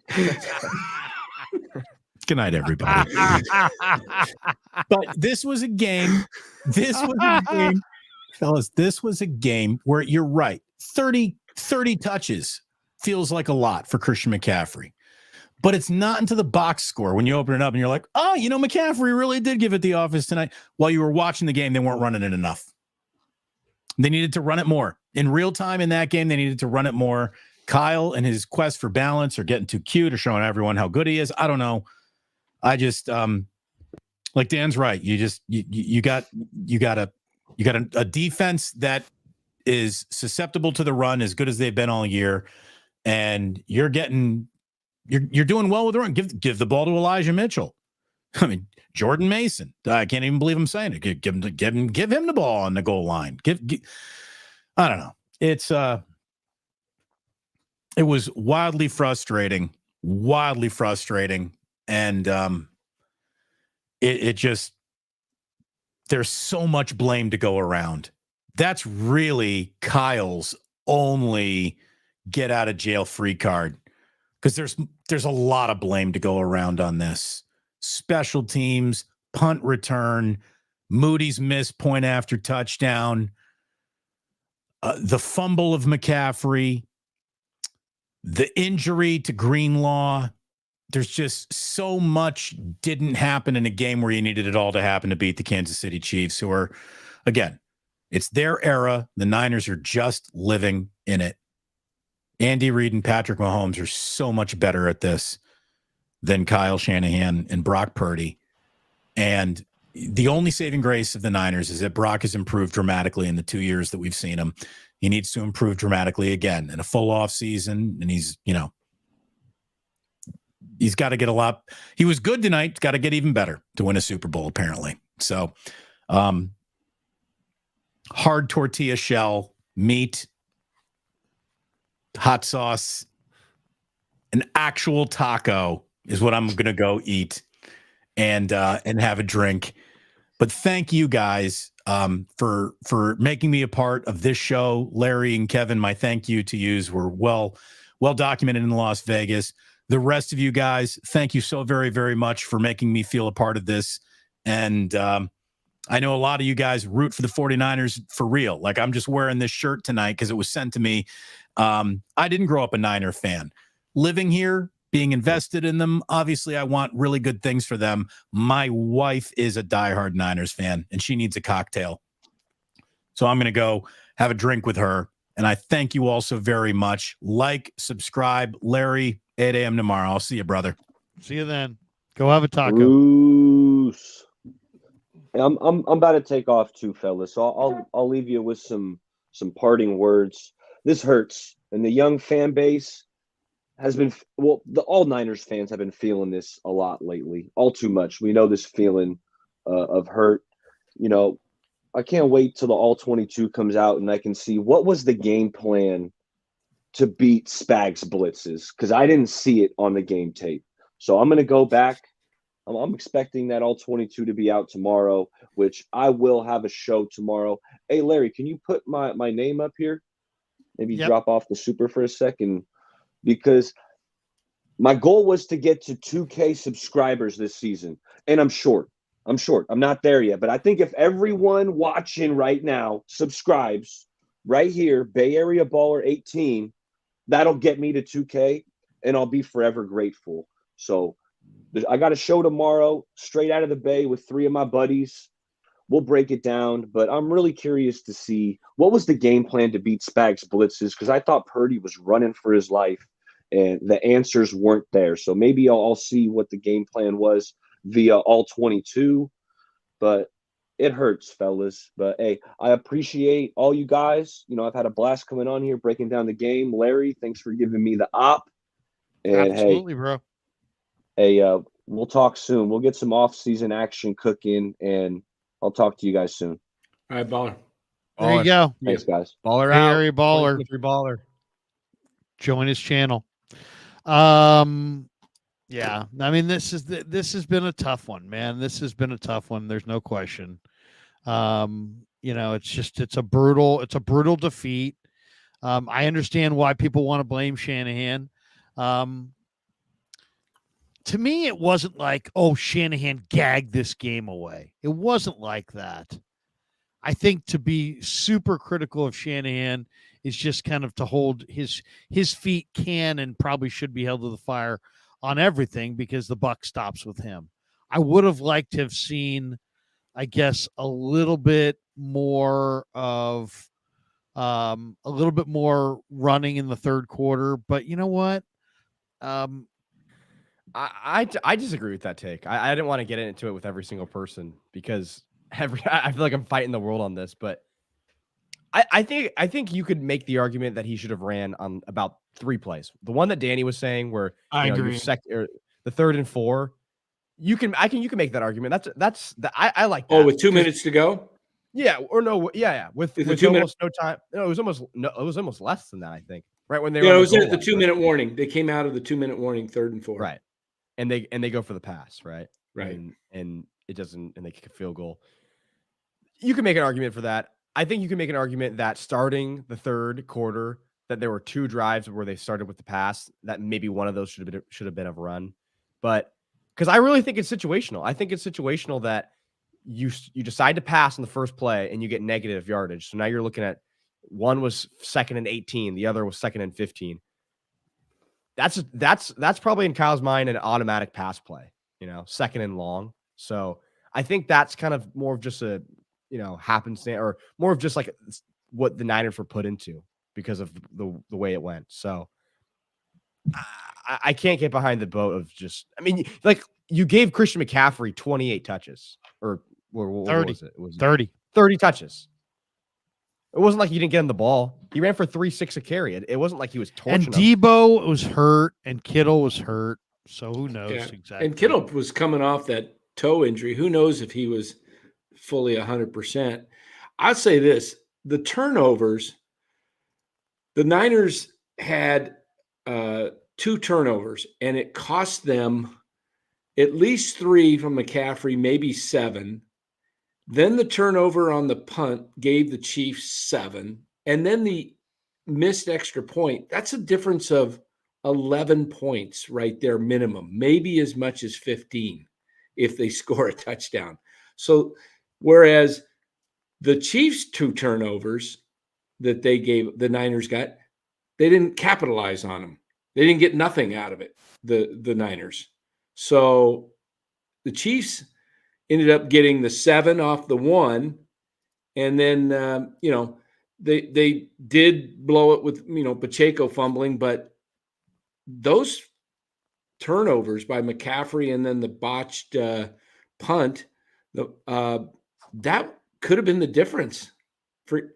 Good night, everybody. But this was a game. Fellas, this was a game where you're right. 30 touches feels like a lot for Christian McCaffrey. But it's not into the box score when you open it up and you're like, oh, McCaffrey really did give it the office tonight. While you were watching the game, they weren't running it enough. They needed to run it more. In real time in that game, they needed to run it more. Kyle and his quest for balance are getting too cute or showing everyone how good he is. I don't know. I just like Dan's right. You got a defense that is susceptible to the run as good as they've been all year, and you're doing well with the run. Give the ball to Elijah Mitchell. I mean, Jordan Mason. I can't even believe I'm saying it. Give him the ball on the goal line. I don't know. It was wildly frustrating, and it just, there's so much blame to go around. That's really Kyle's only get out of jail free card, because there's a lot of blame to go around on this. Special teams, punt return, Moody's missed point after touchdown, the fumble of McCaffrey, the injury to Greenlaw. There's just so much didn't happen in a game where you needed it all to happen to beat the Kansas City Chiefs, who are, again, it's their era. The Niners are just living in it. Andy Reid and Patrick Mahomes are so much better at this than Kyle Shanahan and Brock Purdy. And the only saving grace of the Niners is that Brock has improved dramatically in the 2 years that we've seen him. He needs to improve dramatically again in a full off season. And he's got to get a lot. He was good tonight. Got to get even better to win a Super Bowl, apparently. So, hard tortilla shell, meat, hot sauce, an actual taco is what I'm going to go eat and have a drink. But thank you guys for making me a part of this show. Larry and Kevin, my thank you to yous were well documented in Las Vegas. The rest of you guys, thank you so very, very much for making me feel a part of this. And I know a lot of you guys root for the 49ers for real. Like, I'm just wearing this shirt tonight because it was sent to me. I didn't grow up a Niner fan. Living here, being invested in them, obviously I want really good things for them. My wife is a diehard Niners fan, and she needs a cocktail. So I'm going to go have a drink with her. And I thank you all so very much. Like, subscribe. Larry, 8 a.m. tomorrow. I'll see you, brother. See you then. Go have a taco. Bruce. I'm about to take off too, fellas. So I'll leave you with some parting words. This hurts, and the young fan base has been, all Niners fans have been feeling this a lot lately, all too much. We know this feeling of hurt. I can't wait till the all 22 comes out and I can see what was the game plan to beat Spags blitzes, because I didn't see it on the game tape. So I'm going to go back. I'm expecting that all 22 to be out tomorrow, which I will have a show tomorrow. Hey, Larry, can you put my name up here? Maybe drop off the super for a second, because my goal was to get to 2K subscribers this season, and I'm short. I'm not there yet, but I think if everyone watching right now subscribes right here, Bay Area Baller 18, that'll get me to 2K, and I'll be forever grateful. So I got a show tomorrow, straight out of the Bay with 3 of my buddies. We'll break it down, but I'm really curious to see what was the game plan to beat Spags blitzes, because I thought Purdy was running for his life, and the answers weren't there. So maybe I'll see what the game plan was via all 22. But it hurts, fellas. But hey, I appreciate all you guys. I've had a blast coming on here, breaking down the game. Larry, thanks for giving me the op. And Absolutely, bro. hey, we'll talk soon. We'll get some off-season action cooking, and I'll talk to you guys soon. All right, baller. There you go. Thanks, guys. Baller Hey, out. Harry Baller. 2023 baller. Join his channel. Yeah, I mean, this has been a tough one, man. This has been a tough one. There's no question. It's a brutal defeat. I understand why people want to blame Shanahan. To me, it wasn't like, oh, Shanahan gagged this game away. It wasn't like that. I think to be super critical of Shanahan is just kind of to hold his feet can and probably should be held to the fire on everything because the buck stops with him. I would have liked to have seen, I guess, a little bit more running in the third quarter. But you know what? I disagree with that take. I didn't want to get into it with every single person because I feel like I'm fighting the world on this, but I think you could make the argument that he should have ran on about 3 plays. The one that Danny was saying, where I agree. the 3rd and 4, you can make that argument. I like that. Oh, with 2 minutes to go. Yeah, or no, yeah. With 2 almost minutes? no time. No, it was almost less than that. I think. Right when they Yeah, were it on was goal at the line. 2-minute warning. They came out of the 2-minute warning, 3rd and 4. Right, and they go for the pass, right, Right. and it doesn't, and they kick a field goal. You can make an argument for that. I think you can make an argument that starting the third quarter, that there were 2 drives where they started with the pass, that maybe one of those should have been a run. But because I really think it's situational. I think it's situational that you decide to pass on the first play and you get negative yardage. So now you're looking at, one was 2nd and 18, the other was 2nd and 15. That's probably in Kyle's mind an automatic pass play, 2nd and long. So I think that's kind of more of just a happenstance, or more of just like what the Niners were put into because of the way it went. So I can't get behind the boat of just, I mean, like, you gave Christian McCaffrey 28 touches, or what 30. was it? It was 30. 30 touches. It wasn't like you didn't get him the ball. He ran for 3.6 a carry. It wasn't like he was torching And him. Debo was hurt, and Kittle was hurt. So who knows exactly? And Kittle was coming off that toe injury. Who knows if he was fully 100%. I'd say this: the turnovers. The Niners had 2 turnovers, and it cost them at least 3 from McCaffrey, maybe 7. Then the turnover on the punt gave the Chiefs 7. And then the missed extra point. That's a difference of 11 points right there, minimum, maybe as much as 15 if they score a touchdown. So whereas the Chiefs' 2 turnovers that the Niners got, they didn't capitalize on them. They didn't get nothing out of it, the Niners. So the Chiefs ended up getting the 7 off the 1, and then they did blow it with Pacheco fumbling, but those turnovers by McCaffrey and then the botched punt, that could have been the difference.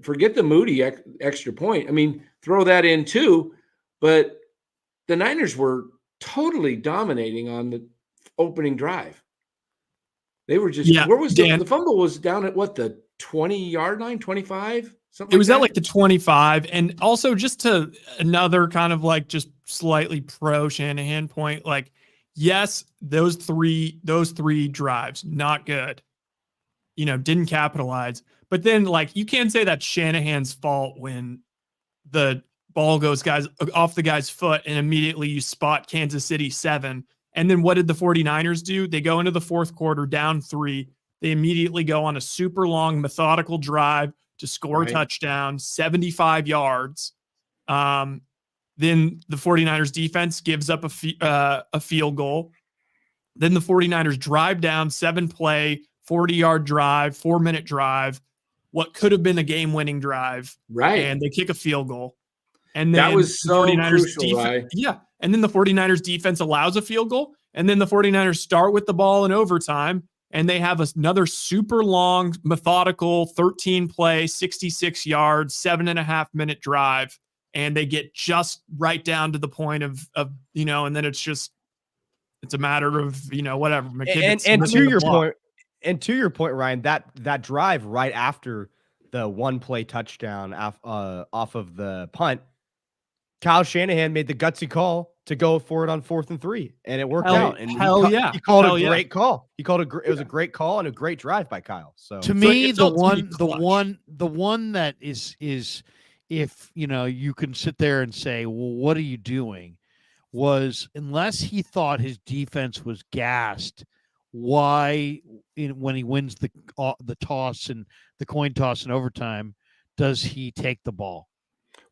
Forget the Moody extra point. I mean, throw that in too, but the Niners were totally dominating on the opening drive. They were just, where was the fumble was down at what, the 20-yard line, 25? Something. It was at like the 25. And also, just to another kind of like just slightly pro Shanahan point, like, yes, those three drives, not good. Didn't capitalize. But then, like, you can't say that's Shanahan's fault when the ball goes off the guy's foot and immediately you spot Kansas City 7. And then what did the 49ers do? They go into the fourth quarter down 3. They immediately go on a super long methodical drive to score a touchdown, 75 yards. Then the 49ers defense gives up a field goal. Then the 49ers drive down, 7-play, 40-yard drive, 4-minute drive, what could have been a game-winning drive. Right. And they kick a field goal. And then that was so crucial, right? Yeah. And then the 49ers defense allows a field goal. And then the 49ers start with the ball in overtime. and they have another super long, methodical 13 play, 66 yards, 7.5-minute drive. And they get just right down to the point of, and then it's a matter of, whatever. And to your point, Ryan, that drive right after the one play touchdown off of the punt, Kyle Shanahan made the gutsy call to go for it on 4th and 3, and it worked out. And he called a great call. He called it was a great call and a great drive by Kyle. So to me, the one that is if you can sit there and say, well, what are you doing? Was unless he thought his defense was gassed, why when he wins the toss and the coin toss in overtime, does he take the ball?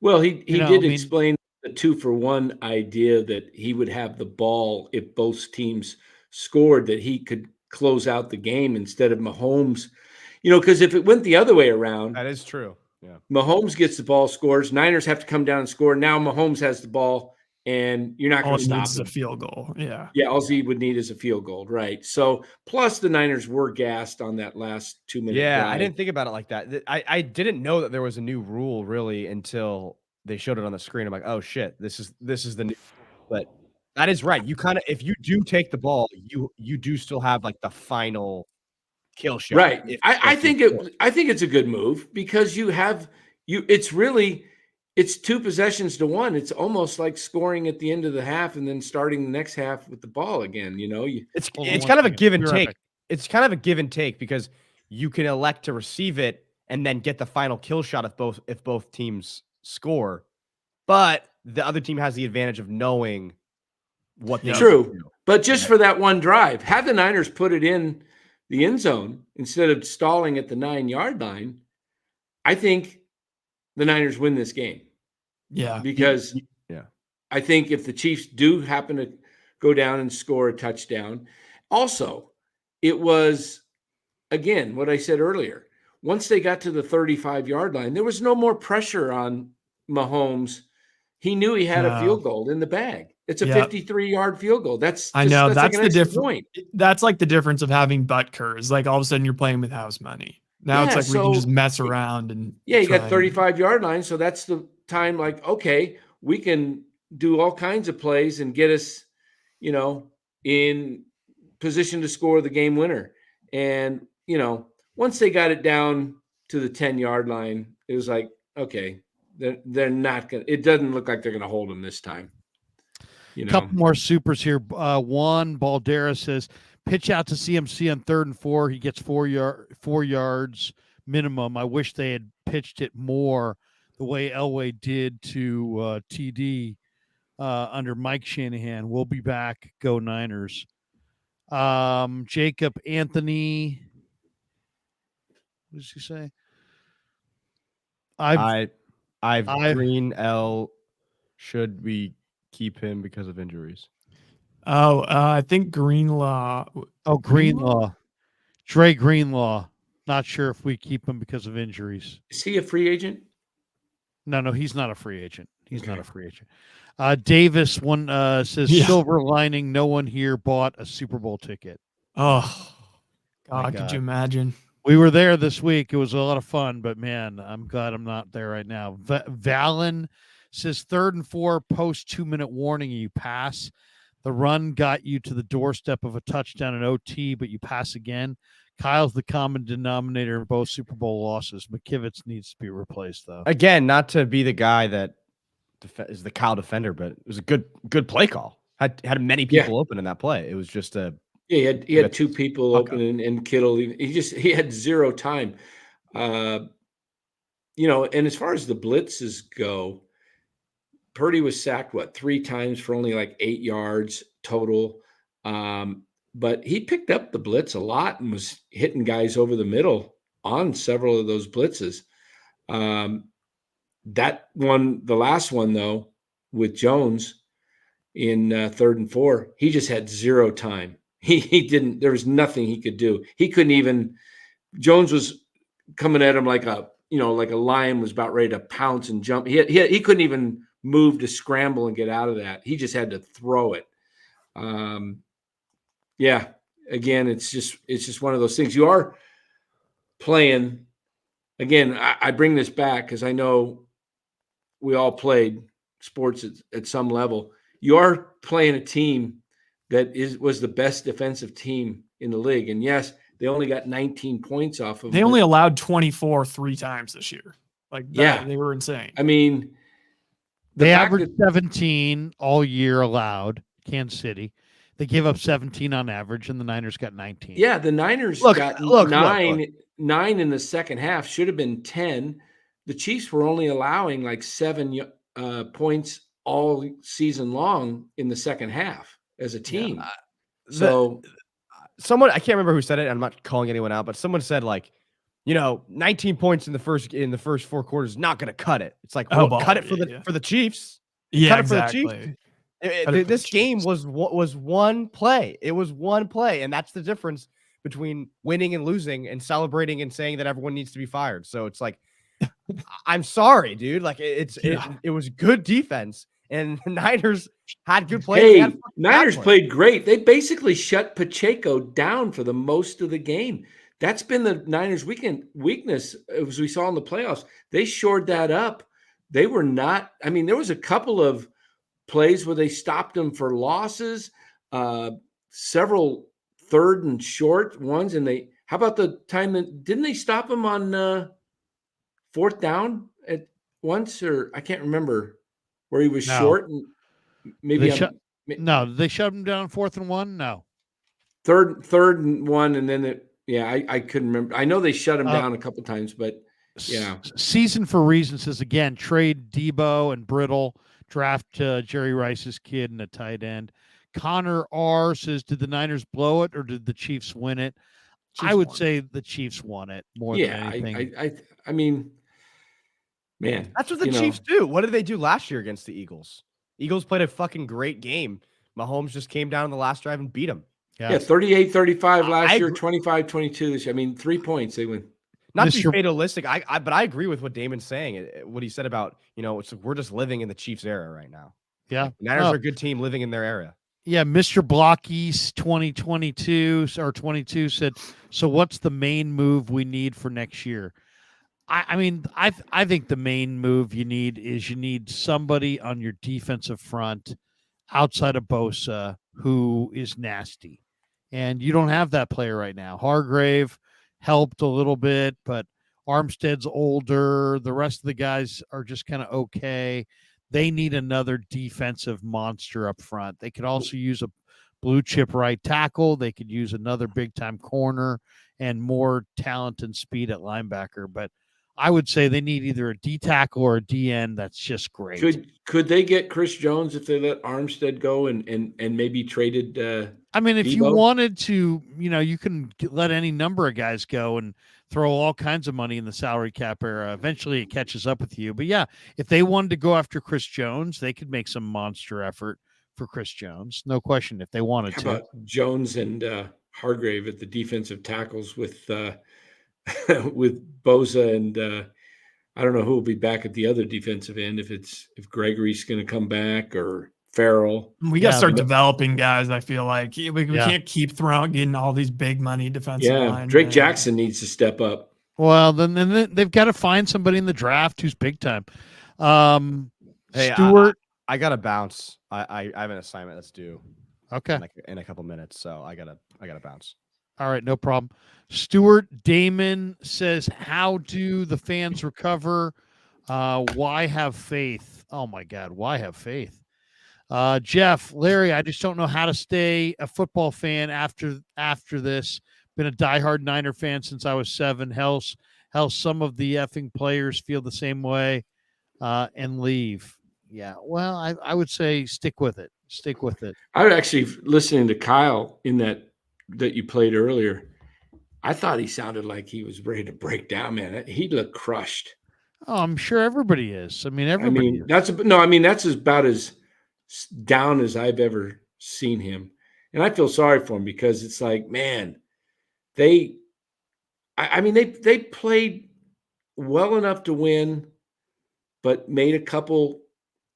Well, he did explain the 2-for-1 idea that he would have the ball if both teams scored, that he could close out the game instead of Mahomes. Because if it went the other way around, that is true. Yeah, Mahomes gets the ball, scores. Niners have to come down and score. Now Mahomes has the ball, and you're not going to stop him. A field goal. Yeah. Yeah, all he would need is a field goal, right? So, plus the Niners were gassed on that last 2-minute drive. I didn't think about it like that. I didn't know that there was a new rule really until they showed it on the screen. I'm like, oh shit, this is the new. But that is right. You kind of, if you do take the ball, you do still have like the final kill shot. Right. I think it's a good move because it's 2 possessions to 1. It's almost like scoring at the end of the half and then starting the next half with the ball again. It's kind of a give and take. It's kind of a give and take because you can elect to receive it and then get the final kill shot if both teams score, but the other team has the advantage of knowing what they do. But just for that one drive, have the Niners put it in the end zone instead of stalling at the 9-yard line. I think the Niners win this game. Yeah. Because I think if the Chiefs do happen to go down and score a touchdown, also, it was, again, what I said earlier. Once they got to the 35-yard line, there was no more pressure on Mahomes. He knew he had a field goal in the bag. It's a 53-yard field goal. That's the difference. That's like the difference of having Butker. Like all of a sudden you're playing with house money. Now it's like we can just mess around and you got 35-yard line, so that's the time. Like, okay, we can do all kinds of plays and get us, in position to score the game winner. And once they got it down to the 10-yard line, it was like, okay, they're not gonna. It doesn't look like they're gonna hold them this time. Couple more supers here. Juan Baldera says, pitch out to CMC on 3rd and 4. He gets 4 yards minimum. I wish they had pitched it more the way Elway did to TD under Mike Shanahan. We'll be back. Go Niners. Jacob Anthony. What does he say? I've Green L. Should we keep him because of injuries? I think Greenlaw. Greenlaw. Dre Greenlaw. Not sure if we keep him because of injuries. Is he a free agent? No, he's not a free agent. He's not a free agent. Davis says silver lining. No one here bought a Super Bowl ticket. Oh, God, could you imagine? We were there this week. It was a lot of fun, but man, I'm glad I'm not there right now. Valen says 3rd and 4 post 2-minute warning. You pass. The run got you to the doorstep of a touchdown in OT, but you pass again. Kyle's the common denominator in both Super Bowl losses. McKivitz needs to be replaced, though. Again, not to be the guy that is the Kyle defender, but it was a good play call. Had many people open in that play. It was just a he had 2 people open and Kittle. He had 0 time. And as far as the blitzes go, Purdy was sacked 3 times for only like 8 yards total. But he picked up the blitz a lot and was hitting guys over the middle on several of those blitzes. That one, the last one though, with Jones in 3rd and 4, he just had 0 time. He didn't. There was nothing he could do. He couldn't even. Jones was coming at him like a lion was about ready to pounce and jump. He couldn't even move to scramble and get out of that. He just had to throw it. again, it's just one of those things. You are playing. Again, I bring this back because I know we all played sports at some level. You are playing a team that was the best defensive team in the league, and yes, they only got 19 points off of. They only allowed 24 3 times this year. Like, yeah, they were insane. I mean, they averaged 17 all year allowed. Kansas City, they gave up 17 on average, and the Niners got 19. Yeah, the Niners got nine in the second half. Should have been 10. The Chiefs were only allowing like 7 points all season long in the second half as a team. Yeah, so someone, I can't remember who said it. I'm not calling anyone out, but someone said, like, 19 points in the first 4 quarters is not going to cut it. It's like, cut it for the Chiefs. Yeah, cut it exactly. for the Chiefs. This game was one play. It was one play, and that's the difference between winning and losing and celebrating and saying that everyone needs to be fired. So it's like, I'm sorry, dude. Like, it was good defense, and the Niners had good plays. Hey, Niners played great. They basically shut Pacheco down for the most of the game. That's been the Niners' weakness, as we saw in the playoffs. They shored that up. They were not. I mean, there was a couple of plays where they stopped them for losses, several 3rd and short ones, and how about the time that didn't they stop them on 4th down at once, or I can't remember where he was short and maybe they shut him down 4th and 1. No, third and 1, and then I couldn't remember. I know they shut him down a couple times, but yeah. Season for Reasons says again, trade Debo and Brittle, draft Jerry Rice's kid and a tight end. Connor R says, did the Niners blow it or did the Chiefs win it? I would say the Chiefs won it more than anything. I mean, man, that's what the Chiefs do. What did they do last year against the Eagles? Eagles played a fucking great game. Mahomes just came down in the last drive and beat them. Yeah, 38-35 last year, 25-22 this year. I mean, 3 points they win. Not to be fatalistic, but I agree with what Damon's saying. What he said about, it's like we're just living in the Chiefs era right now. Yeah, like, Niners are a good team living in their era. Yeah, Mr. Block East 2022 or 22 said, so what's the main move we need for next year? I mean, I think the main move you need somebody on your defensive front outside of Bosa who is nasty. And you don't have that player right now. Hargrave helped a little bit, but Armstead's older. The rest of the guys are just kind of okay. They need another defensive monster up front. They could also use a blue chip right tackle. They could use another big time corner and more talent and speed at linebacker. But I would say they need either a D tackle or a DN. That's just great. Could they get Chris Jones if they let Armstead go and maybe traded? I mean, if Debo? you wanted to, you can let any number of guys go and throw all kinds of money in the salary cap era. Eventually it catches up with you. But yeah, if they wanted to go after Chris Jones, they could make some monster effort for Chris Jones. No question if they wanted to. How about Jones and Hargrave at the defensive tackles with with Bosa and I don't know who will be back at the other defensive end if Gregory's going to come back or Farrell. We got to start developing guys. I feel like we can't keep getting all these big money defensive line. Drake Jackson needs to step up. Well, then they've got to find somebody in the draft who's big time. Hey, Stewart, I got to bounce. I have an assignment that's due. Okay, in a couple minutes, so I gotta bounce. All right, no problem. Stuart Damon says, how do the fans recover? Why have faith? Oh my God, why have faith? Jeff, Larry, I just don't know how to stay a football fan after this. Been a diehard Niner fan since I was 7. Hell, some of the effing players feel the same way and leave. Yeah, well, I would say stick with it. Stick with it. I was actually listening to Kyle in that you played earlier. I thought he sounded like he was ready to break down, man. He looked crushed. Oh, I'm sure everybody is. Everybody is. That's about as down as I've ever seen him. And I feel sorry for him because it's like, man, they played well enough to win, but made a couple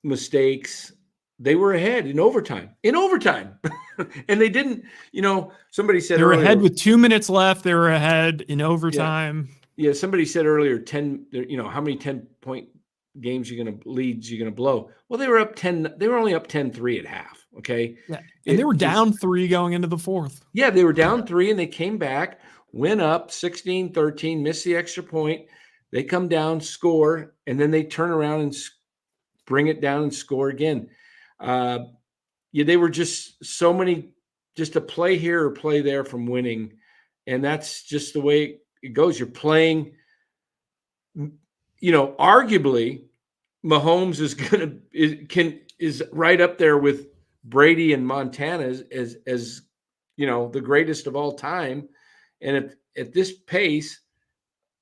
mistakes they were ahead in overtime. And they didn't, somebody said They were earlier, ahead with 2 minutes left. They were ahead in overtime. Yeah, somebody said earlier, 10, how many 10-point games leads you're going to blow? Well, they were up 10. They were only up 10-3 at half. Okay. Yeah. And they were down 3 going into the fourth. Yeah, they were down 3 and they came back, went up 16-13, missed the extra point. They come down, score, and then they turn around and bring it down and score again. They were just so many, just a play here or play there from winning. And that's just the way it goes. You're playing, arguably Mahomes is right up there with Brady and Montana as the greatest of all time. And if at this pace,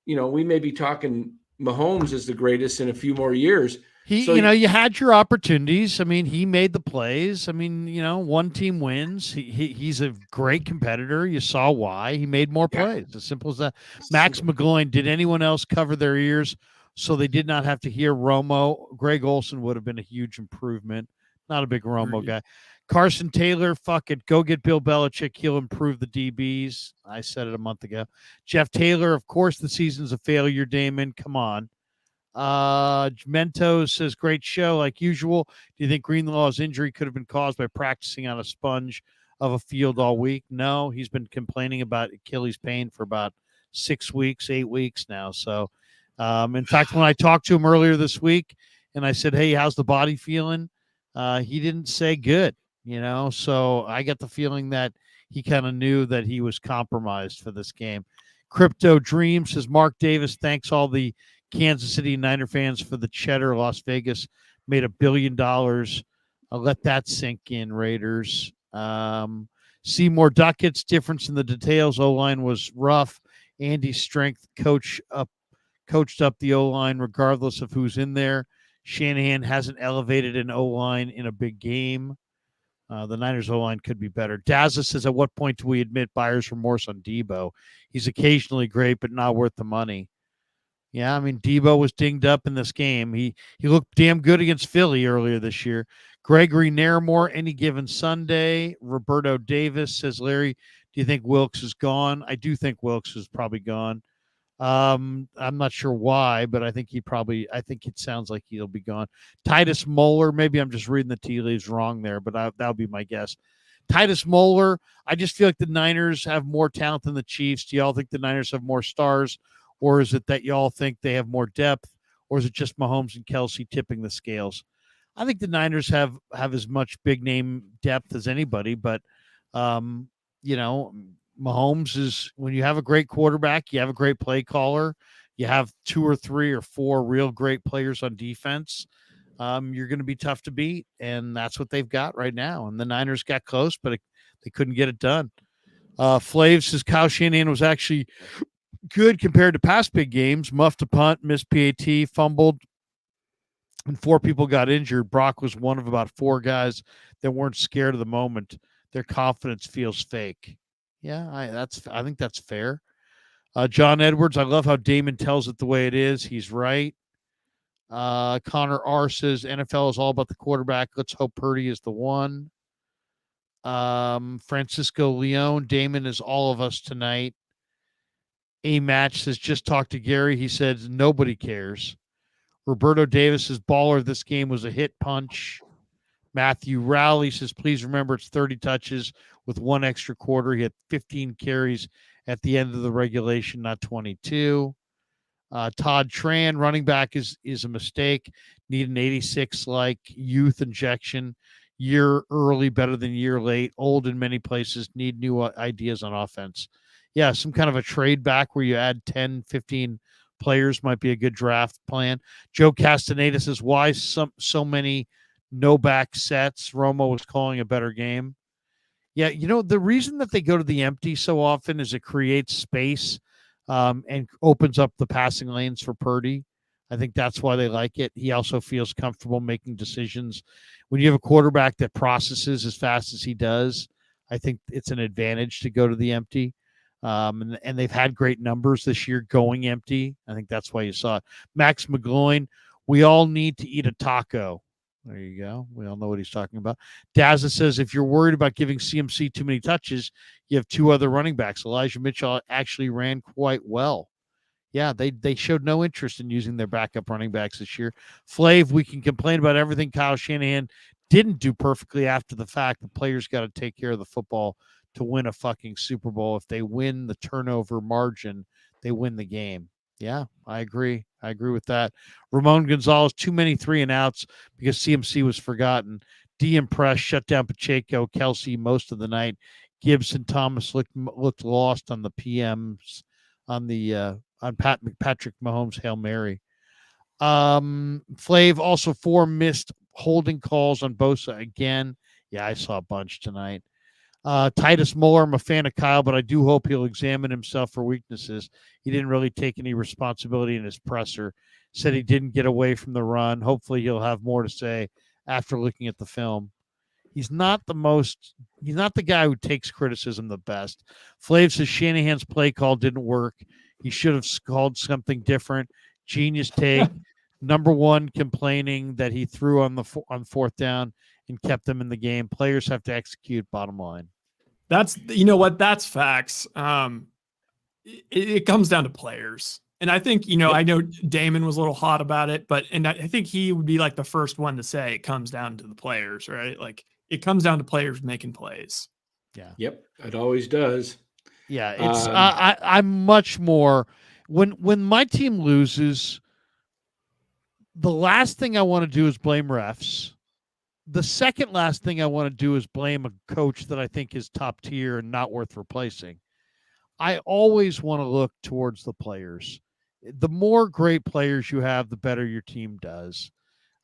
we may be talking Mahomes is the greatest in a few more years. You had your opportunities. I mean, he made the plays. I mean, one team wins. He's a great competitor. You saw why. He made more plays. As simple as that. Max McGloin, did anyone else cover their ears so they did not have to hear Romo? Greg Olsen would have been a huge improvement. Not a big Romo guy. Carson Taylor, fuck it. Go get Bill Belichick. He'll improve the DBs. I said it a month ago. Jeff Taylor, of course, the season's a failure, Damon. Come on. Mentos says, great show like usual. Do you think Greenlaw's injury could have been caused by practicing on a sponge of a field all week? No, he's been complaining about Achilles pain for about 6 weeks, 8 weeks now. So, in fact, when I talked to him earlier this week and I said, hey, how's the body feeling? He didn't say good, so I got the feeling that he kind of knew that he was compromised for this game. Crypto Dream says, Mark Davis thanks all the Kansas City Niner fans for the cheddar. Las Vegas made $1 billion. I'll let that sink in, Raiders. Seymour Duckett's difference in the details. O-line was rough. Andy's strength coached up the O-line regardless of who's in there. Shanahan hasn't elevated an O-line in a big game. The Niners O-line could be better. Dazza says, at what point do we admit buyer's remorse on Debo? He's occasionally great, but not worth the money. Yeah, I mean, Debo was dinged up in this game. He looked damn good against Philly earlier this year. Gregory Nairmore, any given Sunday. Roberto Davis says, Larry, do you think Wilkes is gone? I do think Wilkes is probably gone. I'm not sure why, but I think it sounds like he'll be gone. Titus Moeller, maybe I'm just reading the tea leaves wrong there, but that would be my guess. Titus Moeller, I just feel like the Niners have more talent than the Chiefs. Do y'all think the Niners have more stars? Or is it that y'all think they have more depth? Or is it just Mahomes and Kelsey tipping the scales? I think the Niners have as much big name depth as anybody, but Mahomes is, when you have a great quarterback, you have a great play caller, you have 2 or 3 or 4 real great players on defense, you're going to be tough to beat, and that's what they've got right now. And the Niners got close, but they couldn't get it done. Flav says Kyle Shanahan was actually good compared to past big games. Muffed a punt, missed PAT, fumbled, and 4 people got injured. Brock was one of about 4 guys that weren't scared of the moment. Their confidence feels fake. Yeah, I think that's fair. John Edwards, I love how Damon tells it the way it is. He's right. Connor R says NFL is all about the quarterback. Let's hope Purdy is the one. Francisco Leone, Damon is all of us tonight. A Match says, just talk to Gary. He says nobody cares. Roberto Davis's baller this game was a hit punch. Matthew Rowley says, please remember it's 30 touches with 1 extra quarter. He had 15 carries at the end of the regulation, not 22. Todd Tran, running back is a mistake. Need an 86 like youth injection. Year early, better than year late. Old in many places. Need new ideas on offense. Yeah, some kind of a trade back where you add 10, 15 players might be a good draft plan. Joe Castaneda says, why so many no back sets? Romo was calling a better game. Yeah, the reason that they go to the empty so often is it creates space and opens up the passing lanes for Purdy. I think that's why they like it. He also feels comfortable making decisions. When you have a quarterback that processes as fast as he does, I think it's an advantage to go to the empty. And they've had great numbers this year going empty. I think that's why you saw it. Max McGloin, we all need to eat a taco. There you go. We all know what he's talking about. Dazza says if you're worried about giving CMC too many touches, you have two other running backs. Elijah Mitchell actually ran quite well. Yeah, they showed no interest in using their backup running backs this year. Flav, we can complain about everything Kyle Shanahan didn't do perfectly after the fact. The players got to take care of the football to win a fucking Super Bowl. If they win the turnover margin, they win the game. Yeah, I agree. I agree with that. Ramon Gonzalez, too many 3-and-outs because CMC was forgotten. Impress shut down Pacheco, Kelsey most of the night. Gibbs and Thomas looked lost on the PMs on the on Patrick Mahomes' Hail Mary. Flav also 4 missed holding calls on Bosa again. Yeah, I saw a bunch tonight. Titus Muller, I'm a fan of Kyle, but I do hope he'll examine himself for weaknesses. He didn't really take any responsibility in his presser. Said he didn't get away from the run. Hopefully he'll have more to say after looking at the film. He's not the guy who takes criticism the best. Flav says Shanahan's play call didn't work. He should have called something different. Genius take. Number one, complaining that he threw on fourth down and kept them in the game. Players have to execute, bottom line. That's, you know what, that's facts. It comes down to players. And I think, I know Damon was a little hot about it, and I think he would be like the first one to say it comes down to the players, right? Like it comes down to players making plays. Yeah. Yep. It always does. Yeah. It's, I'm much more when my team loses, the last thing I want to do is blame refs. The second last thing I want to do is blame a coach that I think is top tier and not worth replacing. I always want to look towards the players. The more great players you have, the better your team does.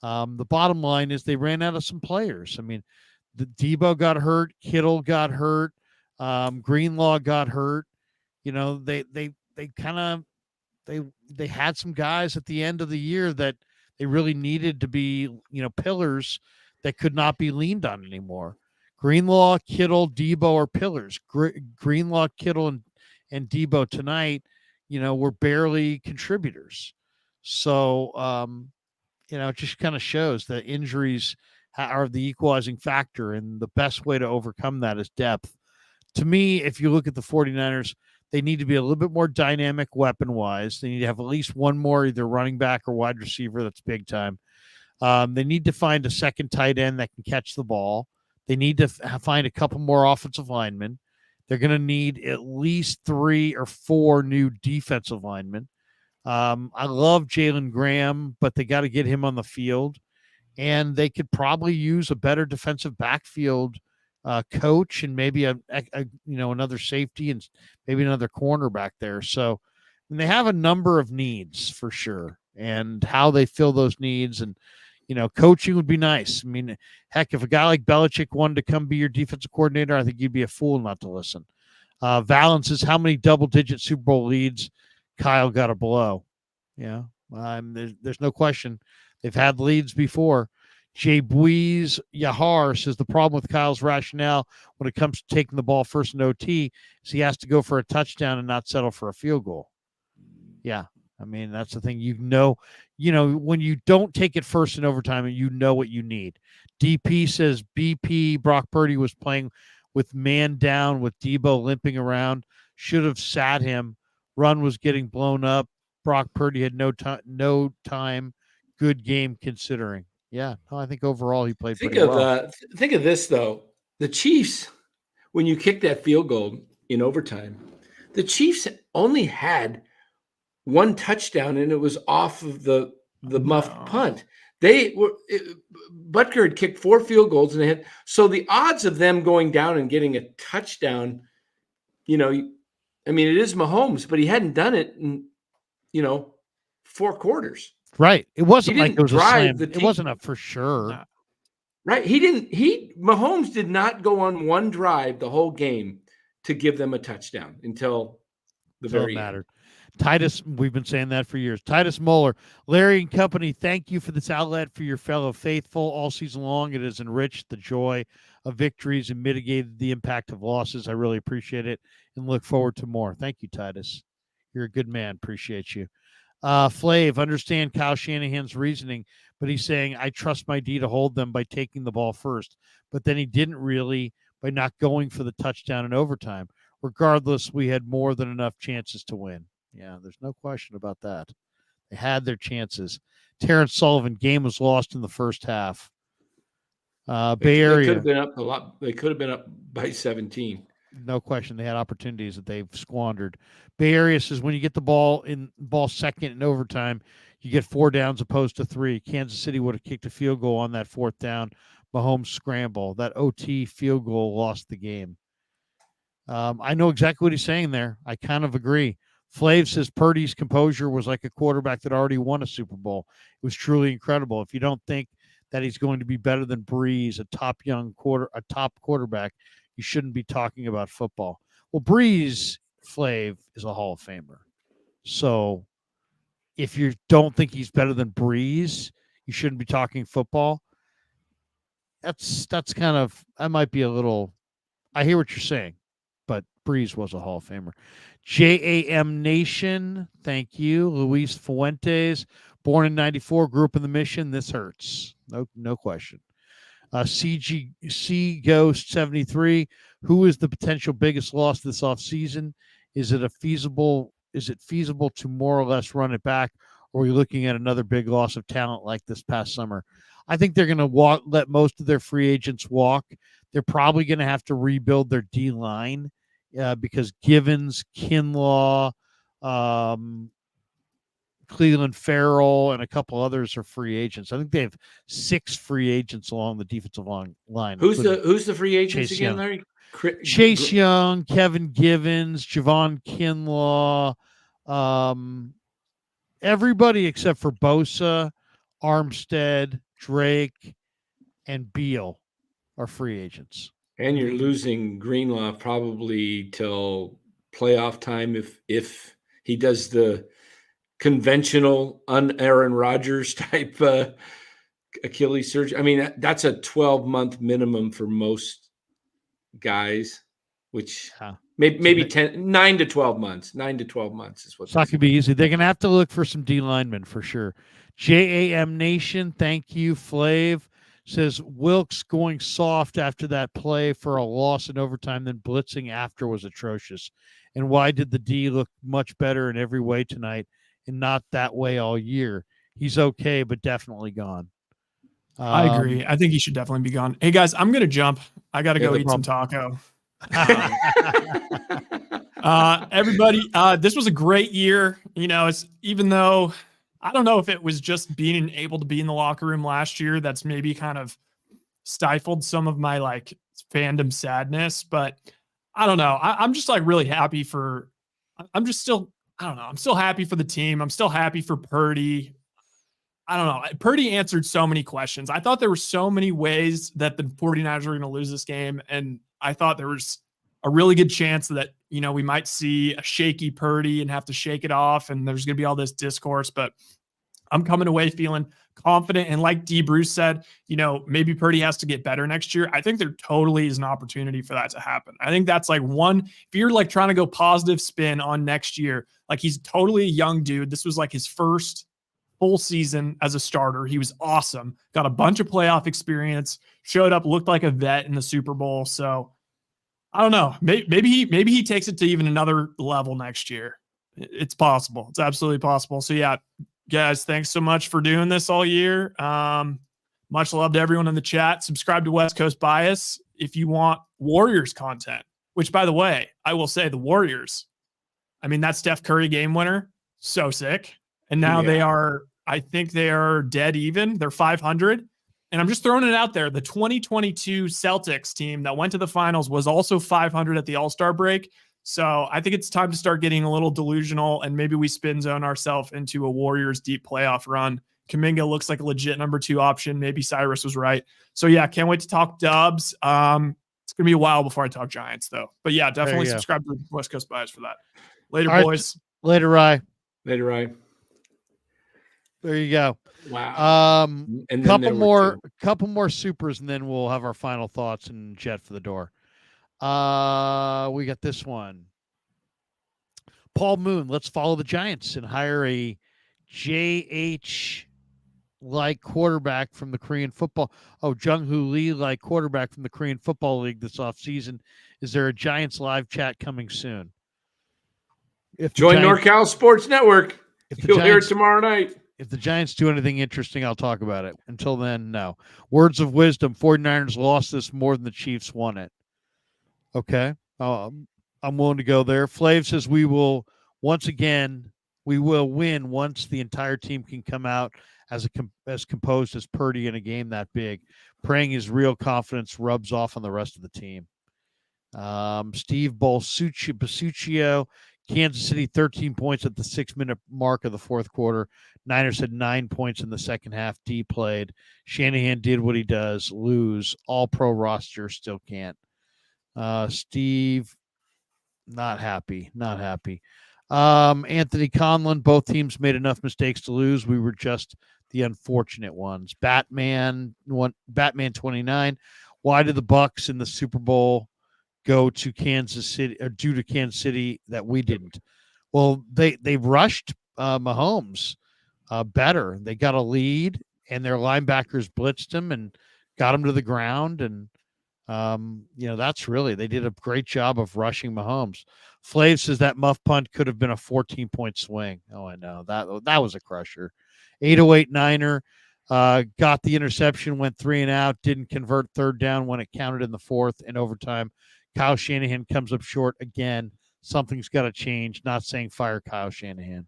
The bottom line is they ran out of some players. I mean, the Debo got hurt, Kittle got hurt, Greenlaw got hurt. They had some guys at the end of the year that they really needed to be, pillars that could not be leaned on anymore. Greenlaw, Kittle, Debo are pillars. Greenlaw, Kittle, and Debo tonight, were barely contributors. So, it just kind of shows that injuries are the equalizing factor, and the best way to overcome that is depth. To me, if you look at the 49ers, they need to be a little bit more dynamic weapon-wise. They need to have at least one more either running back or wide receiver that's big time. They need to find a second tight end that can catch the ball. They need to find a couple more offensive linemen. They're going to need at least 3 or 4 new defensive linemen. I love Jalen Graham, but they got to get him on the field. And they could probably use a better defensive backfield coach and maybe another safety and maybe another corner back there. So they have a number of needs for sure, and how they fill those needs and coaching would be nice. I mean, heck, if a guy like Belichick wanted to come be your defensive coordinator, I think you'd be a fool not to listen. Valance says, how many double-digit Super Bowl leads Kyle got to blow? Yeah, there's no question. They've had leads before. Jay Buies Yahar says the problem with Kyle's rationale when it comes to taking the ball first in OT is he has to go for a touchdown and not settle for a field goal. Yeah, I mean, that's the thing. When you don't take it first in overtime, you know what you need. DP says BP Brock Purdy was playing with man down with Debo limping around. Should have sat him. Run was getting blown up. Brock Purdy had no time. Good game considering. Yeah, I think overall he played pretty well. Think of this, though. The Chiefs, when you kick that field goal in overtime, the Chiefs only had 1 touchdown, and it was off of the muffed punt. Butker had kicked 4 field goals, and so the odds of them going down and getting a touchdown, it is Mahomes, but he hadn't done it in 4 quarters. Right. It wasn't like it was a slam. It wasn't a for sure. No. Right. Mahomes did not go on one drive the whole game to give them a touchdown until the very end. Titus, we've been saying that for years. Titus Moeller, Larry and company, thank you for this outlet for your fellow faithful all season long. It has enriched the joy of victories and mitigated the impact of losses. I really appreciate it and look forward to more. Thank you, Titus. You're a good man. Appreciate you. Flav, understand Kyle Shanahan's reasoning, but he's saying, I trust my D to hold them by taking the ball first. But then he didn't really by not going for the touchdown in overtime. Regardless, we had more than enough chances to win. Yeah, there's no question about that. They had their chances. Terrence Sullivan, game was lost in the first half. Bay They Area. could have been up a lot. They could have been up by 17. No question. They had opportunities that they've squandered. Bay Area says when you get the ball second in overtime, you get 4 downs opposed to 3. Kansas City would have kicked a field goal on that 4th down. Mahomes scramble. That OT field goal lost the game. I know exactly what he's saying there. I kind of agree. Flav says Purdy's composure was like a quarterback that already won a Super Bowl. It was truly incredible. If you don't think that he's going to be better than Breeze, a top quarterback, you shouldn't be talking about football. Well, Breeze, Flav, is a Hall of Famer. So if you don't think he's better than Breeze, you shouldn't be talking football. That's kind of, I might be a little, I hear what you're saying, but Breeze was a Hall of Famer. JAM Nation, thank you. Luis Fuentes, born in 94, grew up in the Mission. This hurts. No question. CG Ghost 73, who is the potential biggest loss this offseason? Is it feasible to more or less run it back? Or are we looking at another big loss of talent like this past summer? I think they're going to let most of their free agents walk. They're probably going to have to rebuild their D-line because Givens, Greenlaw, Cleveland Farrell, and a couple others are free agents. I think they have 6 free agents along the defensive line. Who's the free agents Chase again, Young. Larry? Chase Young, Kevin Givens, Javon Kinlaw, everybody except for Bosa, Armstead, Drake, and Beal are free agents. And you're losing Greenlaw probably till playoff time if he does the conventional Aaron Rodgers type Achilles surgery. I mean, that's a 12-month minimum for most guys, which maybe 9 to 12 months. 9 to 12 months is what. It's not going to be easy. They're going to have to look for some D linemen for sure. JAM Nation, thank you. Flav says Wilkes going soft after that play for a loss in overtime, then blitzing after was atrocious. And why did the D look much better in every way tonight and not that way all year? He's okay, but definitely gone. I agree. I think he should definitely be gone. Hey, guys, I'm going to jump. I got to go eat some taco. Everybody, this was a great year. It's even though I don't know if it was just being able to be in the locker room last year that's maybe kind of stifled some of my fandom sadness, but I don't know. I'm just really happy for. I'm still happy for the team. I'm still happy for Purdy. I don't know. Purdy answered so many questions. I thought there were so many ways that the 49ers were going to lose this game, and I thought there was a really good chance that we might see a shaky Purdy and have to shake it off, and there's going to be all this discourse. But I'm coming away feeling confident, and like D. Bruce said, maybe Purdy has to get better next year. I think there totally is an opportunity for that to happen. I think that's one. If you're trying to go positive spin on next year, he's totally a young dude. This was his first full season as a starter. He was awesome. Got a bunch of playoff experience. Showed up, looked like a vet in the Super Bowl. So I don't know. Maybe he takes it to even another level next year. It's possible. It's absolutely possible. So yeah, guys, thanks so much for doing this all year. Much love to everyone in the chat. Subscribe to West Coast Bias if you want Warriors content, which, by the way, I will say the Warriors, that Steph Curry game winner, so sick. And now I think they are dead even. They're 500. And I'm just throwing it out there. The 2022 Celtics team that went to the finals was also 500 at the All-Star break. So I think it's time to start getting a little delusional, and maybe we spin zone ourselves into a Warriors deep playoff run. Kuminga looks like a legit number 2 option. Maybe Cyrus was right. So yeah, can't wait to talk Dubs. It's going to be a while before I talk Giants though. But yeah, definitely subscribe to West Coast Bias for that. Later, all boys. Right. Later, Rye. Later, Rye. There you go. Wow. And couple more supers, and then we'll have our final thoughts and jet for the door. We got this one. Paul Moon, let's follow the Giants and hire a JH like quarterback from the Korean football. Oh, Jung-Hoo Lee like quarterback from the Korean Football League this offseason. Is there a Giants live chat coming soon? If the Join Giants, NorCal Sports Network. if the You'll hear it Giants, tomorrow night. if the Giants do anything interesting, I'll talk about it. Until then, no. Words of wisdom. 49ers lost this more than the Chiefs won it. Okay. I'm willing to go there. Flav says we will win once the entire team can come out as composed as Purdy in a game that big. Praying his real confidence rubs off on the rest of the team. Steve Basuccio, Kansas City 13 points at the 6-minute mark of the fourth quarter. Niners had 9 points in the second half. D played. Shanahan did what he does. Lose. All-pro roster still can't. Steve, not happy. Anthony Conlon, both teams made enough mistakes to lose. We were just the unfortunate ones. Batman 29. Why did the Bucks in the Super Bowl go to Kansas City or due to Kansas City that we didn't? Well, they rushed Mahomes better. They got a lead and their linebackers blitzed him and got him to the ground. And they did a great job of rushing Mahomes. Flav says that muff punt could have been a 14-point swing. Oh, I know. That was a crusher. 808 Niner got the interception, went 3 and out, didn't convert third down when it counted in the fourth in overtime. Kyle Shanahan comes up short again. Something's got to change. Not saying fire Kyle Shanahan.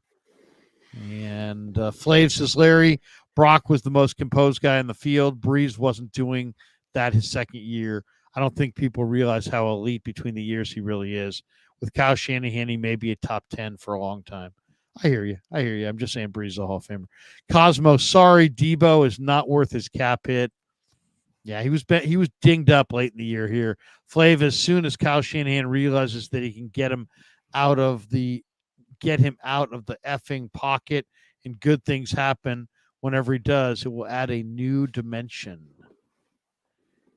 And Flav says, Larry, Brock was the most composed guy in the field. Breeze wasn't doing that his second year. I don't think people realize how elite between the years he really is. With Kyle Shanahan, he may be a top 10 for a long time. I hear you. I'm just saying Breeze is a Hall of Famer. Cosmo, sorry, Debo is not worth his cap hit. Yeah, he was dinged up late in the year here. Flav, as soon as Kyle Shanahan realizes that he can get him out of the effing pocket and good things happen whenever he does, it will add a new dimension.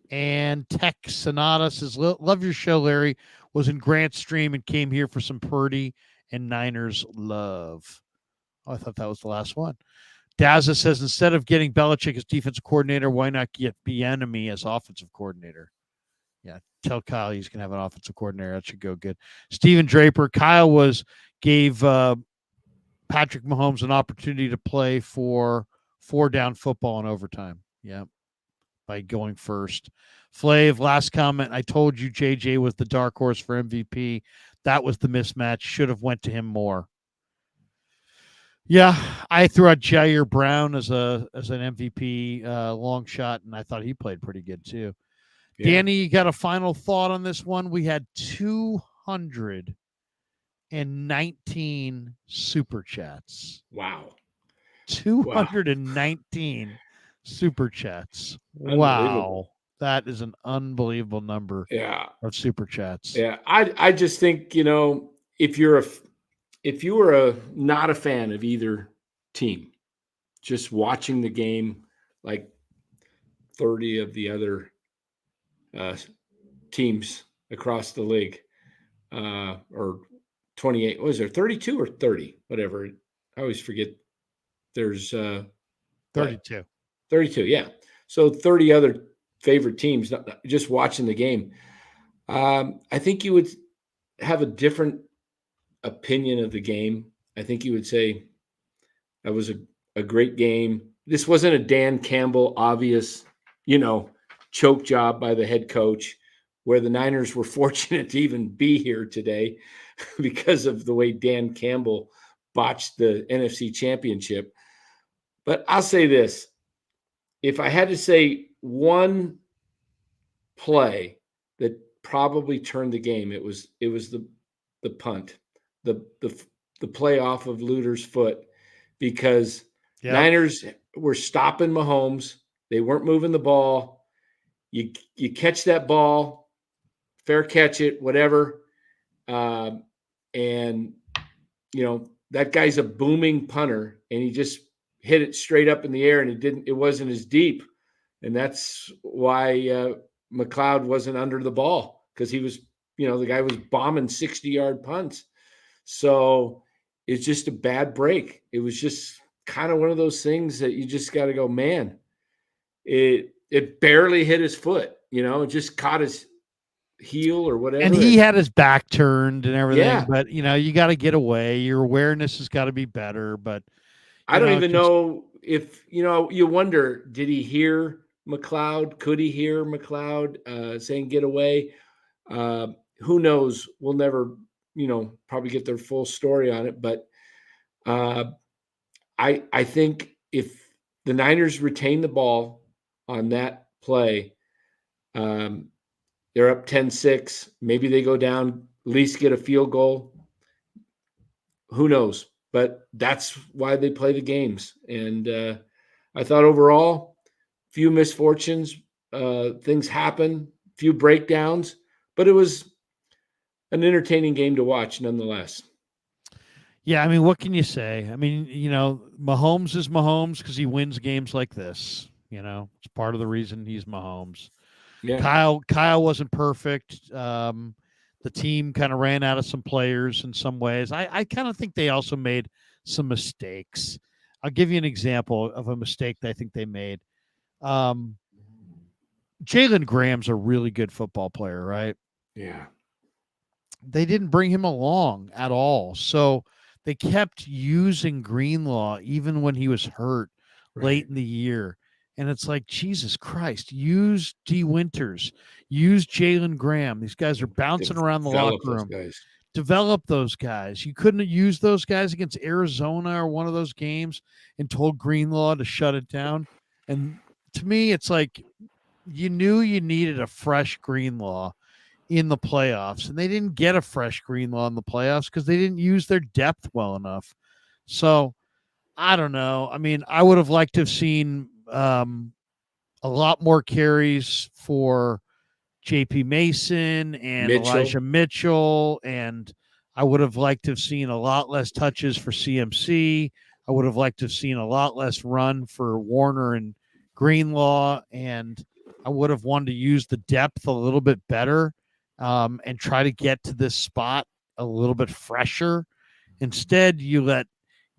And Tech Sonata says, love your show, Larry. Was in Grant's stream and came here for some Purdy and Niners love. Oh, I thought that was the last one. Dazza says, instead of getting Belichick as defensive coordinator, why not get Bieniemy as offensive coordinator? Yeah, tell Kyle he's going to have an offensive coordinator. That should go good. Steven Draper, Kyle gave Patrick Mahomes an opportunity to play for 4-down football in overtime. Yeah, by going first. Flav, last comment. I told you JJ was the dark horse for MVP. That was the mismatch. Should have went to him more. Yeah, I threw out Jair Brown as an MVP long shot, and I thought he played pretty good too. Yeah. Danny, you got a final thought on this one? We had 219 super chats. Wow. 219 super chats. Wow. That is an unbelievable number of super chats. Yeah. I just think, if you were not a fan of either team, just watching the game, like 30 of the other teams across the league, or 28, what was there, 32 or 30, whatever. I always forget. There's 32. 32, yeah. So 30 other favorite teams, just watching the game. I think you would have a different opinion of the game. I think you would say that was a great game. This wasn't a Dan Campbell obvious, choke job by the head coach, where the Niners were fortunate to even be here today because of the way Dan Campbell botched the NFC Championship. But I'll say this. If I had to say one play that probably turned the game, it was the punt. The play off of Luter's foot, because Niners were stopping Mahomes. They weren't moving the ball. You catch that ball, fair catch it, whatever. And that guy's a booming punter, and he just hit it straight up in the air, and it wasn't as deep. And that's why McLeod wasn't under the ball, because he was, the guy was bombing 60-yard punts. So it's just a bad break. It was just kind of one of those things that you just got to go, man, it barely hit his foot, it just caught his heel or whatever. And he had his back turned and everything, Yeah. but you got to get away. Your awareness has got to be better, but I don't even know if, you wonder, did he hear McLeod? Could he hear McLeod saying get away? Who knows? We'll never, probably get their full story on it. But I think if the Niners retain the ball on that play, they're up 10-6. Maybe they go down, at least get a field goal. Who knows? But that's why they play the games. And I thought overall, few misfortunes, things happen, few breakdowns, but it was an entertaining game to watch nonetheless. Yeah, I mean, what can you say? I mean, Mahomes is Mahomes because he wins games like this. It's part of the reason he's Mahomes. Yeah. Kyle wasn't perfect. The team kind of ran out of some players in some ways. I kind of think they also made some mistakes. I'll give you an example of a mistake that I think they made. Jalen Graham's a really good football player, right? Yeah. They didn't bring him along at all. So they kept using Greenlaw even when he was hurt late in the year. And it's like, Jesus Christ, use D. Winters, use Jalen Graham. These guys are bouncing around the locker room. Develop those guys. You couldn't have used those guys against Arizona or one of those games and told Greenlaw to shut it down. And to me, it's like you knew you needed a fresh Greenlaw in the playoffs, and they didn't get a fresh Greenlaw in the playoffs because they didn't use their depth well enough. So I don't know. I mean, I would have liked to have seen a lot more carries for JP Mason and Elijah Mitchell, and I would have liked to have seen a lot less touches for CMC. I would have liked to have seen a lot less run for Warner and Greenlaw, and I would have wanted to use the depth a little bit better and try to get to this spot a little bit fresher. Instead, you let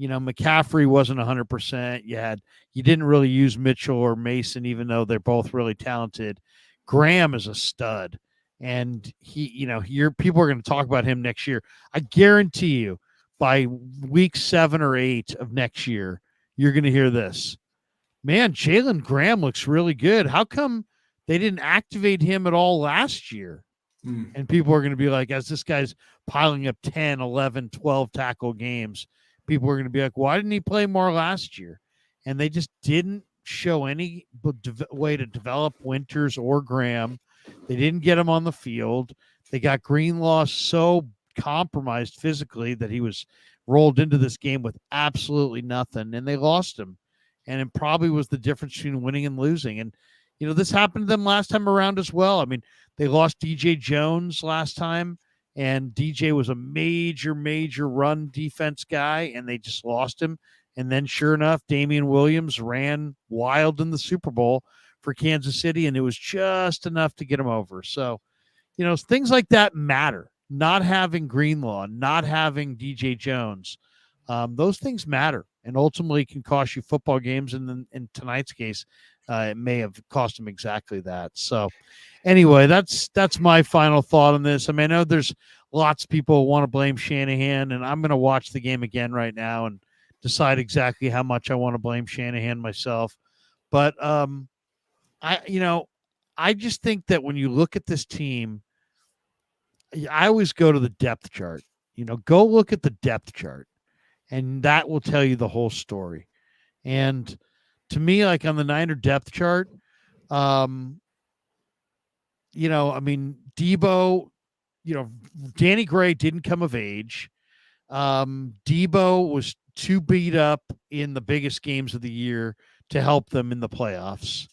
McCaffrey wasn't 100%. You didn't really use Mitchell or Mason, even though they're both really talented. Graham is a stud, and people are going to talk about him next year. I guarantee you, by week 7 or 8 of next year, you're going to hear this. Man, Jalen Graham looks really good. How come they didn't activate him at all last year? And people are going to be like, as this guy's piling up 10, 11, 12 tackle games, people are going to be like, why didn't he play more last year? And they just didn't show any way to develop Winters or Graham. They didn't get him on the field. They got Greenlaw so compromised physically that he was rolled into this game with absolutely nothing, and they lost him. And it probably was the difference between winning and losing. And, this happened to them last time around as well. I mean, they lost DJ Jones last time, and DJ was a major, major run defense guy, and they just lost him. And then, sure enough, Damian Williams ran wild in the Super Bowl for Kansas City, and it was just enough to get him over. So, things like that matter. Not having Greenlaw, not having DJ Jones, those things matter, and ultimately can cost you football games. And in tonight's case, it may have cost him exactly that. So, anyway, that's my final thought on this. I mean, I know there's lots of people who want to blame Shanahan, and I'm going to watch the game again right now and decide exactly how much I want to blame Shanahan myself. But I just think that when you look at this team, I always go to the depth chart. Go look at the depth chart, and that will tell you the whole story. And to me, like on the Niner depth chart, I mean, Debo, Danny Gray didn't come of age. Debo was too beat up in the biggest games of the year to help them in the playoffs.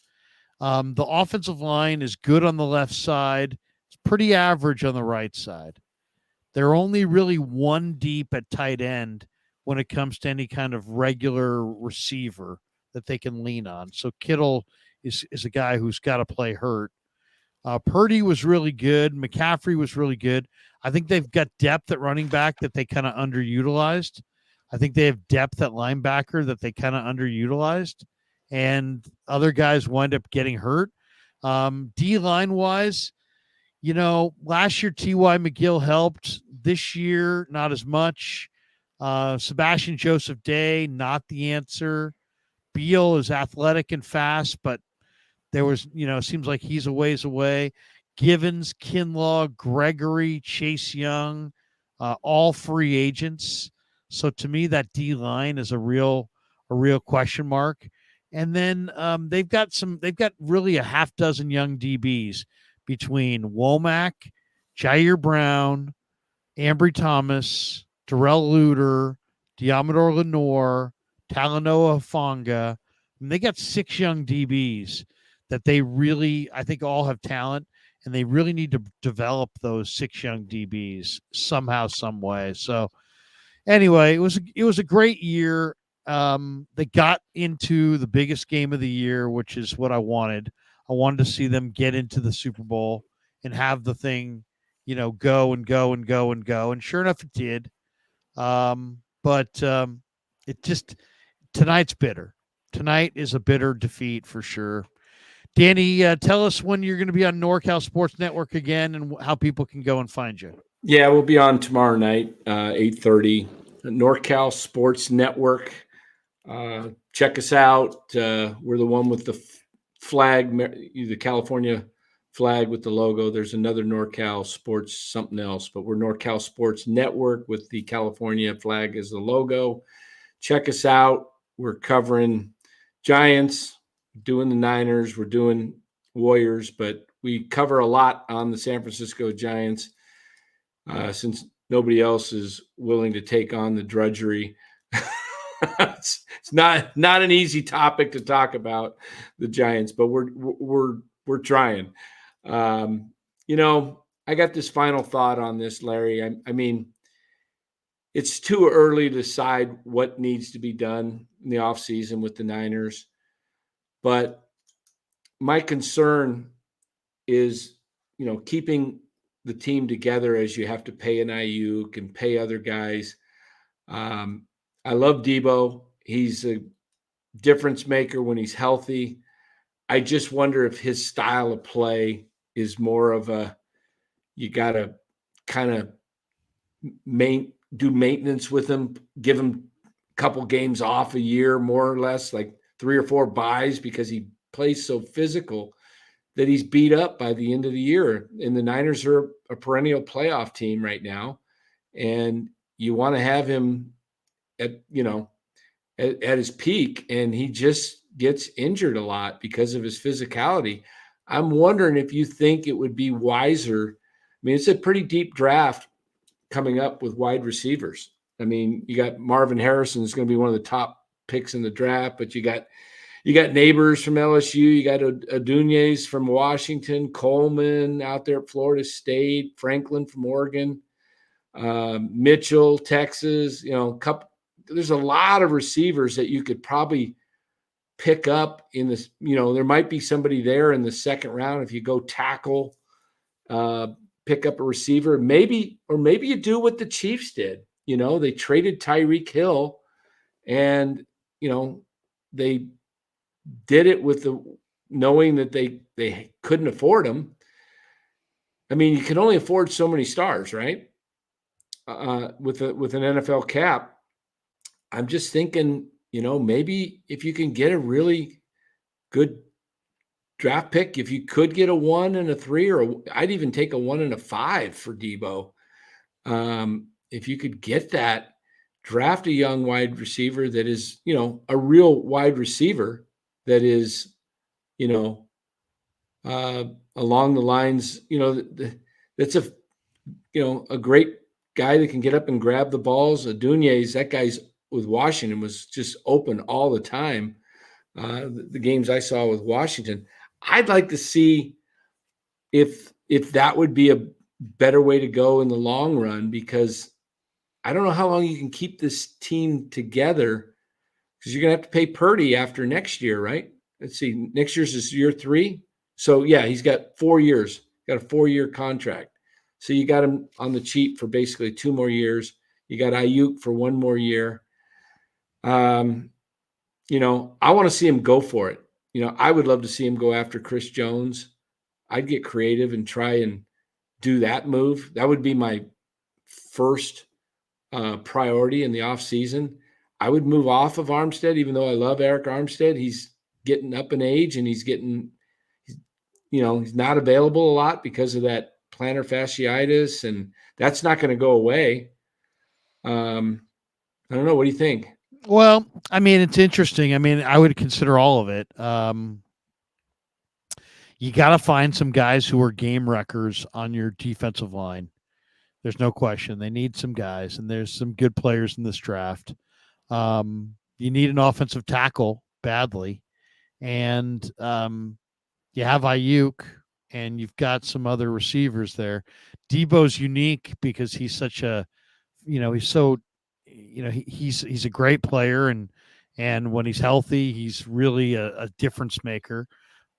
The offensive line is good on the left side. It's pretty average on the right side. They're only really one deep at tight end when it comes to any kind of regular receiver that they can lean on. So Kittle is a guy who's got to play hurt. Purdy was really good. McCaffrey was really good. I think they've got depth at running back that they kind of underutilized. I think they have depth at linebacker that they kind of underutilized, and other guys wind up getting hurt. D-line wise, last year T.Y. McGill helped. This year, not as much. Sebastian Joseph Day, not the answer. Beal is athletic and fast, but there was, seems like he's a ways away. Givens, Kinlaw, Gregory, Chase Young, all free agents. So to me, that D line is a real question mark. And then they've got really a half dozen young DBs between Womack, Jair Brown, Ambry Thomas, Darrell Luter, Diamador Lenore, Talanoa Hufanga. And they got 6 young DBs that they really, I think, all have talent, and they really need to develop those 6 young DBs somehow, some way. So anyway, it was a great year. They got into the biggest game of the year, which is what I wanted. I wanted to see them get into the Super Bowl and have the thing, go and go and go and go. And sure enough, it did. But it just, tonight's bitter. Tonight is a bitter defeat for sure. Danny, tell us when you're going to be on NorCal Sports Network again and how people can go and find you. Yeah, we'll be on tomorrow night, 8:30, NorCal Sports Network. Check us out. We're the one with the flag, the California flag with the logo. There's another NorCal Sports something else, but we're NorCal Sports Network with the California flag as the logo. Check us out. We're covering Giants, doing the Niners, we're doing Warriors, but we cover a lot on the San Francisco Giants since nobody else is willing to take on the drudgery. It's not an easy topic to talk about the Giants, but we're trying. I got this final thought on this, Larry. I mean, it's too early to decide what needs to be done in the offseason with the Niners. But my concern is, keeping the team together as you have to pay an Ayuk and pay other guys. I love Debo. He's a difference maker when he's healthy. I just wonder if his style of play is more of you got to kind of do maintenance with him, give him a couple games off a year, more or less, like 3 or 4 buys, because he plays so physical that he's beat up by the end of the year. And the Niners are a perennial playoff team right now. And you want to have him at his peak, and he just gets injured a lot because of his physicality. I'm wondering if you think it would be wiser. I mean, it's a pretty deep draft coming up with wide receivers. I mean, you got Marvin Harrison is going to be one of the top picks in the draft, but you got Neighbors from LSU, you got Adunye's from Washington, Coleman out there at Florida State, Franklin from Oregon, Mitchell, Texas. There's a lot of receivers that you could probably pick up in this. There might be somebody there in the second round if you go tackle, pick up a receiver, maybe you do what the Chiefs did. They traded Tyreek Hill, and they did it with knowing that they couldn't afford him. I mean, you can only afford so many stars, right? With an NFL cap. I'm just thinking, maybe if you can get a really good draft pick, if you could get a 1 and a 3, or I'd even take a 1 and a 5 for Debo. If you could get that, draft a young wide receiver that is, a real wide receiver that is, along the lines, that's a great guy that can get up and grab the balls. Adunye's, that guy's with Washington was just open all the time. The games I saw with Washington, I'd like to see if that would be a better way to go in the long run, because I don't know how long you can keep this team together, because you're going to have to pay Purdy after next year, right? Let's see. Next year's is year 3. So, yeah, he's got 4 years, got a 4-year contract. So you got him on the cheap for basically 2 more years. You got Ayuk for 1 more year. You know, I want to see him go for it. You know, I would love to see him go after Chris Jones. I'd get creative and try and do that move. That would be my first priority in the offseason. I would move off of Armstead, even though I love Eric Armstead. He's getting up in age and he's not available a lot because of that plantar fasciitis, and that's not going to go away. I don't know. What do you think? Well, I mean, it's interesting. I mean, I would consider all of it. You got to find some guys who are game wreckers on your defensive line. There's no question. They need some guys, and there's some good players in this draft. You need an offensive tackle badly, and you have Ayuk, and you've got some other receivers there. Debo's unique because he's such a, he's a great player, and when he's healthy, he's really a difference maker.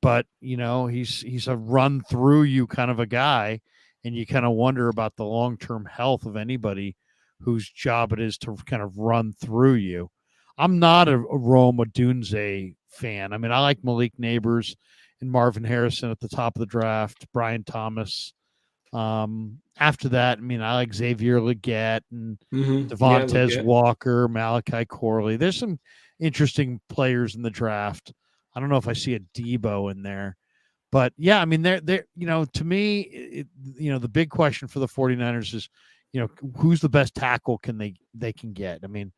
But he's a run through you kind of a guy, and you kind of wonder about the long-term health of anybody whose job it is to kind of run through you. I'm not a Rome Odunze fan. I mean, I like Malik Neighbors and Marvin Harrison at the top of the draft, Brian Thomas. After that, I mean, I like Xavier Legette and Devontae Walker, Malachi Corley. There's some interesting players in the draft. I don't know if I see a Debo in there, but yeah, I mean, they're to me, the big question for the 49ers is, who's the best tackle they can get? I mean,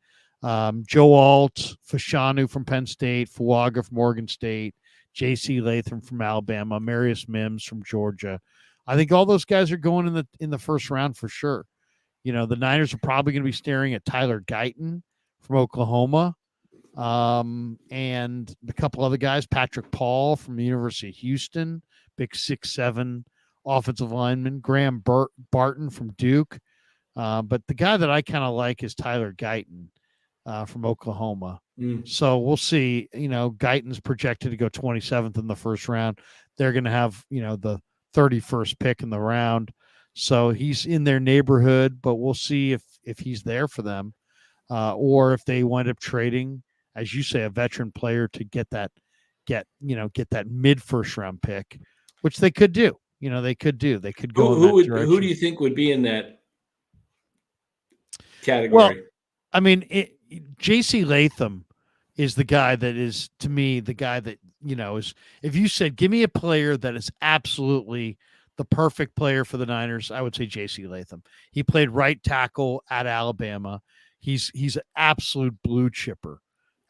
Joe Alt, Fashanu from Penn State, Fuaga from Oregon State, J.C. Latham from Alabama, Marius Mims from Georgia. I think all those guys are going in the first round for sure. The Niners are probably going to be staring at Tyler Guyton from Oklahoma. And a couple other guys, Patrick Paul from the University of Houston, big 6'7" offensive lineman, Graham Barton from Duke. But the guy that I kind of like is Tyler Guyton from Oklahoma. So we'll see. Guyton's projected to go 27th in the first round. They're going to have, the 31st pick in the round. So he's in their neighborhood, but we'll see if he's there for them, or if they wind up trading, as you say, a veteran player to get that mid first round pick, which they could do. They could go. Who do you think would be in that category? Well, I mean, J.C. Latham is the guy that is, to me, the guy that, is, if you said, give me a player that is absolutely the perfect player for the Niners, I would say J.C. Latham. He played right tackle at Alabama. He's an absolute blue chipper.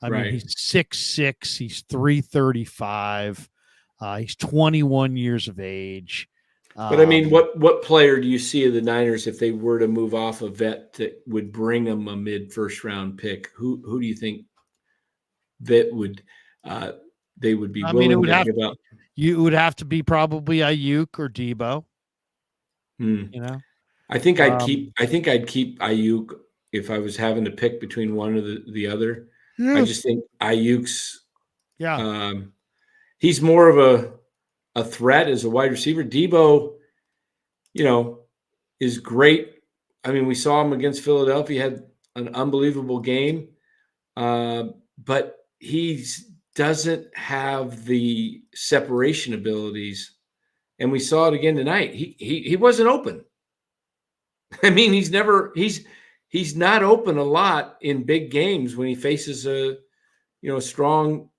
I mean, he's 6'6", he's 335. He's 21 years of age. But I mean, what player do you see of the Niners if they were to move off a vet that would bring them a mid first round pick? Who do you think that would they would be willing to give up? You would have to be probably Ayuk or Debo. I think I'd keep Ayuk if I was having to pick between one or the other. I just think Ayuk's he's more of a threat as a wide receiver. Debo, is great. I mean, we saw him against Philadelphia, had an unbelievable game, but he doesn't have the separation abilities. And we saw it again tonight. He wasn't open. I mean, he's not open a lot in big games when he faces a strong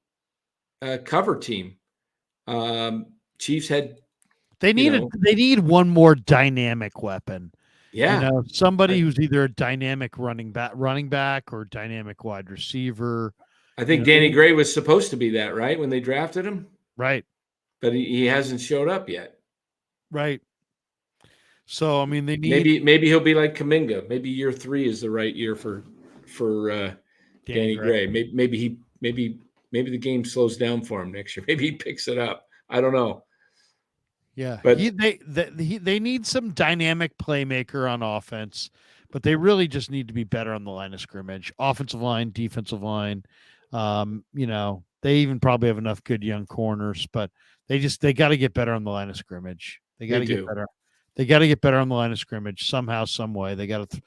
cover team. Chiefs had they need one more dynamic weapon. Yeah, somebody who's either a dynamic running back or dynamic wide receiver. I think Danny Gray was supposed to be that, right, when they drafted him, right? But he hasn't showed up yet, right? So I mean, they need maybe he'll be like Kuminga. Maybe year 3 is the right year for Danny Gray. Maybe the game slows down for him next year. Maybe he picks it up. I don't know. Yeah, but they need some dynamic playmaker on offense, but they really just need to be better on the line of scrimmage, offensive line, defensive line. They even probably have enough good young corners, but they got to get better on the line of scrimmage. They got to get better. They got to get better on the line of scrimmage somehow, some way. They got to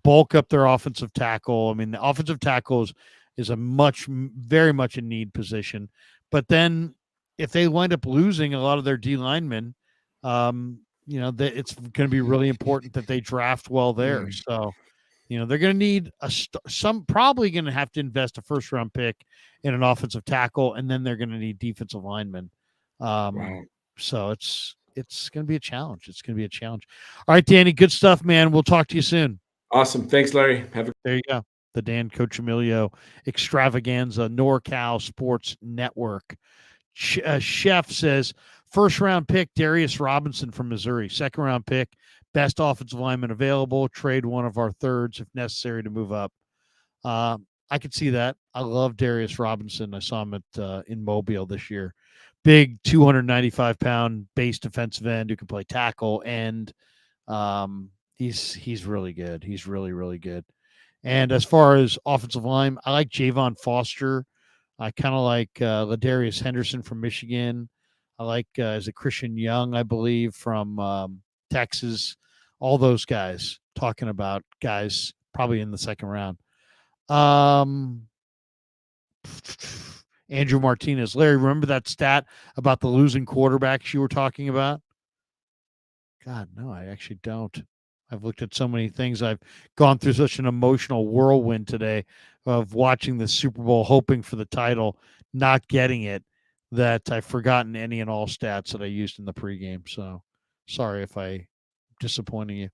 bulk up their offensive tackle. I mean, the offensive tackle is a very much in need position. But then if they wind up losing a lot of their D linemen, it's going to be really important that they draft well there. So, they're going to need probably going to have to invest a first round pick in an offensive tackle, and then they're going to need defensive linemen. So it's going to be a challenge. It's going to be a challenge. All right, Danny, good stuff, man. We'll talk to you soon. Awesome. Thanks, Larry. There you go. The Dan Coachemilio extravaganza, NorCal Sports Network. Chef says, first round pick, Darius Robinson from Missouri. Second round pick, best offensive lineman available. Trade one of our thirds if necessary to move up. I could see that. I love Darius Robinson. I saw him in Mobile this year. Big 295-pound base defensive end who can play tackle, and he's really good. He's really, really good. And as far as offensive line, I like Javon Foster. I kind of like Ladarius Henderson from Michigan. I like is it Christian Young, I believe, from Texas. All those guys, talking about guys probably in the second round. Andrew Martinez. Larry, remember that stat about the losing quarterbacks you were talking about? God, no, I actually don't. I've looked at so many things. I've gone through such an emotional whirlwind today of watching the Super Bowl, hoping for the title, not getting it, that I've forgotten any and all stats that I used in the pregame. So sorry if I'm disappointing you.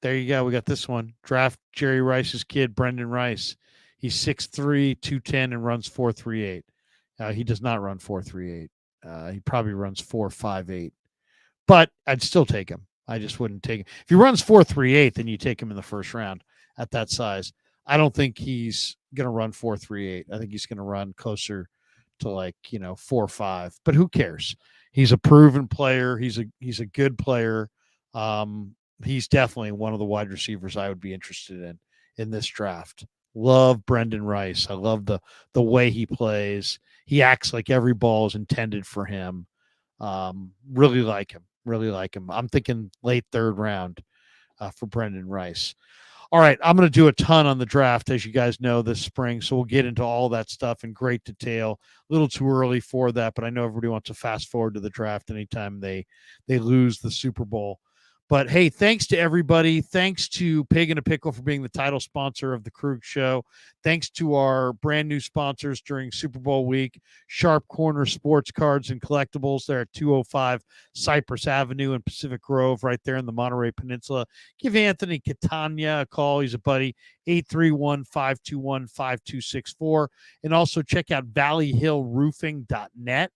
There you go. We got this one. Draft Jerry Rice's kid, Brendan Rice. He's 6'3", 210, and runs 4.38. He does not run 4.38. He probably runs 4.58. But I'd still take him. I just wouldn't take him. If he runs 4.38, then you take him in the first round at that size. I don't think he's going to run 4.38. I think he's going to run closer to 4.5. But who cares? He's a proven player. He's a good player. He's definitely one of the wide receivers I would be interested in this draft. Love Brendan Rice. I love the way he plays. He acts like every ball is intended for him. Really like him. Really like him. I'm thinking late third round for Brendan Rice. All right, I'm going to do a ton on the draft, as you guys know, this spring. So we'll get into all that stuff in great detail. A little too early for that, but I know everybody wants to fast forward to the draft anytime they lose the Super Bowl. But hey, thanks to everybody. Thanks to Pig and a Pickle for being the title sponsor of the Krug Show. Thanks to our brand new sponsors during Super Bowl week, Sharp Corner Sports Cards and Collectibles. They're at 205 Cypress Avenue in Pacific Grove, right there in the Monterey Peninsula. Give Anthony Catania a call. He's a buddy, 831-521-5264. And also check out valleyhillroofing.net.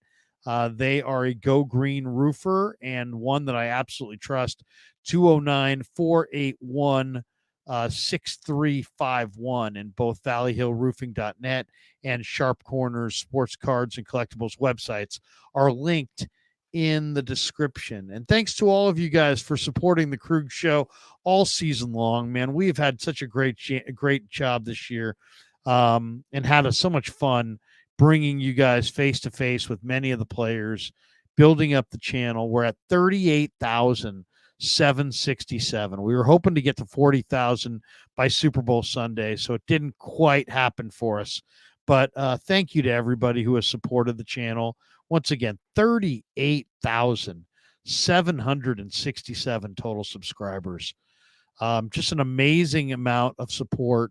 They are a Go Green roofer and one that I absolutely trust. 209-481-6351 and both valleyhillroofing.net and Sharp Corners Sports Cards and Collectibles websites are linked in the description. And thanks to all of you guys for supporting the Krug Show all season long, man. We've had such a great job this year and had so much fun bringing you guys face to face with many of the players, building up the channel. We're at 38,767. We were hoping to get to 40,000 by Super Bowl Sunday, so it didn't quite happen for us. But thank you to everybody who has supported the channel. Once again, 38,767 total subscribers. Just an amazing amount of support.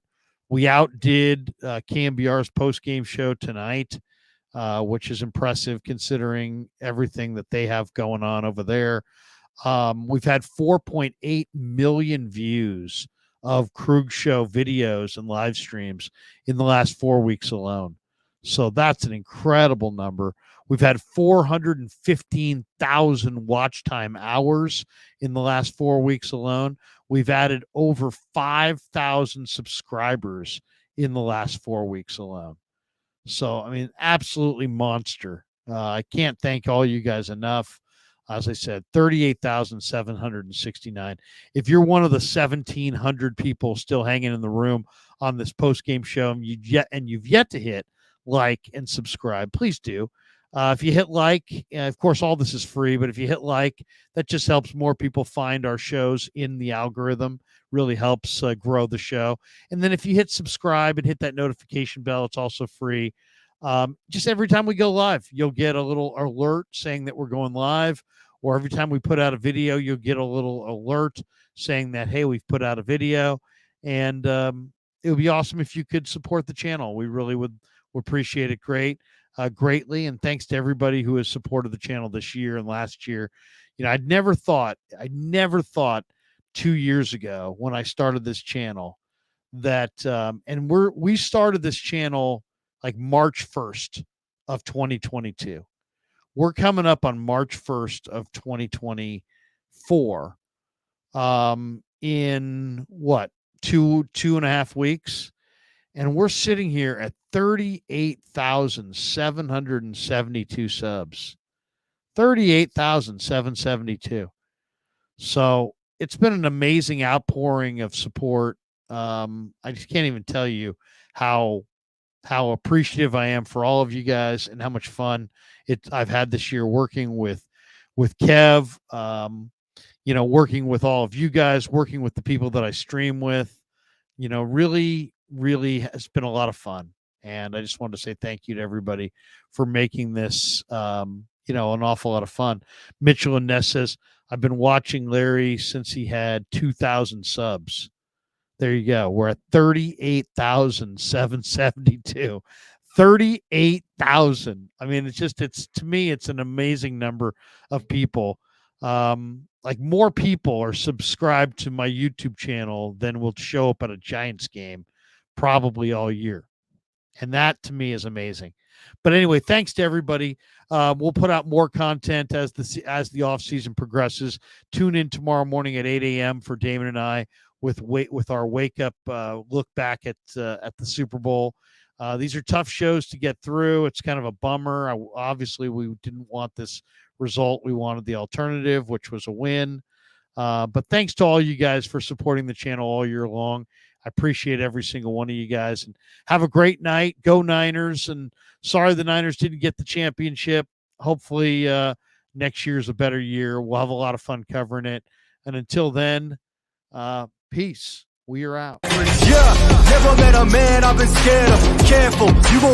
We outdid KMBR's post-game show tonight, which is impressive considering everything that they have going on over there. We've had 4.8 million views of Krug Show videos and live streams in the last 4 weeks alone. So that's an incredible number. We've had 415,000 watch time hours in the last 4 weeks alone. We've added over 5,000 subscribers in the last 4 weeks alone. So, I mean, absolutely monster. I can't thank all you guys enough. As I said, 38,769. If you're one of the 1,700 people still hanging in the room on this post-game show and you've yet to hit like and subscribe, please do. If you hit like, of course, all this is free, but if you hit like, that just helps more people find our shows in the algorithm, really helps grow the show. And then if you hit subscribe and hit that notification bell, it's also free. Just every time we go live, you'll get a little alert saying that we're going live, or every time we put out a video, you'll get a little alert saying that, hey, we've put out a video. And it would be awesome if you could support the channel. We really would appreciate it greatly. And thanks to everybody who has supported the channel this year and last year. You know, I never thought 2 years ago when I started this channel that, and we started this channel like March 1st of 2022. We're coming up on March 1st of 2024. In what, two and a half weeks? And we're sitting here at 38,772 subs. 38,772. So it's been an amazing outpouring of support. I just can't even tell you how appreciative I am for all of you guys and how much fun I've had this year working with Kev, you know, working with all of you guys, working with the people that I stream with. You know, really has been a lot of fun. And I just wanted to say thank you to everybody for making this, you know, an awful lot of fun. Mitchell and Ness says, I've been watching Larry since he had 2,000 subs. There you go. We're at 38,772. 38,000. I mean, to me, it's an amazing number of people. Like more people are subscribed to my YouTube channel than will show up at a Giants game probably all year. And that to me is amazing. But anyway, thanks to everybody. We'll put out more content as the off season progresses. Tune in tomorrow morning at 8 a.m. for Damon and I with our wake up look back at the Super Bowl. These are tough shows to get through. It's kind of a bummer. Obviously, we didn't want this result. We wanted the alternative, which was a win. But thanks to all you guys for supporting the channel all year long. I appreciate every single one of you guys, and have a great night. Go Niners. And sorry the Niners didn't get the championship. Hopefully next year is a better year. We'll have a lot of fun covering it. And until then, peace. We are out. Yeah, never met a man I've been scared of. Careful, you gon'